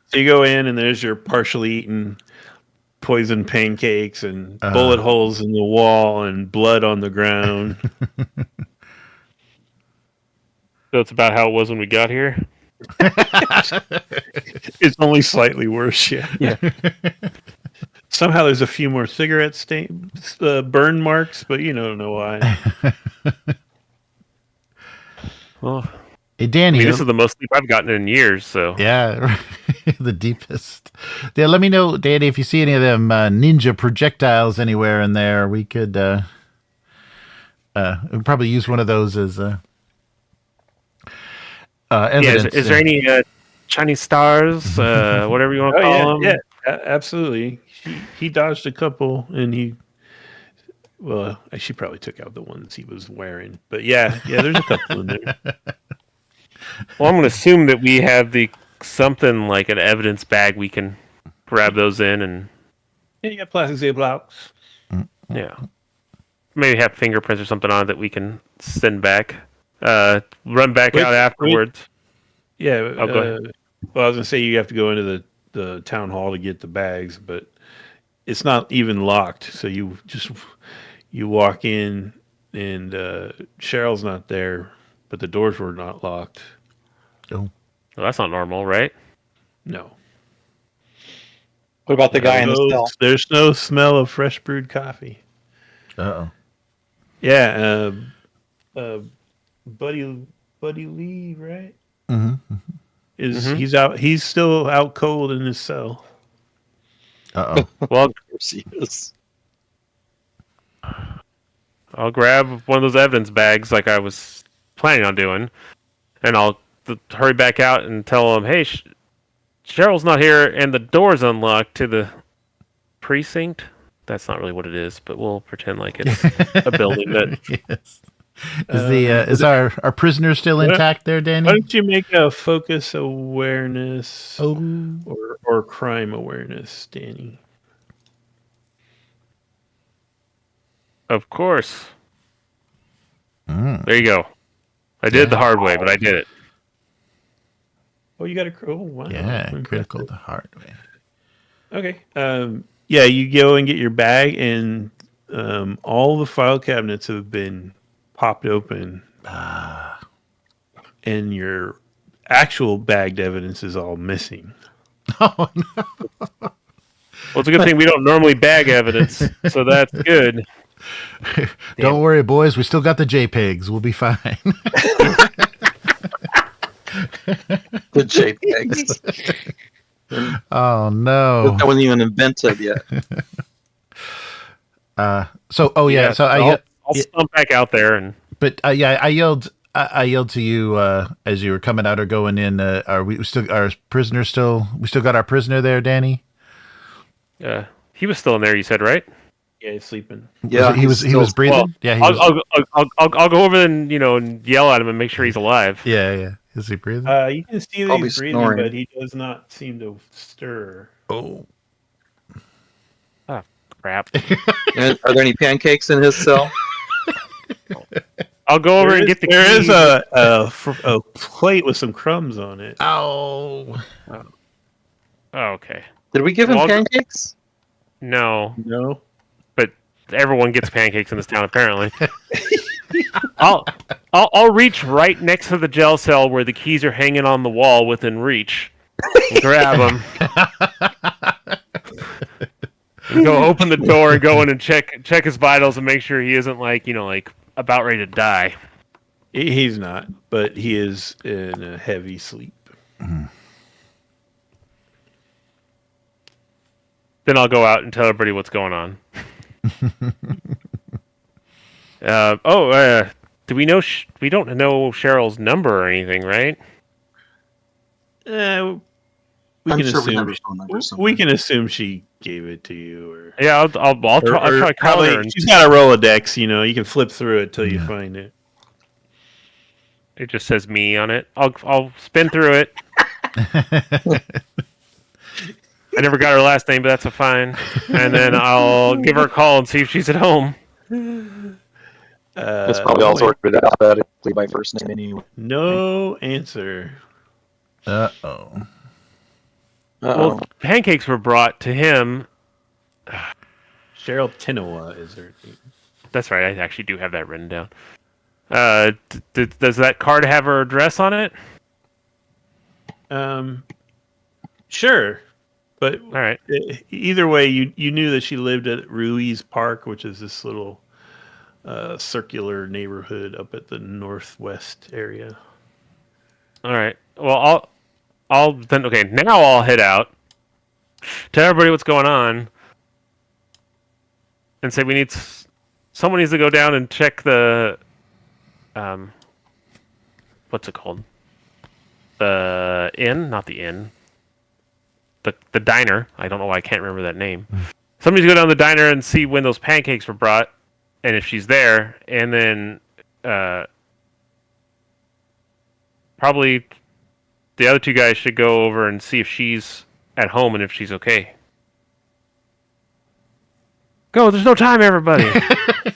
so you go in, and there's your partially eaten poison pancakes and bullet holes in the wall and blood on the ground. So it's about how it was when we got here. It's only slightly worse, yeah. Somehow there's a few more cigarette burn marks, but you don't know why. Well, Hey, Danny. this is the most sleep I've gotten in years, so... Yeah, the deepest. Yeah, let me know, Danny, if you see any of them ninja projectiles anywhere in there. We could we'd probably use one of those as evidence. Is there any Chinese stars, whatever you want to call them? Yeah, absolutely. He dodged a couple, and she probably took out the ones he was wearing. But yeah, there's a couple in there. Well, I'm going to assume that we have something like an evidence bag we can grab those in, and Yeah, you got plastic Ziplocs. yeah, maybe have fingerprints or something on it that we can send back. Run back out afterwards. Yeah. Go ahead. Well, I was gonna say you have to go into the town hall to get the bags, but it's not even locked. So you walk in, and Cheryl's not there, but the doors were not locked. Oh. Well, that's not normal, right? No. What about the guy in the cell? There's no smell of fresh brewed coffee. Uh-oh. Yeah. Buddy Lee, right? Mm-hmm. He's out? He's still out cold in his cell. Uh-oh. Well, Of course he is. I'll grab one of those evidence bags like I was planning on doing, and I'll hurry back out and tell them, hey, Cheryl's not here, and the door's unlocked to the precinct. That's not really what it is, but we'll pretend like it's a building that... Yes. Is our prisoner still intact there, Danny? Why don't you make a focus awareness or crime awareness, Danny? Of course. There you go. I did it the hard way, but I did it. Oh, you got a... Oh, wow. Yeah, critical the hard way. Okay. Yeah, you go and get your bag, and all the file cabinets have been popped open. And your actual bagged evidence is all missing. Oh, no. Well, it's a good thing we don't normally bag evidence, so that's good. Don't worry, boys. We still got the JPEGs. We'll be fine. The JPEGs. Oh, no. That wasn't even invented yet. So I'll stump back out there and... But I yelled to you as you were coming out or going in. Are we still our prisoner still? We still got our prisoner there, Danny? He was still in there. You said, right? Yeah, he's sleeping. Yeah, he was breathing. Well, yeah, I'll go over and and yell at him and make sure he's alive. Yeah. Is he breathing? You can see that Probably he's breathing, snoring. but he does not seem to stir. Oh, Crap. And are there any pancakes in his cell? I'll go over and get the There keys. is a plate with some crumbs on it. oh. Oh, okay. Did we give him Well, pancakes? No, No. but everyone gets pancakes in this town apparently. I'll reach right next to the jail cell where the keys are hanging on the wall within reach. And grab them. And go open the door and go in and check his vitals and make sure he isn't like about ready to die. He's not, but he is in a heavy sleep. Then I'll go out and tell everybody what's going on. Do we know? We don't know Cheryl's number or anything, right? We I'm can sure we have assume his phone number somewhere. we can assume she gave it to you, or Yeah, I'll try calling her. And she's got a Rolodex. You can flip through it till you find it. it just says me on it. I'll spin through it. I never got her last name, but that's a fine. And then I'll give her a call and see if she's at home. It's probably all sorted out alphabetically by first name anyway. No answer. Uh-oh. Well, pancakes were brought to him. Cheryl Tinoa is her name. That's right. I actually do have that written down. Does that card have her address on it? Sure. But All right. Either way, you knew that she lived at Ruiz Park, which is this little circular neighborhood up at the northwest area. All right. Well, I'll then. Okay, now I'll head out. Tell everybody what's going on, and say someone needs to go down and check the what's it called? The inn, not the inn. The diner. I don't know why I can't remember that name. Somebody's go down to the diner and see when those pancakes were brought, and if she's there, and then probably the other two guys should go over and see if she's at home and if she's okay. Go! There's no time, everybody.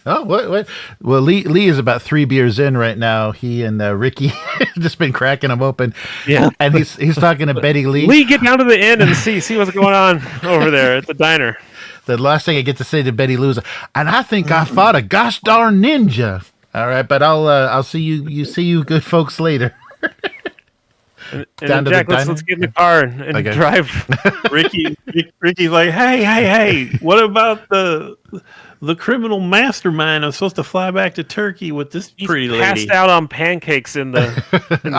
Oh, what? Well, Lee is about 3 beers in right now. He and Ricky just been cracking them open. Yeah, and he's talking to Betty Lee. Lee, get down to the inn and see what's going on over there at the diner. The last thing I get to say to Betty Lou is, and I think I fought a gosh darn ninja. All right, but I'll see you good folks later. And Down to Jack, the let's diner? get in the car and drive. Ricky's like, hey, what about the criminal mastermind? I'm supposed to fly back to Turkey with this He's pretty lady. passed out on pancakes in the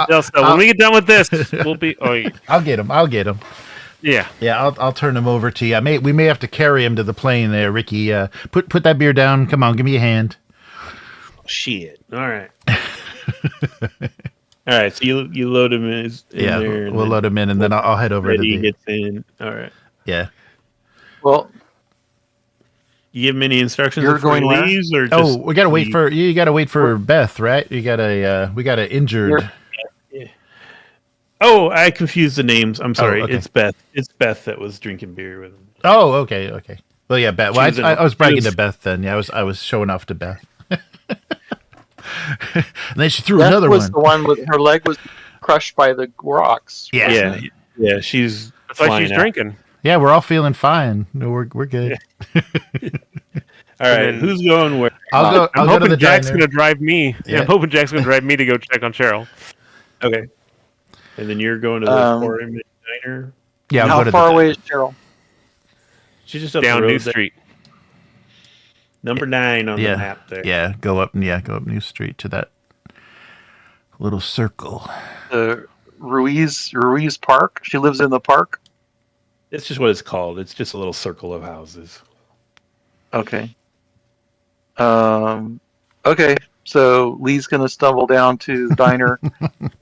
jail cell. When we get done with this, we'll be. Oh, I'll get him. yeah. Yeah, I'll turn him over to you. We may have to carry him to the plane there, Ricky. Put that beer down. Come on, give me a hand. Shit. All right. All right. So you load him in there. We'll load him in, and then I'll head over to Betty the. gets in. All right. Yeah. Well, You give him any instructions You're before he going where? leaves, or Oh, just we gotta wait leave? for you. Got to wait for Beth, right? We got a injured. Oh, I confused the names. I'm sorry. okay. It's Beth. It's Beth that was drinking beer with him. Oh, okay. Well, yeah, Beth. Well, She was I was bragging she was- to Beth then. Yeah, I was showing off to Beth. And then she threw that another was one. the one with her leg was crushed by the rocks. Yeah. Yeah. She's That's why flying she's out. drinking. Yeah, we're all feeling fine. No, we're good. All right, And then- who's going where? I'll go I'm to hoping the Jack's diner. going to drive me. Yeah. I'm hoping Jack's going to drive me to go check on Cheryl. Okay. And then you're going to the Aquarium Diner. Yeah, I'll go How to far the away is Cheryl? She's just up Down the road New there. Street. Number 9 on the map there. Yeah, go up New Street to that little circle. The Ruiz Park. She lives in the park. It's just what it's called. It's just a little circle of houses. Okay. Okay. So Lee's gonna stumble down to the diner,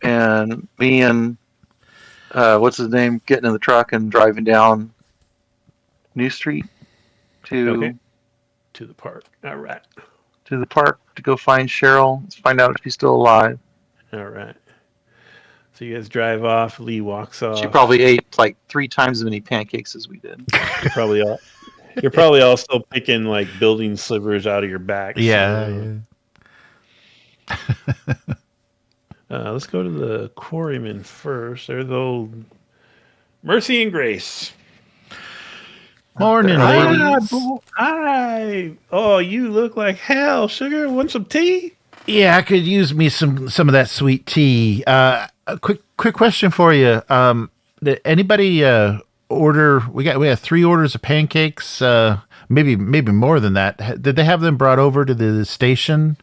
and me and what's his name getting in the truck and driving down New Street to the park. All right. to the park to go find Cheryl. Let's find out if she's still alive. All right. So you guys drive off. Lee walks off. She probably ate like 3 times as many pancakes as we did. You're probably all still picking like building slivers out of your back. Yeah. Let's go to the quarryman first. There's old Mercy and Grace. Morning, ladies. Hi. Oh, you look like hell. Sugar, want some tea? Yeah, I could use me some of that sweet tea. A quick question for you. Did anybody order? We have 3 orders of pancakes. Maybe more than that. Did they have them brought over to the station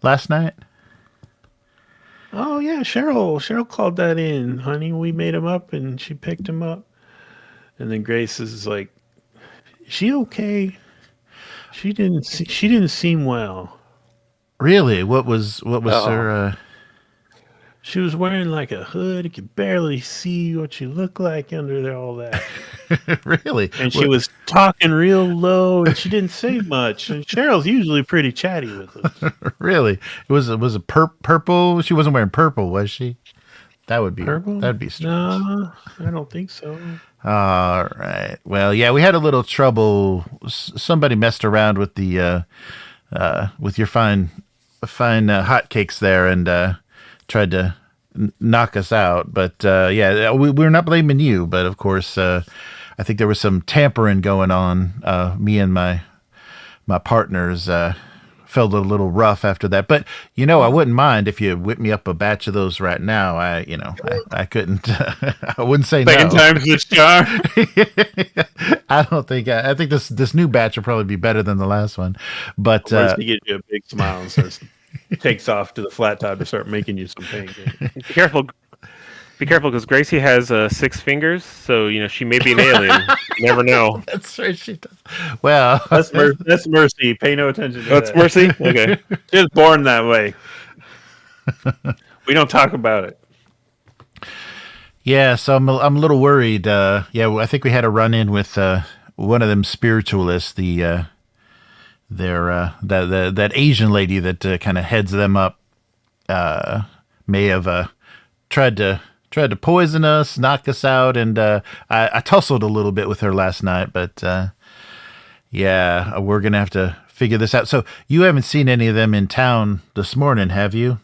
last night? Oh yeah, Cheryl called that in, honey. We made him up, and she picked him up. And then Grace is like, "Is she okay? She didn't seem well." Really? What was her? She was wearing like a hood. You could barely see what she looked like under there, all that. Really? And she was talking real low, and she didn't say much. And Cheryl's usually pretty chatty with us. Really? It was a purple. She wasn't wearing purple, was she? Purple? That'd be strange. No, I don't think so. All right. Well, yeah, we had a little trouble. Somebody messed around with the with your fine hotcakes there and tried to knock us out. But yeah, we're not blaming you. But of course, I think there was some tampering going on. Me and my partners felt a little rough after that. But I wouldn't mind if you whip me up a batch of those right now. I couldn't. I wouldn't say Second no. time's the charm. I don't think. I think this new batch will probably be better than the last one. But Once he gives you a big smile and starts, takes off to the flat top to start making you some pancakes. Be careful. Be careful, because Gracie has 6 fingers, so she may be an alien. You never know. that's right. She does. Well, That's Mercy. Pay no attention to That's that. Mercy. Okay. She was born that way. We don't talk about it. yeah. So I'm a little worried. Yeah, I think we had a run in with one of them spiritualists. That Asian lady that kind of heads them up may have tried to poison us, knock us out, and I tussled a little bit with her last night. But yeah, we're gonna have to figure this out. So you haven't seen any of them in town this morning, have you?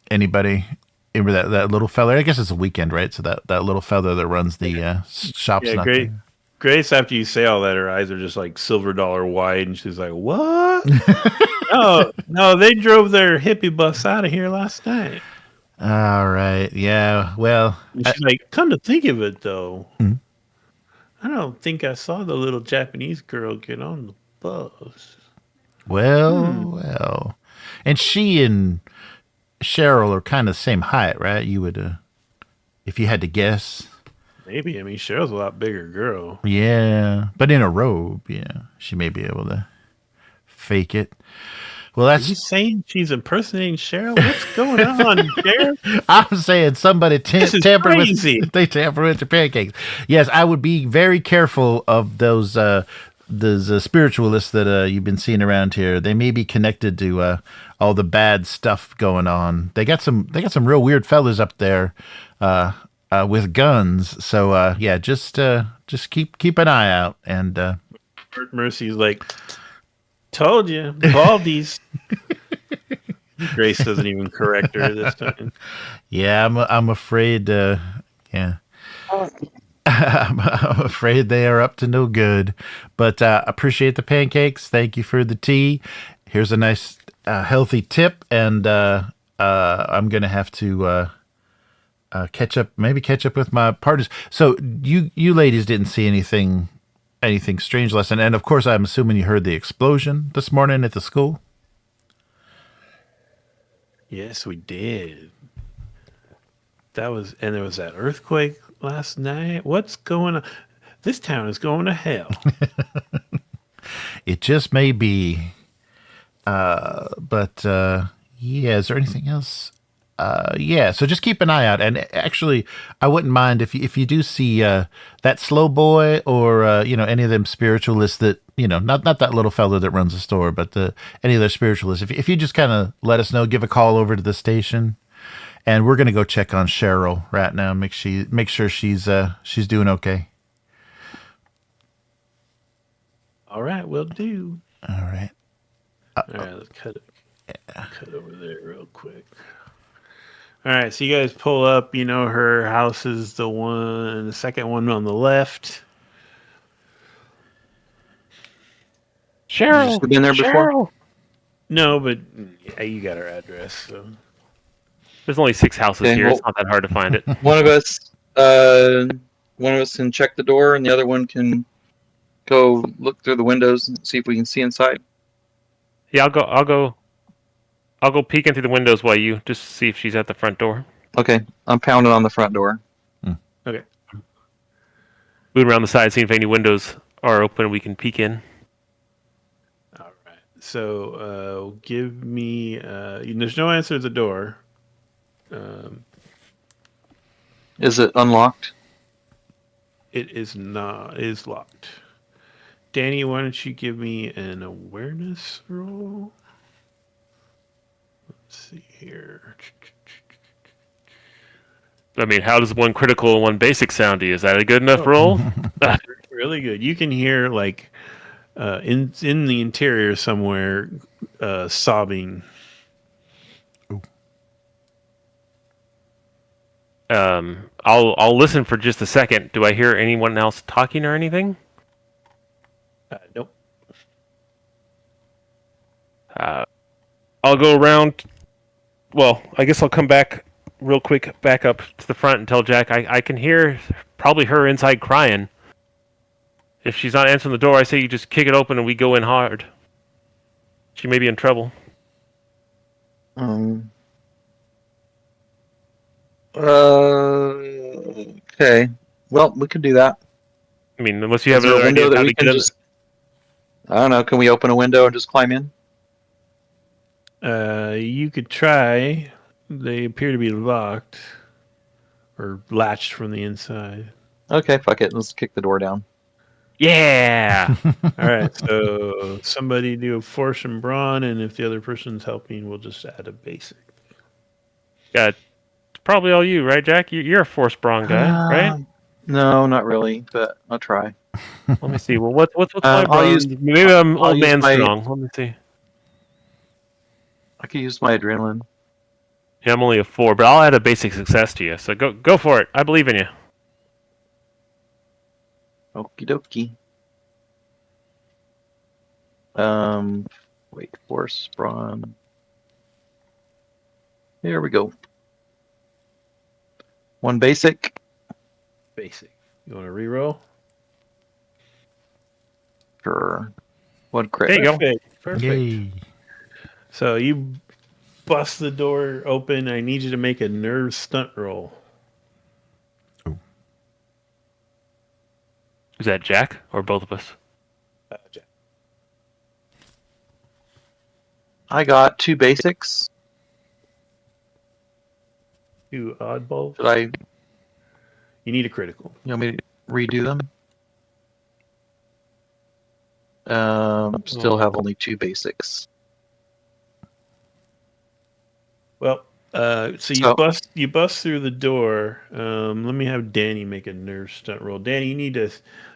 Anybody? Remember that little fella? I guess it's a weekend, right? So that little fella that runs the shops. Yeah, great. Grace, after you say all that, her eyes are just like silver dollar wide, and she's like, "What? No, they drove their hippie bus out of here last night." All right. Yeah. Well, And she's like, "Come to think of it, though, I don't think I saw the little Japanese girl get on the bus." well. And she and Cheryl are kind of the same height, right? You would, if you had to guess. Maybe. I mean, Cheryl's a lot bigger girl. Yeah, but in a robe, yeah, she may be able to fake it. Well, Are you that's. saying she's impersonating Cheryl? What's going on, Cheryl? I'm saying somebody This is tampered crazy. with. They tampered with the pancakes. Yes, I would be very careful of those spiritualists that you've been seeing around here. They may be connected to all the bad stuff going on. They got some real weird fellas up there with guns. So yeah, just keep an eye out. And Mercy's like, "Told you, Baldies." Grace doesn't even correct her this time. yeah, I'm afraid. Yeah. I'm afraid they are up to no good, but appreciate the pancakes. Thank you for the tea. Here's a nice, healthy tip, and I'm gonna have to catch up with my partners. So you ladies didn't see anything strange last night, and of course I'm assuming you heard the explosion this morning at the school. Yes, we did. There was that earthquake last night. What's going on? This town is going to hell. It just may be. But yeah, is there anything else? Yeah, so just keep an eye out. And actually, I wouldn't mind if you do see that slow boy or any of them spiritualists that not that little fella that runs the store, but any of their spiritualists. If you just kind of let us know, give a call over to the station, and we're gonna go check on Cheryl right now, make sure she's doing okay. All right, we'll do. All right. All right, let's cut over there real quick. All right, so you guys pull up. Her house is the second one on the left. Cheryl. You've been there before? Cheryl. No, but yeah, you got her address. So. There's only 6 houses Okay, here. well- It's not that hard to find it. One of us can check the door, and the other one can go look through the windows and see if we can see inside. Yeah, I'll go peek in through the windows while you just see if she's at the front door. Okay, I'm pounding on the front door. Okay. Moving around the side, seeing if any windows are open, we can peek in. All right. So give me. There's no answer to the door. Is it unlocked? It is not. It is locked. Danny, why don't you give me an awareness roll? Let's see here. I mean, how does one critical and one basic sound to you? Is that a good enough roll? Really good. You can hear like in the interior somewhere sobbing. I'll listen for just a second. Do I hear anyone else talking or anything? Nope. I'll go around. Well, I guess I'll come back real quick, back up to the front and tell Jack I can hear probably her inside crying. If she's not answering the door, I say you just kick it open and we go in hard. She may be in trouble. Okay. Well, we could do that. I mean, unless you have Is there another a window idea of that how we to can get in. just? I don't know. Can we open a window and just climb in? You could try. They appear to be locked or latched from the inside. Okay, fuck it. Let's kick the door down. Yeah. All right, so somebody do a force and brawn, and if the other person's helping, we'll just add a basic. Yeah. It's probably all you, right, Jack? You're a force brawn guy, right? No, not really, but I'll try. Let me see. Well, what's my I'll brawn? use- Maybe I'm I'll old use man my- strong. Let me see. I could use my adrenaline. Yeah, I'm only a 4, but I'll add a basic success to you. So go for it. I believe in you. Okie dokie. Wait, force, brawn. Here we go. One basic. Basic. You want to reroll? Sure. One crit. There you go. Perfect. Yay. So you bust the door open. I need you to make a nerve stunt roll. Is that Jack or both of us? Jack. I got 2 basics. 2 oddballs. Should I? You need a critical. You want me to redo them? Still have only 2 basics. Well, so you bust through the door. Let me have Danny make a nerve stunt roll. Danny, you need to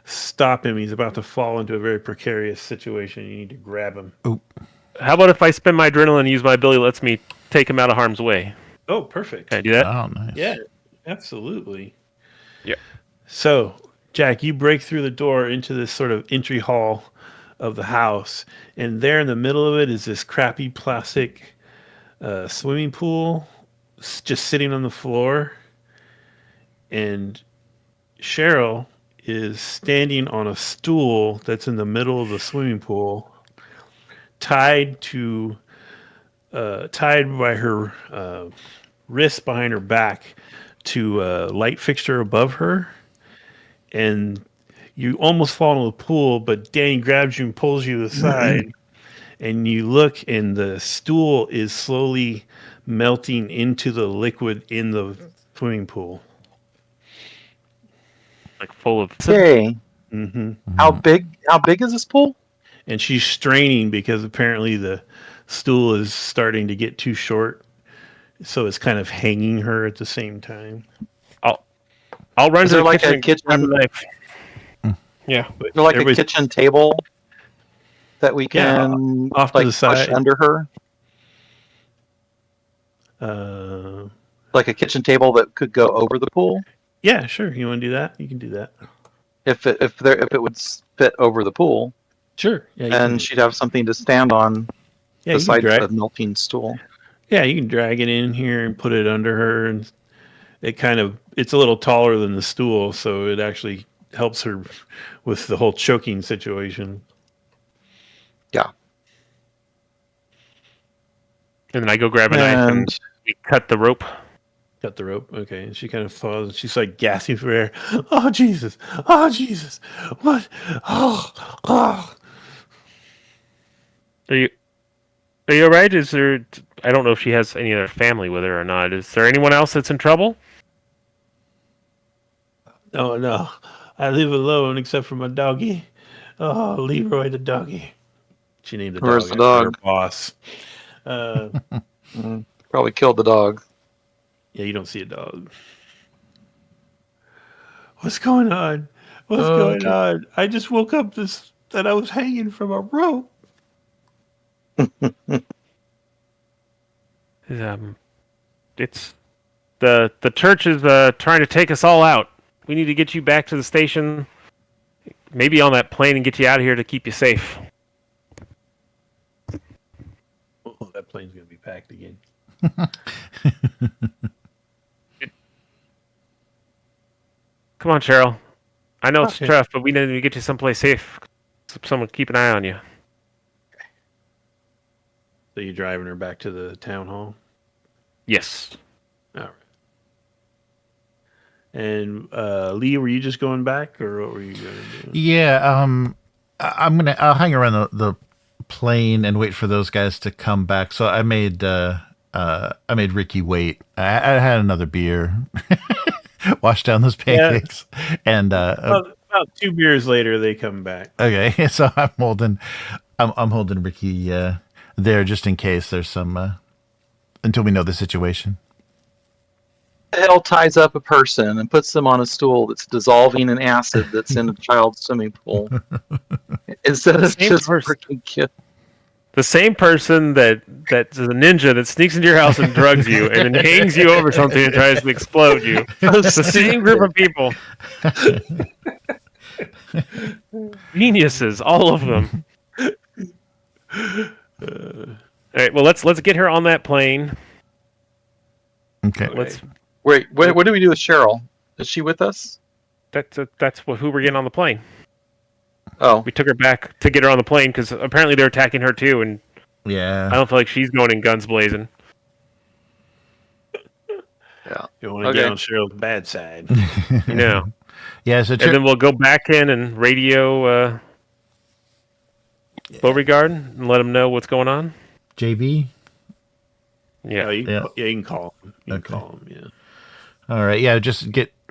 stop him. He's about to fall into a very precarious situation. You need to grab him. How about if I spend my adrenaline and use my ability that lets me take him out of harm's way? Oh, perfect. Can I do that? Oh, nice. Yeah, absolutely. Yeah. So, Jack, you break through the door into this sort of entry hall of the house, and there in the middle of it is this crappy plastic swimming pool just sitting on the floor, and Cheryl is standing on a stool that's in the middle of the swimming pool, tied by her wrist behind her back to a light fixture above her, and you almost fall into the pool, but Danny grabs you and pulls you aside, and you look, and the stool is slowly melting into the liquid in the swimming pool. Like full of. Okay. Mm-hmm. How big is this pool? And she's straining because apparently the stool is starting to get too short, so it's kind of hanging her at the same time. I'll run Is to there the like a kitchen and grab kitchen? a knife. Yeah. Is there like a Everybody's kitchen table that we can off to like the push side. under her? Like a kitchen table that could go over the pool? Yeah, sure. You want to do that? You can do that. If it would fit over the pool, Sure. Yeah, you can and do- she'd have something to stand on yeah, you can beside drag. the melting stool. Yeah, you can drag it in here and put it under her, and it's a little taller than the stool, so it actually helps her with the whole choking situation. Yeah. And then I go grab a knife and And we cut the rope. Cut the rope. Okay. And she kind of falls, and she's like gasping for air. Oh, Jesus. Oh, Jesus. What? Oh. Are you all right? Is there? I don't know if she has any other family with her or not. Is there anyone else that's in trouble? Oh no, I live alone except for my doggy. Oh, Leroy the doggy. She named the Where's dog the after her dog? boss. Uh, Probably killed the dog. yeah, you don't see a dog. What's going on? What's Oh, going on? I just woke up that I was hanging from a rope. It's the church is trying to take us all out. We need to get you back to the station, maybe on that plane, and get you out of here to keep you safe. Oh, that plane's gonna be packed again. Come on, Cheryl. I know it's Okay. tough, but we need to get you someplace safe. Someone keep an eye on you. So you're driving her back to the town hall? Yes. All right. And Lee, were you just going back, or what were you going to do? Yeah, I'll hang around the plane and wait for those guys to come back. So I made Ricky wait. I had another beer, washed down those pancakes, and About 2 beers later, they come back. okay. So I'm holding Ricky there just in case there's some until we know the situation. The hell ties up a person and puts them on a stool that's dissolving in acid that's in a child's swimming pool instead of Same just person. freaking kill. The same person that's a ninja that sneaks into your house and drugs you and then hangs you over something and tries to explode you. It's the same group of people. Geniuses, all of them. All right, well let's get her on that plane. Okay. Let's. Wait, what do we do with Cheryl? Is she with us? That's who we're getting on the plane. Oh, We took her back to get her on the plane because apparently they're attacking her too, and I Yeah. don't feel like she's going in guns blazing. yeah. You want to Okay. get on Cheryl's bad side. You know. Yeah. So And then we'll go back in and radio Beauregard and let him know what's going on. JB. Yeah. Oh, you Yeah. you can call him. You can Okay. call him, yeah. All right. Yeah.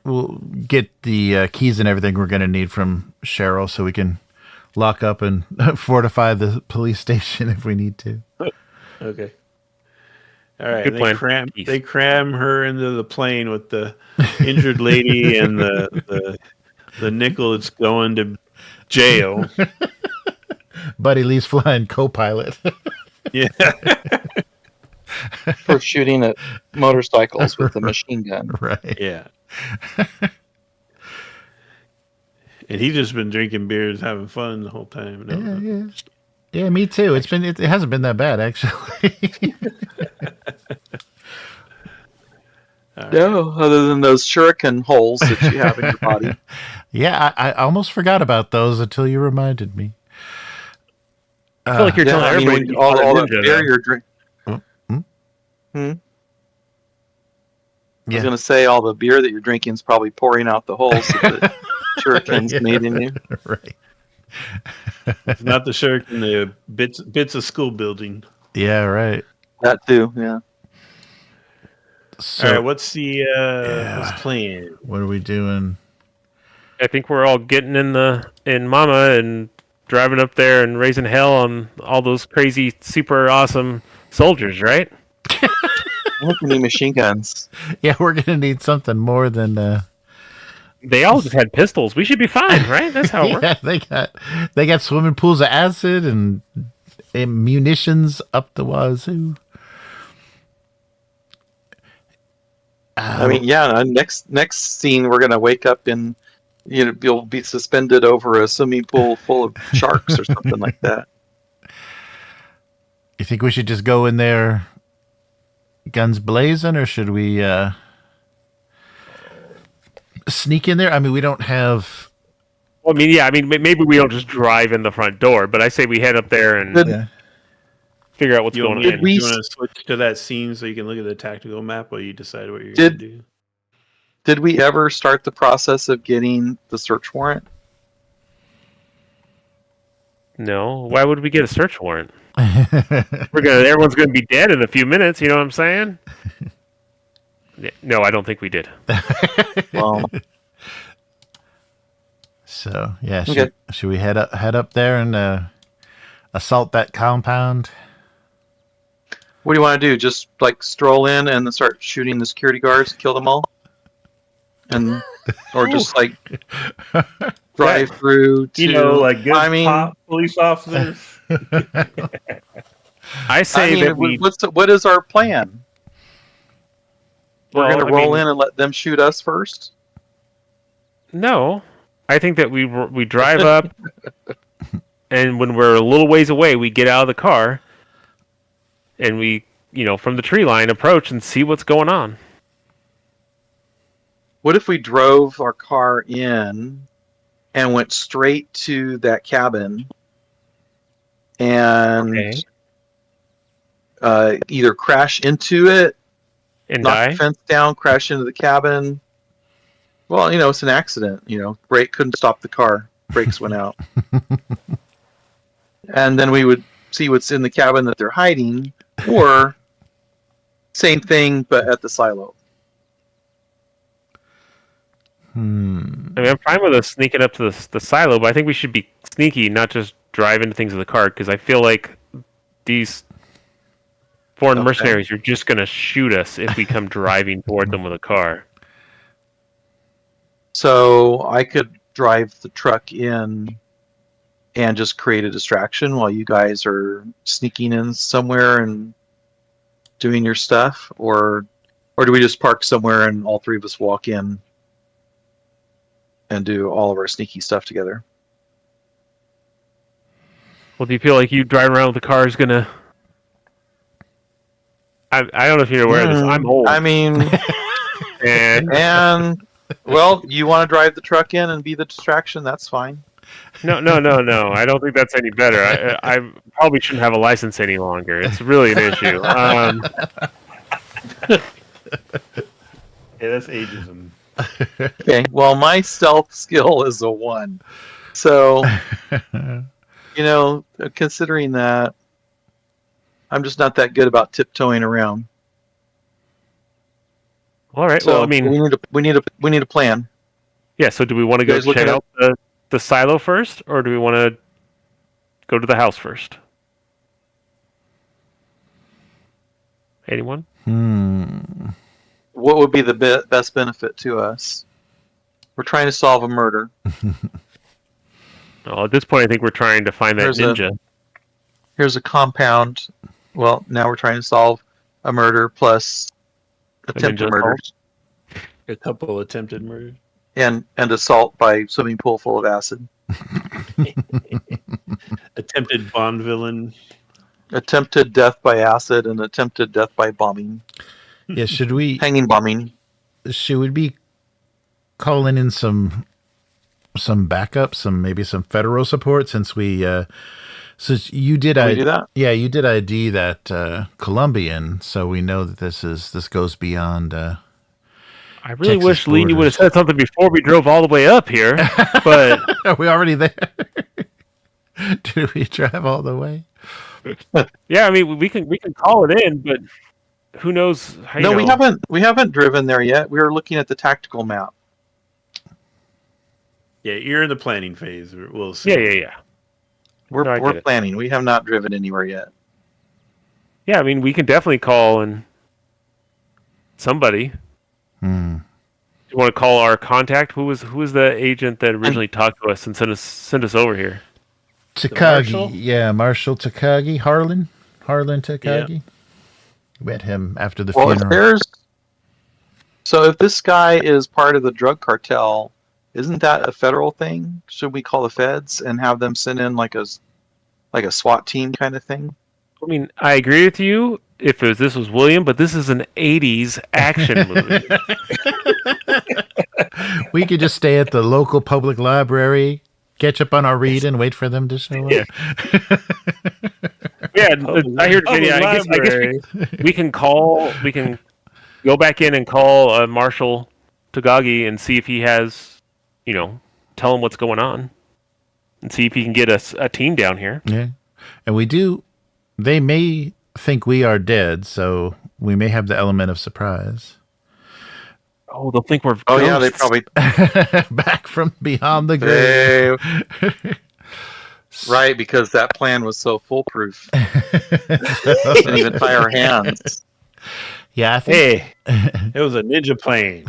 We'll get the keys and everything we're going to need from Cheryl so we can lock up and fortify the police station if we need to. Okay. All right. Good plan. They cram her into the plane with the injured lady and the nickel that's going to jail. Buddy Lee's flying co-pilot. Yeah. For shooting at motorcycles with a machine gun. Right. Yeah. And he's just been drinking beers, having fun the whole time. Yeah, me too. It hasn't been that bad actually. No, other than those shuriken holes that you have in your body. Yeah, I almost forgot about those until you reminded me. I feel like you're Yeah, telling I mean, everybody all the ninja beer now. you're drinking. I Yeah. was going to say all the beer that you're drinking is probably pouring out the holes that the shurikens made in you. Right. It's not the shirk in the bits of school building. Yeah, right. That too, yeah. So All right, what's the what's plan? what are we doing? I think we're all getting in Mama and driving up there and raising hell on all those crazy, super awesome soldiers, right? How many machine guns? Yeah, we're gonna need something more than They all just had pistols. We should be fine, right? That's how it works. yeah, they got swimming pools of acid and munitions up the wazoo. I mean, yeah. Next scene, we're gonna wake up in, you'll be suspended over a swimming pool full of sharks or something like that. You think we should just go in there guns blazing, or should we sneak in there? I mean, we don't have. Well, maybe we don't just drive in the front door, but I say we head up there and Good. figure out what's You going want on. we- to switch to that scene so you can look at the tactical map while you decide what you're going to do? Did we ever start the process of getting the search warrant? No, why would we get a search warrant? Everyone's gonna be dead in a few minutes. You know what I'm saying? No, I don't think we did. Well, So yeah, Okay. should we head up there and assault that compound? What do you want to do? Just like stroll in and then start shooting the security guards, kill them all, and or just like drive through to. like good I mean, pop police officers. I say that we. what is our plan? We're Well, going to roll in and let them shoot us first. No, I think that we drive up, and when we're a little ways away, we get out of the car, and we, from the tree line, approach and see what's going on. What if we drove our car in and went straight to that cabin and either crash into it, And knock die? the fence down, crash into the cabin? Well, it's an accident. Brake couldn't stop the car. Brakes went out. And then we would see what's in the cabin that they're hiding, or same thing, but at the silo. I mean, I'm fine with us sneaking up to the silo, but I think we should be sneaky, not just drive into things with the car, because I feel like these foreign mercenaries are just going to shoot us if we come driving toward them with a car. So I could drive the truck in and just create a distraction while you guys are sneaking in somewhere and doing your stuff, or do we just park somewhere and all three of us walk in and do all of our sneaky stuff together? Well, do you feel like you driving around with the car is going to... I don't know if you're aware of this. I'm old. I mean, and well, you want to drive the truck in and be the distraction? That's fine. No. I don't think that's any better. I probably shouldn't have a license any longer. It's really an issue. Yeah, that's ageism. Okay. Well, my stealth skill is a 1, so considering that, I'm just not that good about tiptoeing around. All right. So Well, I mean, we need a plan. yeah. So, do we want to go guys looking check at- out the silo first, or do we want to go to the house first? Anyone? What would be the best benefit to us? We're trying to solve a murder. Well, at this point, I think we're trying to find that ninja. Here's a compound. Well, now we're trying to solve a murder plus attempted ninja murders A couple attempted murders. and assault by swimming pool full of acid. Attempted Bond villain. Attempted death by acid and attempted death by bombing. Yeah, should we Hanging bombing. be calling in some backup, maybe some federal support, since since you did Can we do that? Yeah, you did ID that Colombian, so we know that this goes beyond I really Texas wish Lee would have borders. said something before we drove all the way up here, but Are we already there? Did we drive all the way? yeah, I mean we can call it in, but who knows? No, we haven't driven there yet. We were looking at the tactical map. Yeah, you're in the planning phase. We'll see. Yeah. We're No, I get we're it. planning. We have not driven anywhere yet. Yeah, I mean we can definitely call and somebody. You want to call our contact? Who was the agent that originally talked to us and sent us over here? Marshal? Takagi. Yeah, Marshal Takagi. Harlan Takagi. Met him after the Well, funeral. if this guy is part of the drug cartel, isn't that a federal thing? Should we call the feds and have them send in like a SWAT team kind of thing? I mean, I agree with you if this was William, but this is an 80s action movie. We could just stay at the local public library, catch up on our read, and wait for them to show up. Yeah. I hear Vinny. I guess we can go back in and call Marshal Tagagi and see if he has, tell him what's going on and see if he can get us a team down here. Yeah. And they may think we are dead, so we may have the element of surprise. Oh, they'll think we're Oh yeah, they ghosts. probably Back from beyond the grave. they right because that plan was so foolproof. Didn't even tie our hands. Yeah, I think Hey, it was a ninja plane.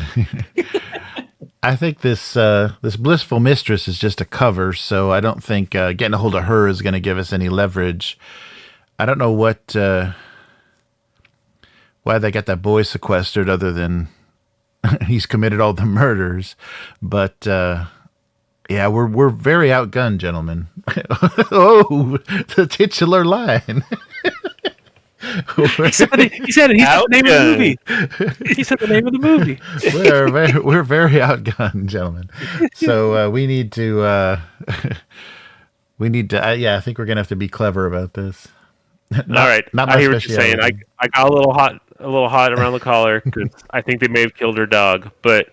I think this this blissful mistress is just a cover, so I don't think getting a hold of her is going to give us any leverage. I don't know why they got that boy sequestered, other than he's committed all the murders. But yeah, we're very outgunned, gentlemen. Oh, the titular line. He said it. He said the name of the movie. He said the name of the movie. we're very outgunned, gentlemen. So we need to yeah, I think we're gonna have to be clever about this. All right, not I my hear what you're saying. specialty. I got a little hot around the collar because I think they may have killed her dog. But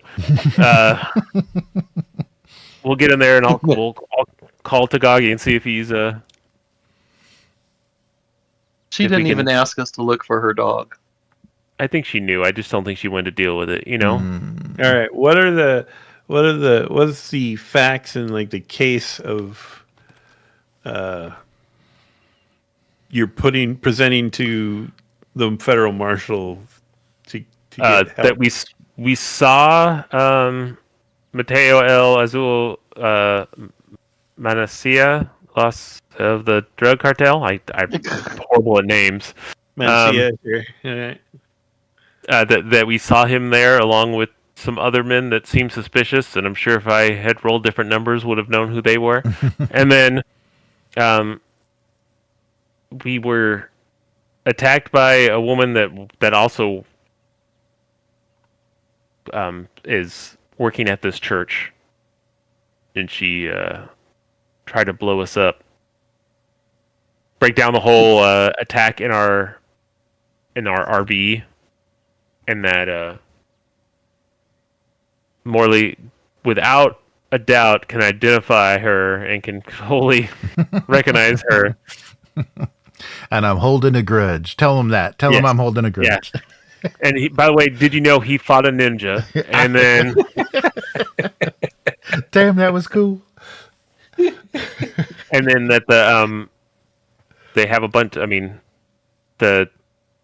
we'll get in there and I'll call Tagagi and see if he's She If we didn't even can- ask us to look for her dog. I think she knew. I just don't think she wanted to deal with it. You know. All right, what's the facts in like the case of you're presenting to the federal marshal to get help? That we saw Mateo El Azul Manacia, loss of the drug cartel. I'm horrible at names. Mancia here. All right. That we saw him there along with some other men that seemed suspicious, and I'm sure if I had rolled different numbers, would have known who they were. And then we were attacked by a woman that also is working at this church, and she tried to blow us up, break down the whole attack in our RV, and that Morley, without a doubt, can identify her and can wholly recognize her. And I'm holding a grudge. Tell him that. Tell him Yes. I'm holding a grudge. And he, by the way, did you know he fought a ninja? And then Damn, that was cool. that they have a bunch. I mean, the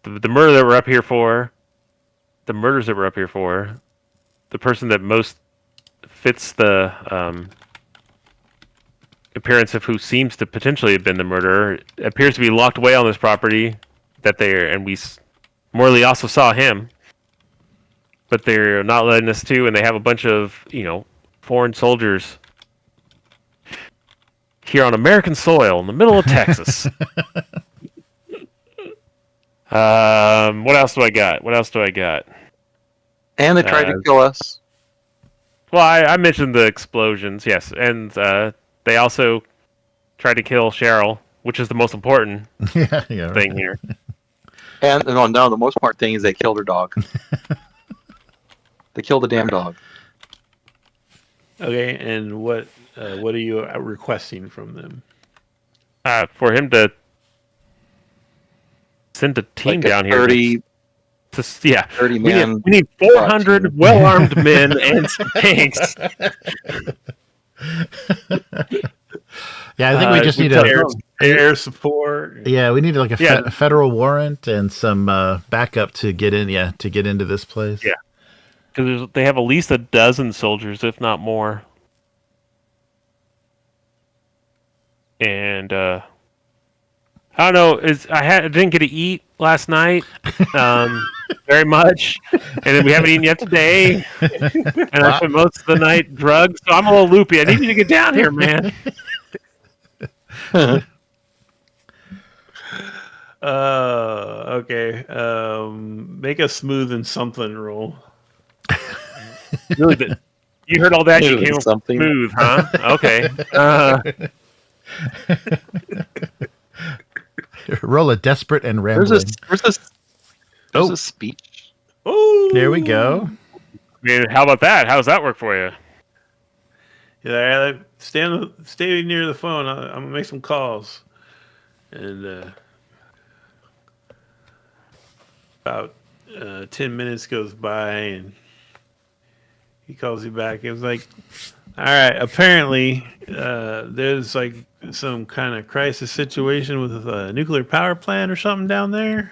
murder that we're up here for, the murders that we're up here for, the person that most fits the appearance of who seems to potentially have been the murderer appears to be locked away on this property. Morley also saw him, but they're not letting us to, and they have a bunch of foreign soldiers here on American soil in the middle of Texas. What else do I got? And they tried to kill us. Well, I mentioned the explosions, yes, and they also tried to kill Cheryl, which is the most important Yeah, right. thing here. And no, the most important thing is they killed her dog. They killed the damn dog. Okay, and what are you requesting from them? For him to send a team Like a down here. 30 we man. need 400 well-armed men and some tanks. Yeah, I think we just need air support. Yeah, we need like a Yeah. federal warrant and some backup to get in. Yeah, to get into this place. Yeah. Because they have at least a dozen soldiers, if not more. And I don't know. I didn't get to eat last night, very much, and then we haven't eaten yet today. And I spent most of the night drugged, so I'm a little loopy. I need you to get down here, man. Okay. Make a smooth and something roll. Really, you heard all that? You Smooth came something. smooth, huh? Okay. Roll a desperate and There's rambling. a speech. Oh, There we go. I mean, how about that? How does that work for you? Yeah, stay near the phone. I'm gonna make some calls, and about 10 minutes goes by, and He calls you back. It was like, all right, apparently there's like some kind of crisis situation with a nuclear power plant or something down there.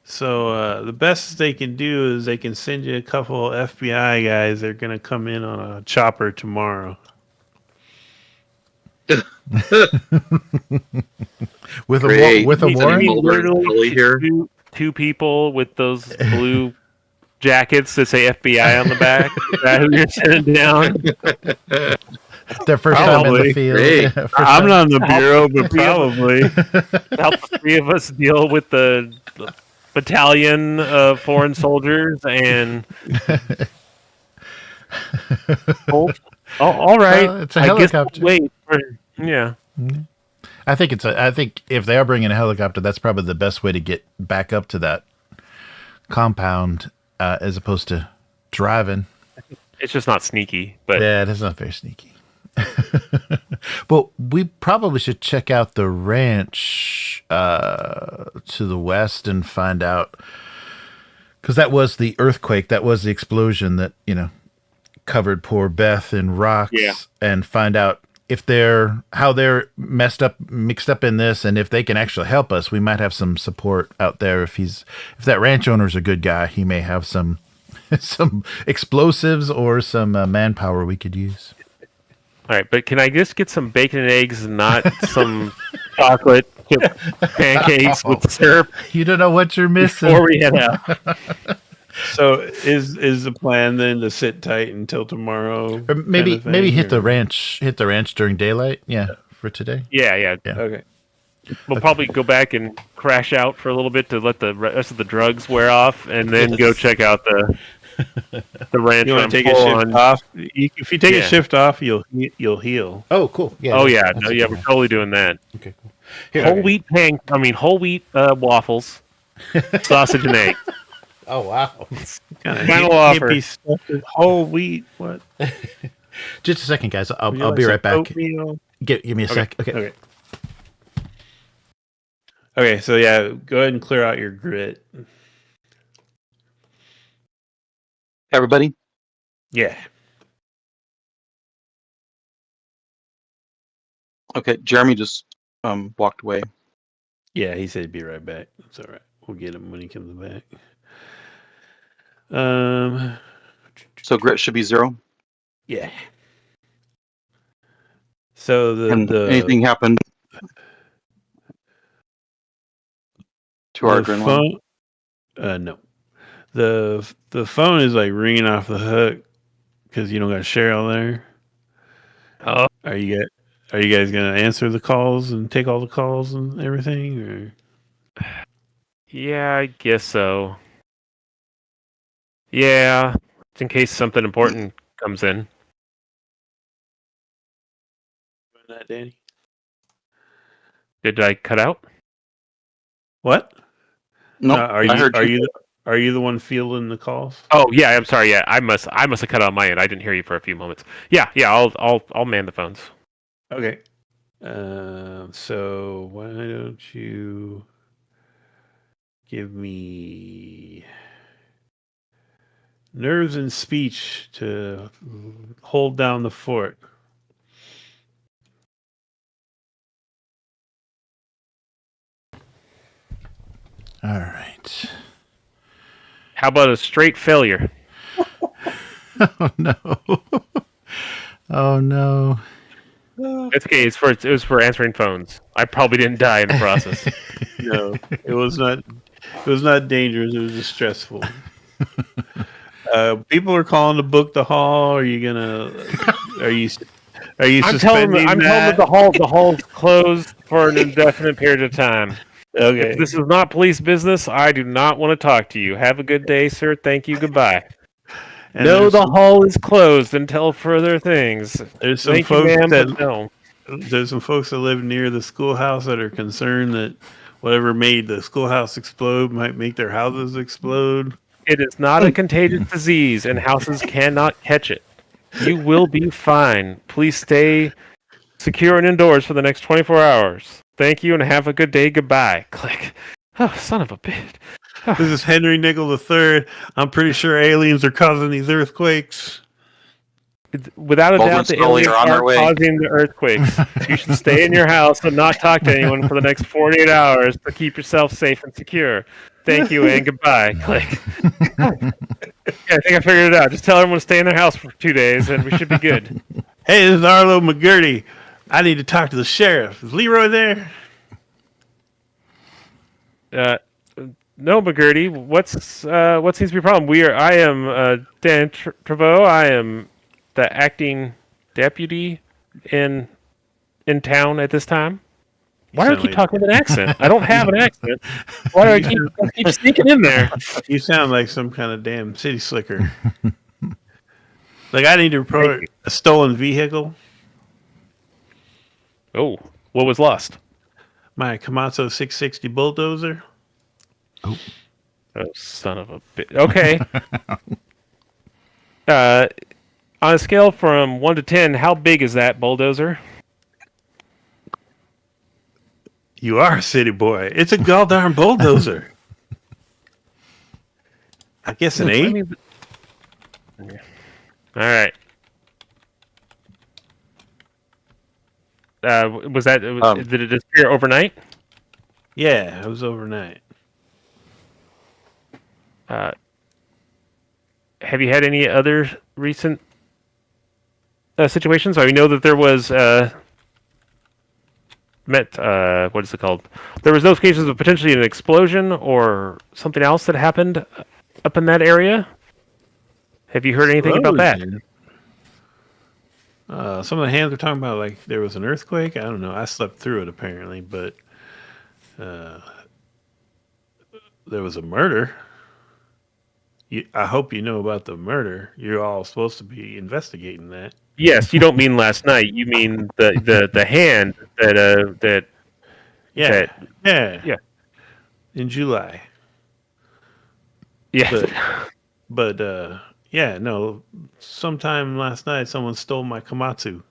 So the best they can do is they can send you a couple FBI guys. They're going to come in on a chopper tomorrow. With Great. a He's warrant. literally Here. two people with those blue jackets that say FBI on the back. Is that who you're sending down? Their first time in the Probably. field. Great. Yeah, first I'm time. not in the bureau, but probably. Help the three of us deal with the battalion of foreign soldiers and. Oh, all right. Well, it's a I guess helicopter. we'll wait. Yeah. I think I think if they are bringing a helicopter, that's probably the best way to get back up to that compound as opposed to driving. It's just not sneaky, but Yeah, it is not very sneaky. But we probably should check out the ranch to the west and find out, because that was the earthquake, that was the explosion that covered poor Beth in rocks. Yeah. And find out if how they're mixed up in this, and if they can actually help us. We might have some support out there. If that ranch owner's a good guy, he may have some explosives or some manpower we could use. all right. But can I just get some bacon and eggs and not some chocolate chip pancakes with syrup You don't know what you're missing. before we head out? So is the plan then to sit tight until tomorrow? Or maybe kind of thing, maybe hit the or- ranch during daylight. Yeah, for today. Yeah. Yeah. Okay. We'll probably go back and crash out for a little bit to let the rest of the drugs wear off, and then go check out the ranch. You when want to I'm take a full shift on. off? If you take a Yeah. shift off, you'll heal. Oh, cool. Yeah. Oh yeah, that's no, a yeah, good we're one. totally doing that. Okay, cool. Here, Whole okay. wheat waffles, sausage and egg. Oh wow. Kind of Final offer. hippie stuff with whole wheat. What? Just a second, guys. I'll Would you be like right some back. oatmeal? Give me a sec. Okay. Okay. Okay. So yeah, go ahead and clear out your grit. Everybody? Yeah. Okay, Jeremy just walked away. Yeah, he said he'd be right back. It's all right. We'll get him when he comes back. So grit should be 0. Yeah. So And anything happened to our the adrenaline? phone, no. The phone is like ringing off the hook because you don't got Cheryl there. Oh, Are you guys gonna answer the calls and take all the calls and everything? Or yeah, I guess so. Yeah, in case something important comes in. that, Danny? Did I cut out? What? No, Are I heard you. Are you the one fielding the calls? Oh yeah, I'm sorry. Yeah, I must have cut out my end. I didn't hear you for a few moments. Yeah, I'll man the phones. Okay. So why don't you give me nerves and speech to hold down the fort? All right. How about a straight failure? Oh no. Oh no. It's okay. It was for answering phones. I probably didn't die in the process. No, it was not. It was not dangerous. It was just stressful. People are calling to book the hall. Are you gonna? Are you? Are you I'm telling suspending them that? the hall's closed for an indefinite period of time. Okay. If this is not police business, I do not want to talk to you. Have a good day, sir. Thank you. Goodbye. And No, there's the some- hall is closed until further things. There's some Thank you, folks ma'am, that but no. there's some folks that live near the schoolhouse that are concerned that whatever made the schoolhouse explode might make their houses explode. It is not a contagious disease, and houses cannot catch it. You will be fine. Please stay secure and indoors for the next 24 hours. Thank you, and have a good day. Goodbye. Click. Oh, son of a bitch. This is Henry Nickel III. I'm pretty sure aliens are causing these earthquakes. Without a Mulder doubt, and the Scully aliens are on their are way. causing the earthquakes. You should stay in your house and not talk to anyone for the next 48 hours to keep yourself safe and secure. Thank you and goodbye. Click. Yeah, I think I figured it out. Just tell everyone to stay in their house for 2 days and we should be good. Hey, this is Arlo McGurty. I need to talk to the sheriff. Is Leroy there? No, McGurty. What seems to be a problem? I am Dan Treveau. I am the acting deputy in town at this time. Why do I keep talking with an accent? I don't have an accent. Why do I keep sneaking in there? You sound like some kind of damn city slicker. Like I need to report a stolen vehicle. Oh, what was lost? My Komatsu 660 bulldozer. Oh, son of a bitch. Okay. On a scale from 1 to 10, how big is that bulldozer? You are a city boy. It's a goddamn bulldozer. I guess an 8. All right. Was that? Did it disappear overnight? Yeah, it was overnight. Have you had any other recent situations? I know that there was what is it called? There was those cases of potentially an explosion or something else that happened up in that area. Have you heard anything about that? Some of the hands were talking about like there was an earthquake. I don't know. I slept through it apparently, but there was a murder. I hope you know about the murder. You're all supposed to be investigating that. Yes, you don't mean last night. You mean the hand that Yeah. that yeah. In July. Yeah. But yeah, no. Sometime last night, someone stole my Komatsu.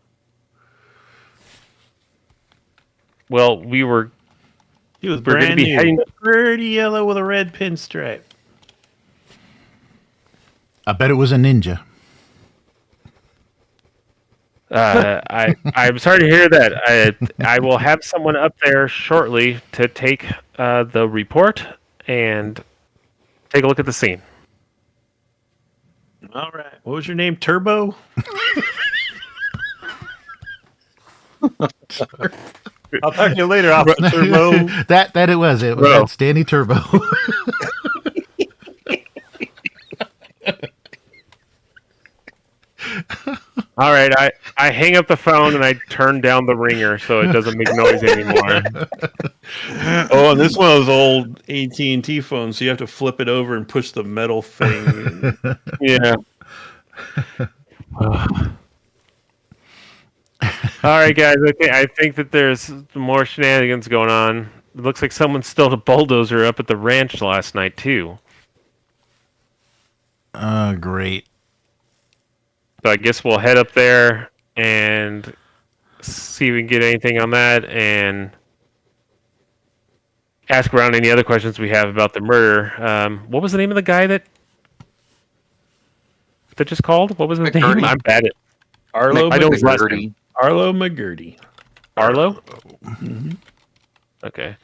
Well, He was we're brand gonna be new, heading. pretty yellow with a red pinstripe. I bet it was a ninja. I'm sorry to hear that. I will have someone up there shortly to take the report and take a look at the scene. All right. What was your name? Turbo? I'll talk to you later, Officer Turbo. that it was. It was that's Danny Turbo. All right, I hang up the phone and I turn down the ringer so it doesn't make noise anymore. Oh, and this one of those old AT&T phones, so you have to flip it over and push the metal thing. Yeah. All right, guys. Okay, I think that there's some more shenanigans going on. It looks like someone stole a bulldozer up at the ranch last night too. Great. So I guess we'll head up there and see if we can get anything on that and ask around any other questions we have about the murder. What was the name of the guy that just called? What was his McGurty. name? I'm bad at Arlo I know his last McGurty. name. Arlo McGurty. Arlo? Mm-hmm. Okay.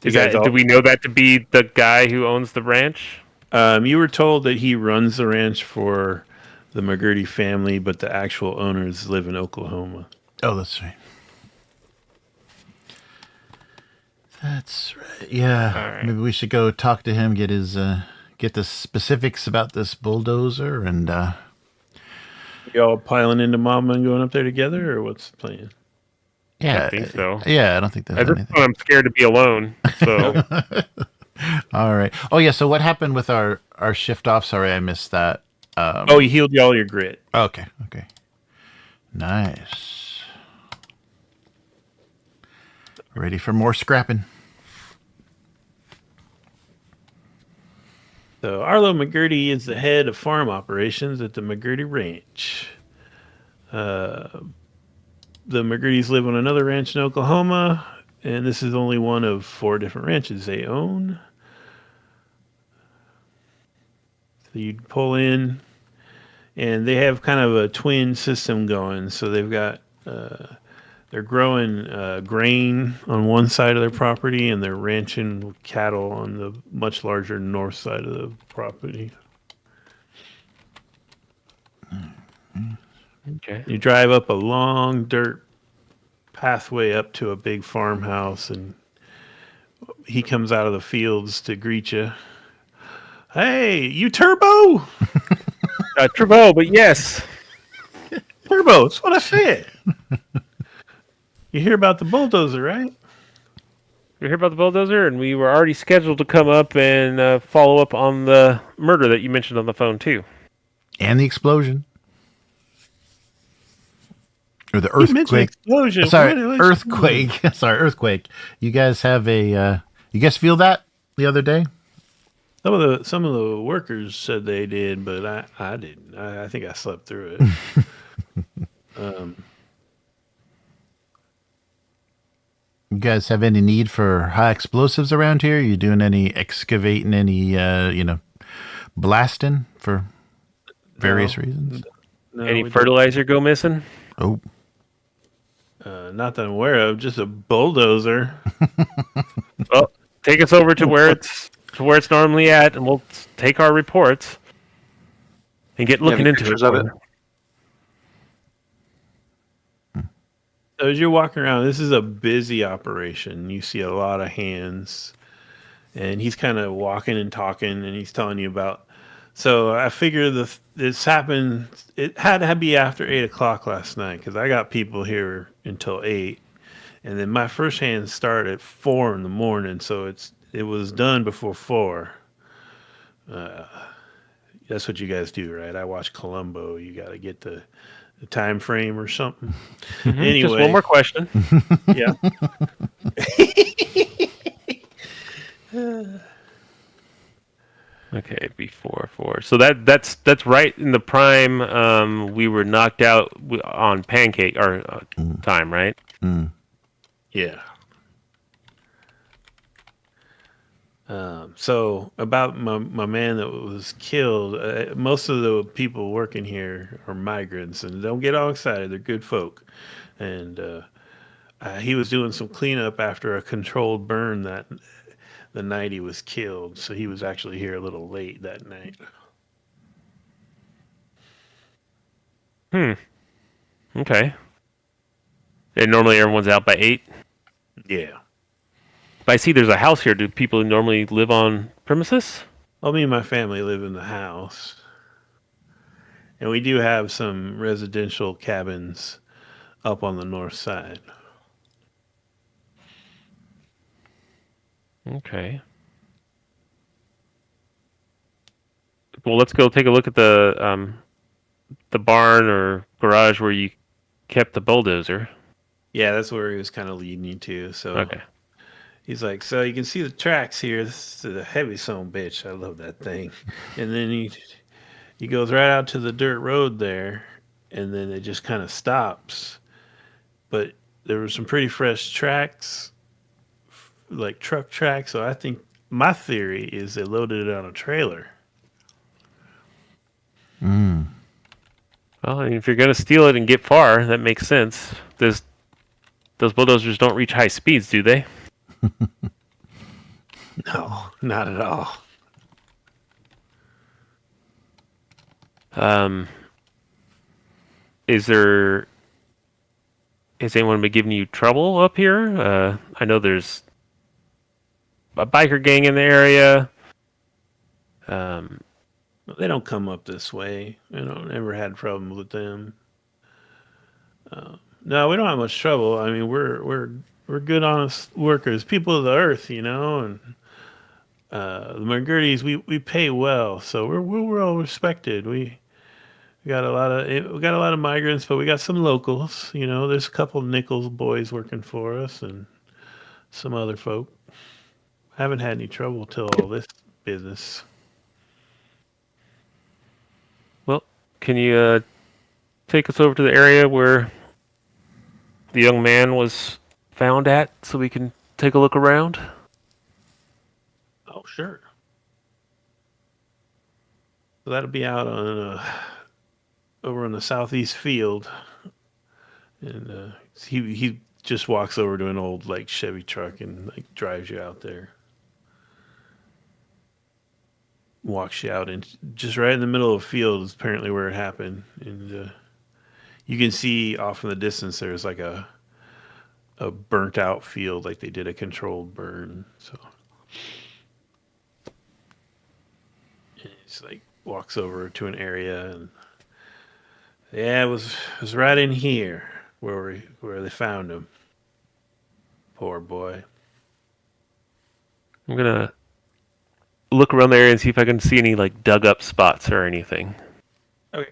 You guys Do we know that to be the guy who owns the ranch? You were told that he runs the ranch for the McGurty family, but the actual owners live in Oklahoma. Oh, that's right. That's right. Yeah. All right. Maybe we should go talk to him, get the specifics about this bulldozer, and Y'all piling into Mama and going up there together, or what's the plan? yeah, I think so. Yeah, I don't think there's At this anything. point, I'm scared to be alone. So All right. Oh yeah. So what happened with our shift off? Sorry, I missed that. Oh, he healed y'all your grit. Okay. Okay. Nice. Ready for more scrapping. So Arlo McGurty is the head of farm operations at the McGurty Ranch. The McGurtys live on another ranch in Oklahoma, and this is only one of 4 different ranches they own. you'd pull in, and they have kind of a twin system going. So they've got they're growing grain on one side of their property, and they're ranching cattle on the much larger north side of the property. Okay. You drive up a long dirt pathway up to a big farmhouse, and he comes out of the fields to greet you. Hey, you Turbo? Turbo, but yes. Turbo, that's what I said. You hear about the bulldozer, right? You hear about the bulldozer? And we were already scheduled to come up and follow up on the murder that you mentioned on the phone, too. And the explosion. Or the You mentioned earthquake. explosion. Sorry, What- earthquake. Sorry, earthquake. You guys have a. You guys feel that the other day? Some of the workers said they did, but I didn't. I think I slept through it. You guys have any need for high explosives around here? You doing any excavating, any blasting for various reasons? No, Any we fertilizer go missing? Oh, don't. Not that I'm aware of. Just a bulldozer. Well, take us over to where it's normally at, and we'll take our reports and get looking any into pictures it. of it? So as you're walking around, this is a busy operation. You see a lot of hands, and he's kind of walking and talking, and he's telling you about. So I figure this happened. It had to be after 8 o'clock last night because I got people here until 8, and then my first hand started at 4 in the morning. So it was done before 4. That's what you guys do, right? I watch Columbo. You got to get the time frame or something. Anyway, Just one more question. yeah. Okay, before 4. So that's right in the prime. We were knocked out on pancake or time, right? Yeah. So about my man that was killed, most of the people working here are migrants, and don't get all excited. They're good folk, and he was doing some cleanup after a controlled burn that the night he was killed. So he was actually here a little late that night. Okay. And normally everyone's out by 8. Yeah. But I see there's a house here. Do people normally live on premises? Well, me and my family live in the house, and we do have some residential cabins up on the north side. Okay. Well, let's go take a look at the barn or garage where you kept the bulldozer. Yeah, that's where he was kind of leading you to. So Okay. he's like, so you can see the tracks here. This is a heavy son bitch. I love that thing. And then he goes right out to the dirt road there, and then it just kind of stops. But there were some pretty fresh tracks, like truck tracks. So I think my theory is they loaded it on a trailer. Well, I mean, if you're going to steal it and get far, that makes sense. Those bulldozers don't reach high speeds, do they? No, not at all. Has anyone been giving you trouble up here? I know there's a biker gang in the area. They don't come up this way. I don't never had problems with them. No, we don't have much trouble. I mean, we're good, honest workers, people of the earth, and the McGurdy's we pay well, so we're well respected. We got a lot of migrants, but we got some locals. There's a couple of Nichols boys working for us and some other folk. Haven't had any trouble till all this business. Well, can you take us over to the area where the young man was found at so we can take a look around? Oh, sure. So that'll be out on over in the southeast field, and he just walks over to an old like Chevy truck and like drives you out there. Walks you out, and just right in the middle of the field is apparently where it happened. And you can see off in the distance there's like a burnt out field, like they did a controlled burn. So and he's like walks over to an area, and yeah, it was right in here where they found him. Poor boy. I'm gonna look around the area and see if I can see any like dug up spots or anything. Okay.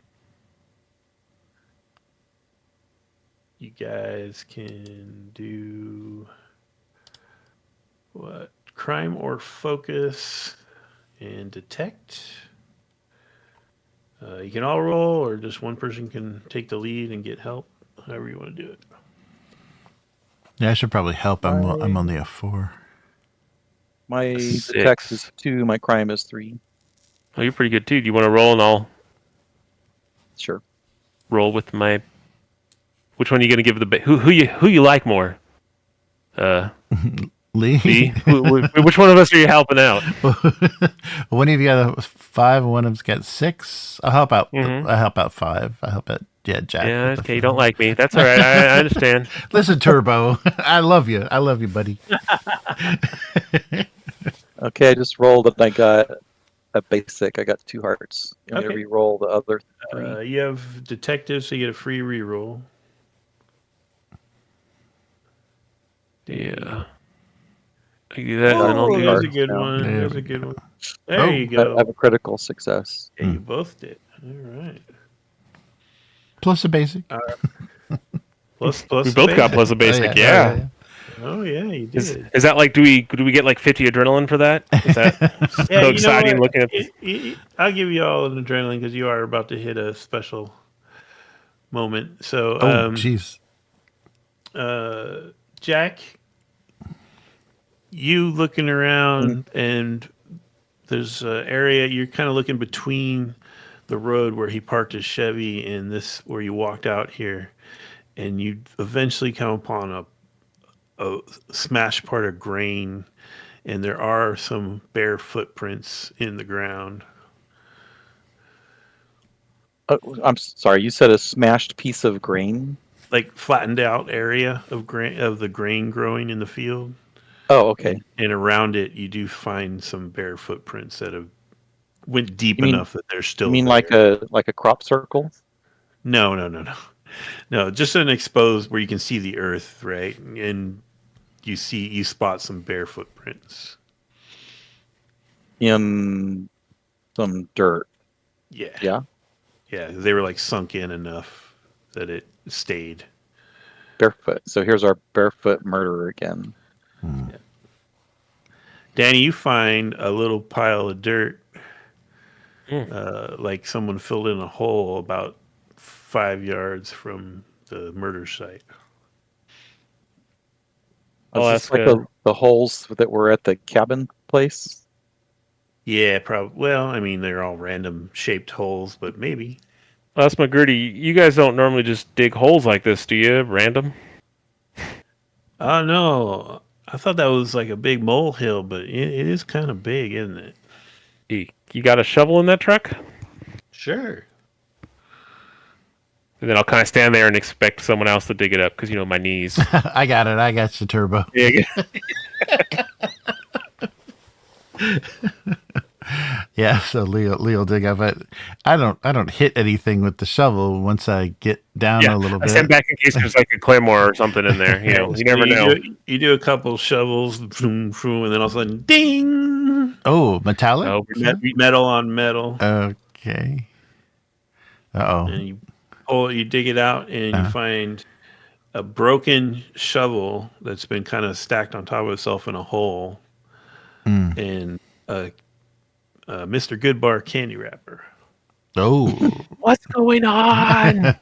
You guys can do what? Crime or focus and detect. You can all roll, or just one person can take the lead and get help. However you want to do it. Yeah, I should probably help. I'm only a 4. My 6. detect is 2. My crime is 3. Oh, you're pretty good too. Do you want to roll and I'll Sure. roll with my? Which one are you gonna give the who you like more? Lee? B? Which one of us are you helping out? One of you got a 5, and one of them's got 6. I'll help out. Mhm. I help out 5. I help out. Yeah, Jack. Yeah, with the okay, you 5. don't like me. That's all right. I understand. Listen, Turbo. I love you. I love you, buddy. Okay, I just rolled and I got a basic. I got 2 hearts. You want me Okay. to re-roll the other 3? You have detective, so you get a free reroll. Yeah. I can do that, and then I'll Oh, do. that's a Hearts good now. one. Yeah. That's a good one. There Oh, you I go. have a critical success. Yeah, you both did. All right. Plus a basic. Plus, We both got plus a basic. Oh, yeah. Oh yeah, you Is did. that like do we get like 50 adrenaline for that? Is that so Yeah, you know exciting what? looking at this? I'll give you all an adrenaline because you are about to hit a special moment. So, Oh, jeez. Jack, you looking around, and there's an area you're kind of looking between the road where he parked his Chevy and this where you walked out here, and you eventually come upon a smashed part of grain, and there are some bare footprints in the ground. I'm sorry, you said a smashed piece of grain? Like flattened out area of the grain growing in the field. Oh, okay. And around it, you do find some bare footprints that have went deep You mean- enough that they're still. You mean there. like a crop circle? No. No, just an exposed where you can see the earth, right? And you spot some bare footprints. In some dirt. Yeah. Yeah. Yeah, they were like sunk in enough that it stayed. Barefoot. So here's our barefoot murderer again. Danny, you find a little pile of dirt, Mm. like someone filled in a hole about 5 yards from the murder site. I'll Is this ask, like the holes that were at the cabin place? Yeah, probably. Well, I mean, they're all random shaped holes, but maybe. That's McGurdy. You guys don't normally just dig holes like this, do you? Random? Oh no, I thought that was like a big molehill, but it is kind of big, isn't it? You got a shovel in that truck? Sure. And then I'll kind of stand there and expect someone else to dig it up because my knees. I got it. I got you, Turbo. Yeah. Yeah, so Leo dig up it. I don't hit anything with the shovel once I get down a little I bit. stand back in case there's like a claymore or something in there. You So never know. You do a couple shovels, vroom, vroom, and then all of a sudden, ding! Oh, metallic? Oh, Metal on metal. Okay. Uh-oh. And you dig it out, and you find a broken shovel that's been kind of stacked on top of itself in a hole, and a Mr. Goodbar candy wrapper. Oh. What's going on?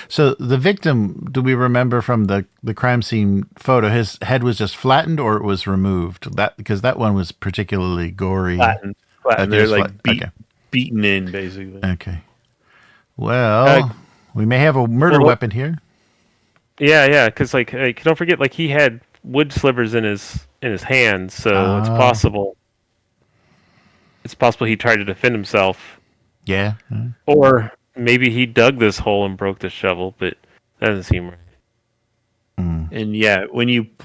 So the victim, do we remember from the crime scene photo, his head was just flattened or it was removed? Because that one was particularly gory. Flattened. Okay, They're it's like okay. beaten in, basically. Okay. Well, we may have a murder weapon here. Yeah, because like don't forget, like he had wood slivers in his hands, so it's possible. It's possible he tried to defend himself. Yeah. Or maybe he dug this hole and broke the shovel, but that doesn't seem right. And yeah,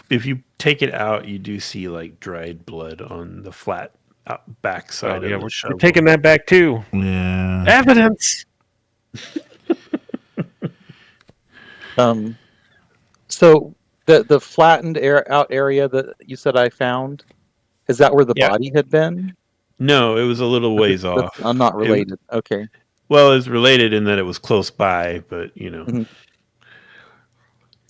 if you take it out, you do see like dried blood on the flat backside of the we're shovel. taking that back too. Yeah. Evidence. So the flattened out area that you said I found, is that where the body had been? No, it was a little ways off. I'm not related. Okay. Well, it's related in that it was close by, but Mhm.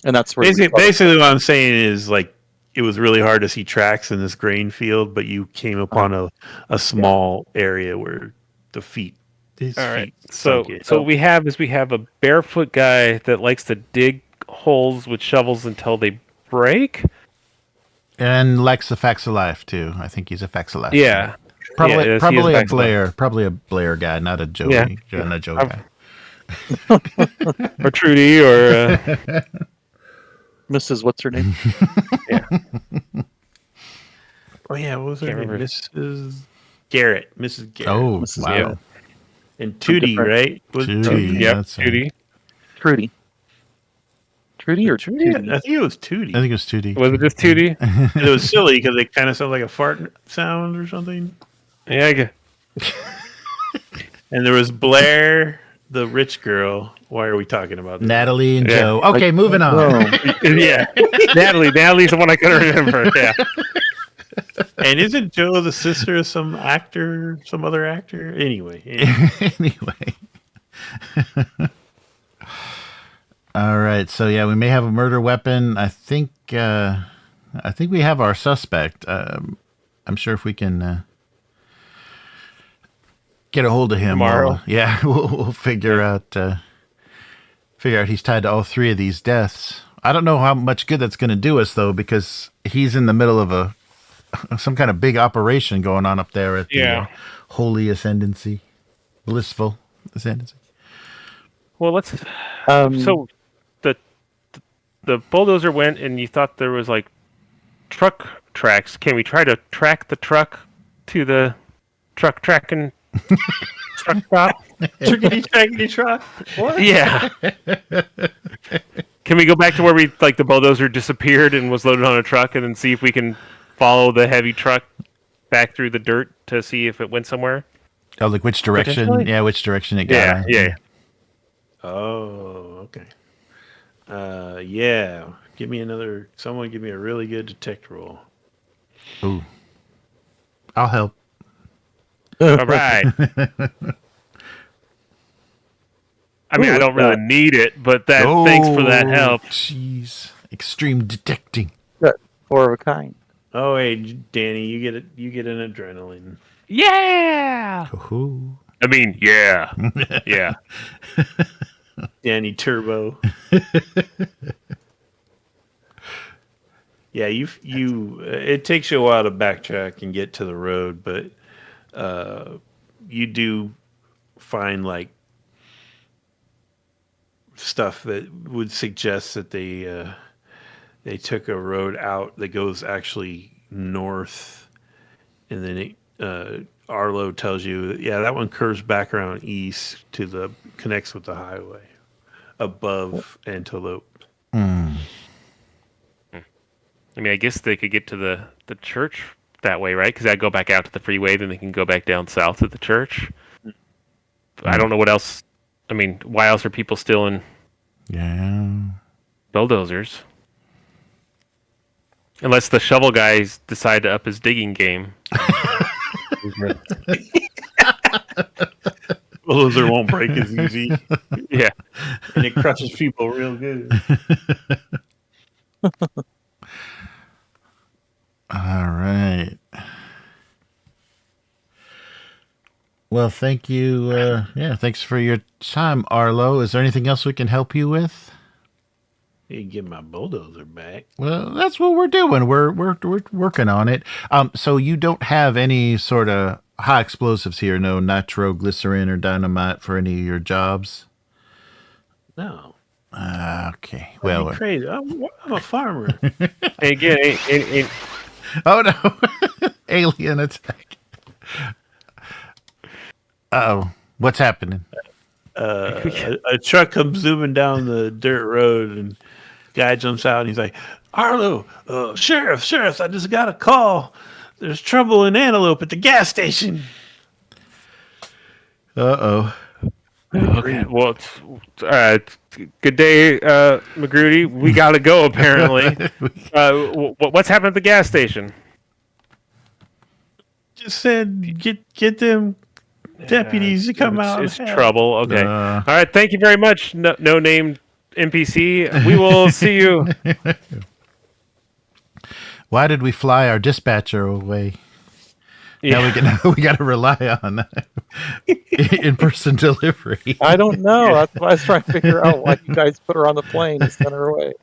And that's where basically what I'm saying is like it was really hard to see tracks in this grain field, but you came upon a small area where the feet. All right. sunk So in. what we have a barefoot guy that likes to dig holes with shovels until they break. And Lex the Facts of Life too. I think he's a Facts of Life. Yeah. Probably Yeah, probably he is a Facts of Life. Blair. Probably a Blair guy, not a Joey. Yeah. Not a Joe guy. Or Trudy or Mrs. What's her name? Oh yeah, what was her Can't name? remember. Mrs. Garrett. Mrs. Garrett. Oh, Mrs. wow. Garrett. And Tootie, right? Was Tootie. Tootie? Yep, that's right. Trudy. Trudy. Trudy or Tootie? Tootie? I think it was Tootie. I think it was 2D. Was it just Tootie? And it was silly because it kind of sounded like a fart sound or something. Yeah, I guess. And there was Blair, the rich girl. Why are we talking about this? Natalie and Yeah. Joe. Okay, moving on. Yeah. Natalie's the one I couldn't remember. Yeah. And isn't Joe the sister of some actor, some other actor? Anyway. Anyway. All right. So yeah, we may have a murder weapon. I think we have our suspect. I'm sure if we can get a hold of him Tomorrow. we'll figure out he's tied to all three of these deaths. I don't know how much good that's going to do us though, because he's in the middle of some kind of big operation going on up there at the Holy Ascendancy, Blissful Ascendancy. Well, let's. So the bulldozer went, and you thought there was like truck tracks. Can we try to track the truck to the truck tracking truck stop? Trickety trackety truck. What? Yeah. Can we go back to where the bulldozer disappeared and was loaded on a truck, and then see if we can follow the heavy truck back through the dirt to see if it went somewhere? Oh, like which direction? Potentially? Yeah, which direction it got. Yeah. Oh, okay. Yeah. Someone give me a really good detect roll. Ooh. I'll help. All right. I mean, I don't really need it, but thanks for that help. Jeez. Extreme detecting. 4 of a kind. Oh, hey, Danny, you get an adrenaline. Yeah. Ooh. I mean, yeah. Yeah. Danny Turbo. Yeah, it takes you a while to backtrack and get to the road, but you do find like stuff that would suggest that they took a road out that goes actually north, and then Arlo tells you, that one curves back around east connects with the highway above Antelope. I mean, I guess they could get to the church that way, right? Because I go back out to the freeway, then they can go back down south to the church. I don't know what else. I mean, why else are people still in bulldozers? Unless the shovel guys decide to up his digging game. Bulldozer won't break as easy, Yeah. and it crushes people real good. All right. Well, thank you. Thanks for your time, Arlo. Is there anything else we can help you with? You can get my bulldozer back. Well, that's what we're doing. We're working on it. So you don't have any sort of high explosives here? No nitroglycerin or dynamite for any of your jobs? No. Okay. Well, Well, crazy. I'm a farmer. And again, oh no, alien attack. Oh, what's happening? A truck comes zooming down the dirt road, and guy jumps out, and he's like, "Arlo, sheriff, I just got a call. There's trouble in Antelope at the gas station." Uh-oh. okay, well, all right. Good day, McGrudy. We gotta go. Apparently, what's happened at the gas station? Just said, get them deputies to come out. It's trouble. Okay. Uh. All right. Thank you very much. No named NPC. We will see you. Why did we fly our dispatcher away? Yeah. Now we got to rely on in-person delivery. I don't know. That's what I was trying to figure out. Why you guys put her on the plane and sent her away.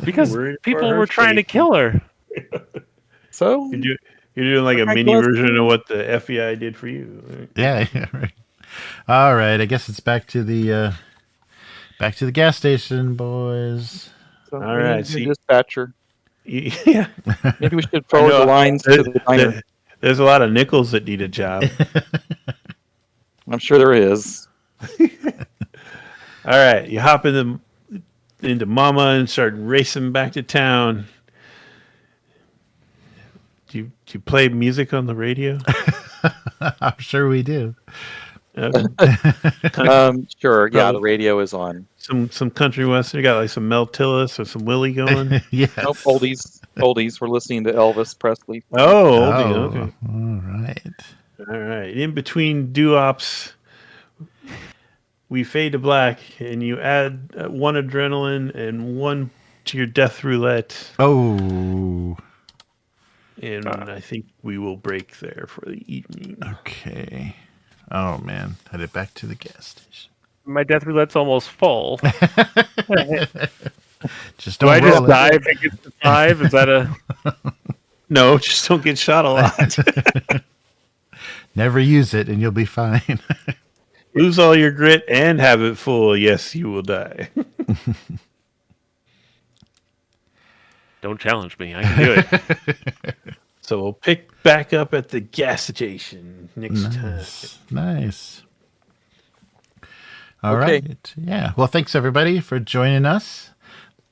Because Worried for people her were trying to safety. kill her. So You're doing like a I mini guess- version of what the FBI did for you. Right? Yeah, right. All right. I guess it's back to the gas station, boys. so All we right, need to see- dispatcher. Yeah. Maybe we should forward know, the lines to the diner. There's a lot of nickels that need a job. I'm sure there is. All right, you hop into Mama and start racing back to town. Do you play music on the radio? I'm sure we do. Okay. Sure. Yeah, the radio is on. Some country western. You got like some Mel Tillis or some Willie going. Yes. Nope, oldies. Oldies. We're listening to Elvis Presley. Oh, Oh, okay. all right. All right. In between doo-ops, we fade to black, and you add one adrenaline and one to your death roulette, Oh, and I think we will break there for the evening. okay. Oh, man. Headed back to the gas station. My death roulette's almost full. Just Do don't I roll just it. die if it gets to 5? Is that a... No, just don't get shot a lot. Never use it, and you'll be fine. Lose all your grit and have it full. Yes, you will die. Don't challenge me. I can do it. So we'll pick back up at the gas station next time. Nice. All Okay. right. Yeah. Well, thanks everybody for joining us.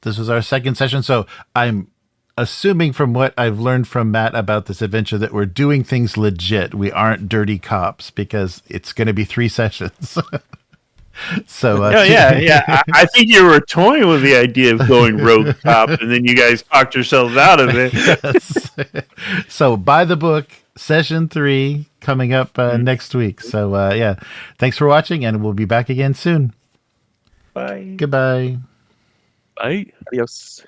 This was our second session. So I'm assuming from what I've learned from Matt about this adventure that we're doing things legit. We aren't dirty cops because it's going to be 3 sessions. So Yeah. I think you were toying with the idea of going rogue cop, and then you guys talked yourselves out of it. Yes. So by the book, session 3 coming up next week. So yeah, thanks for watching, and we'll be back again soon. Bye. Goodbye. Bye. Adios.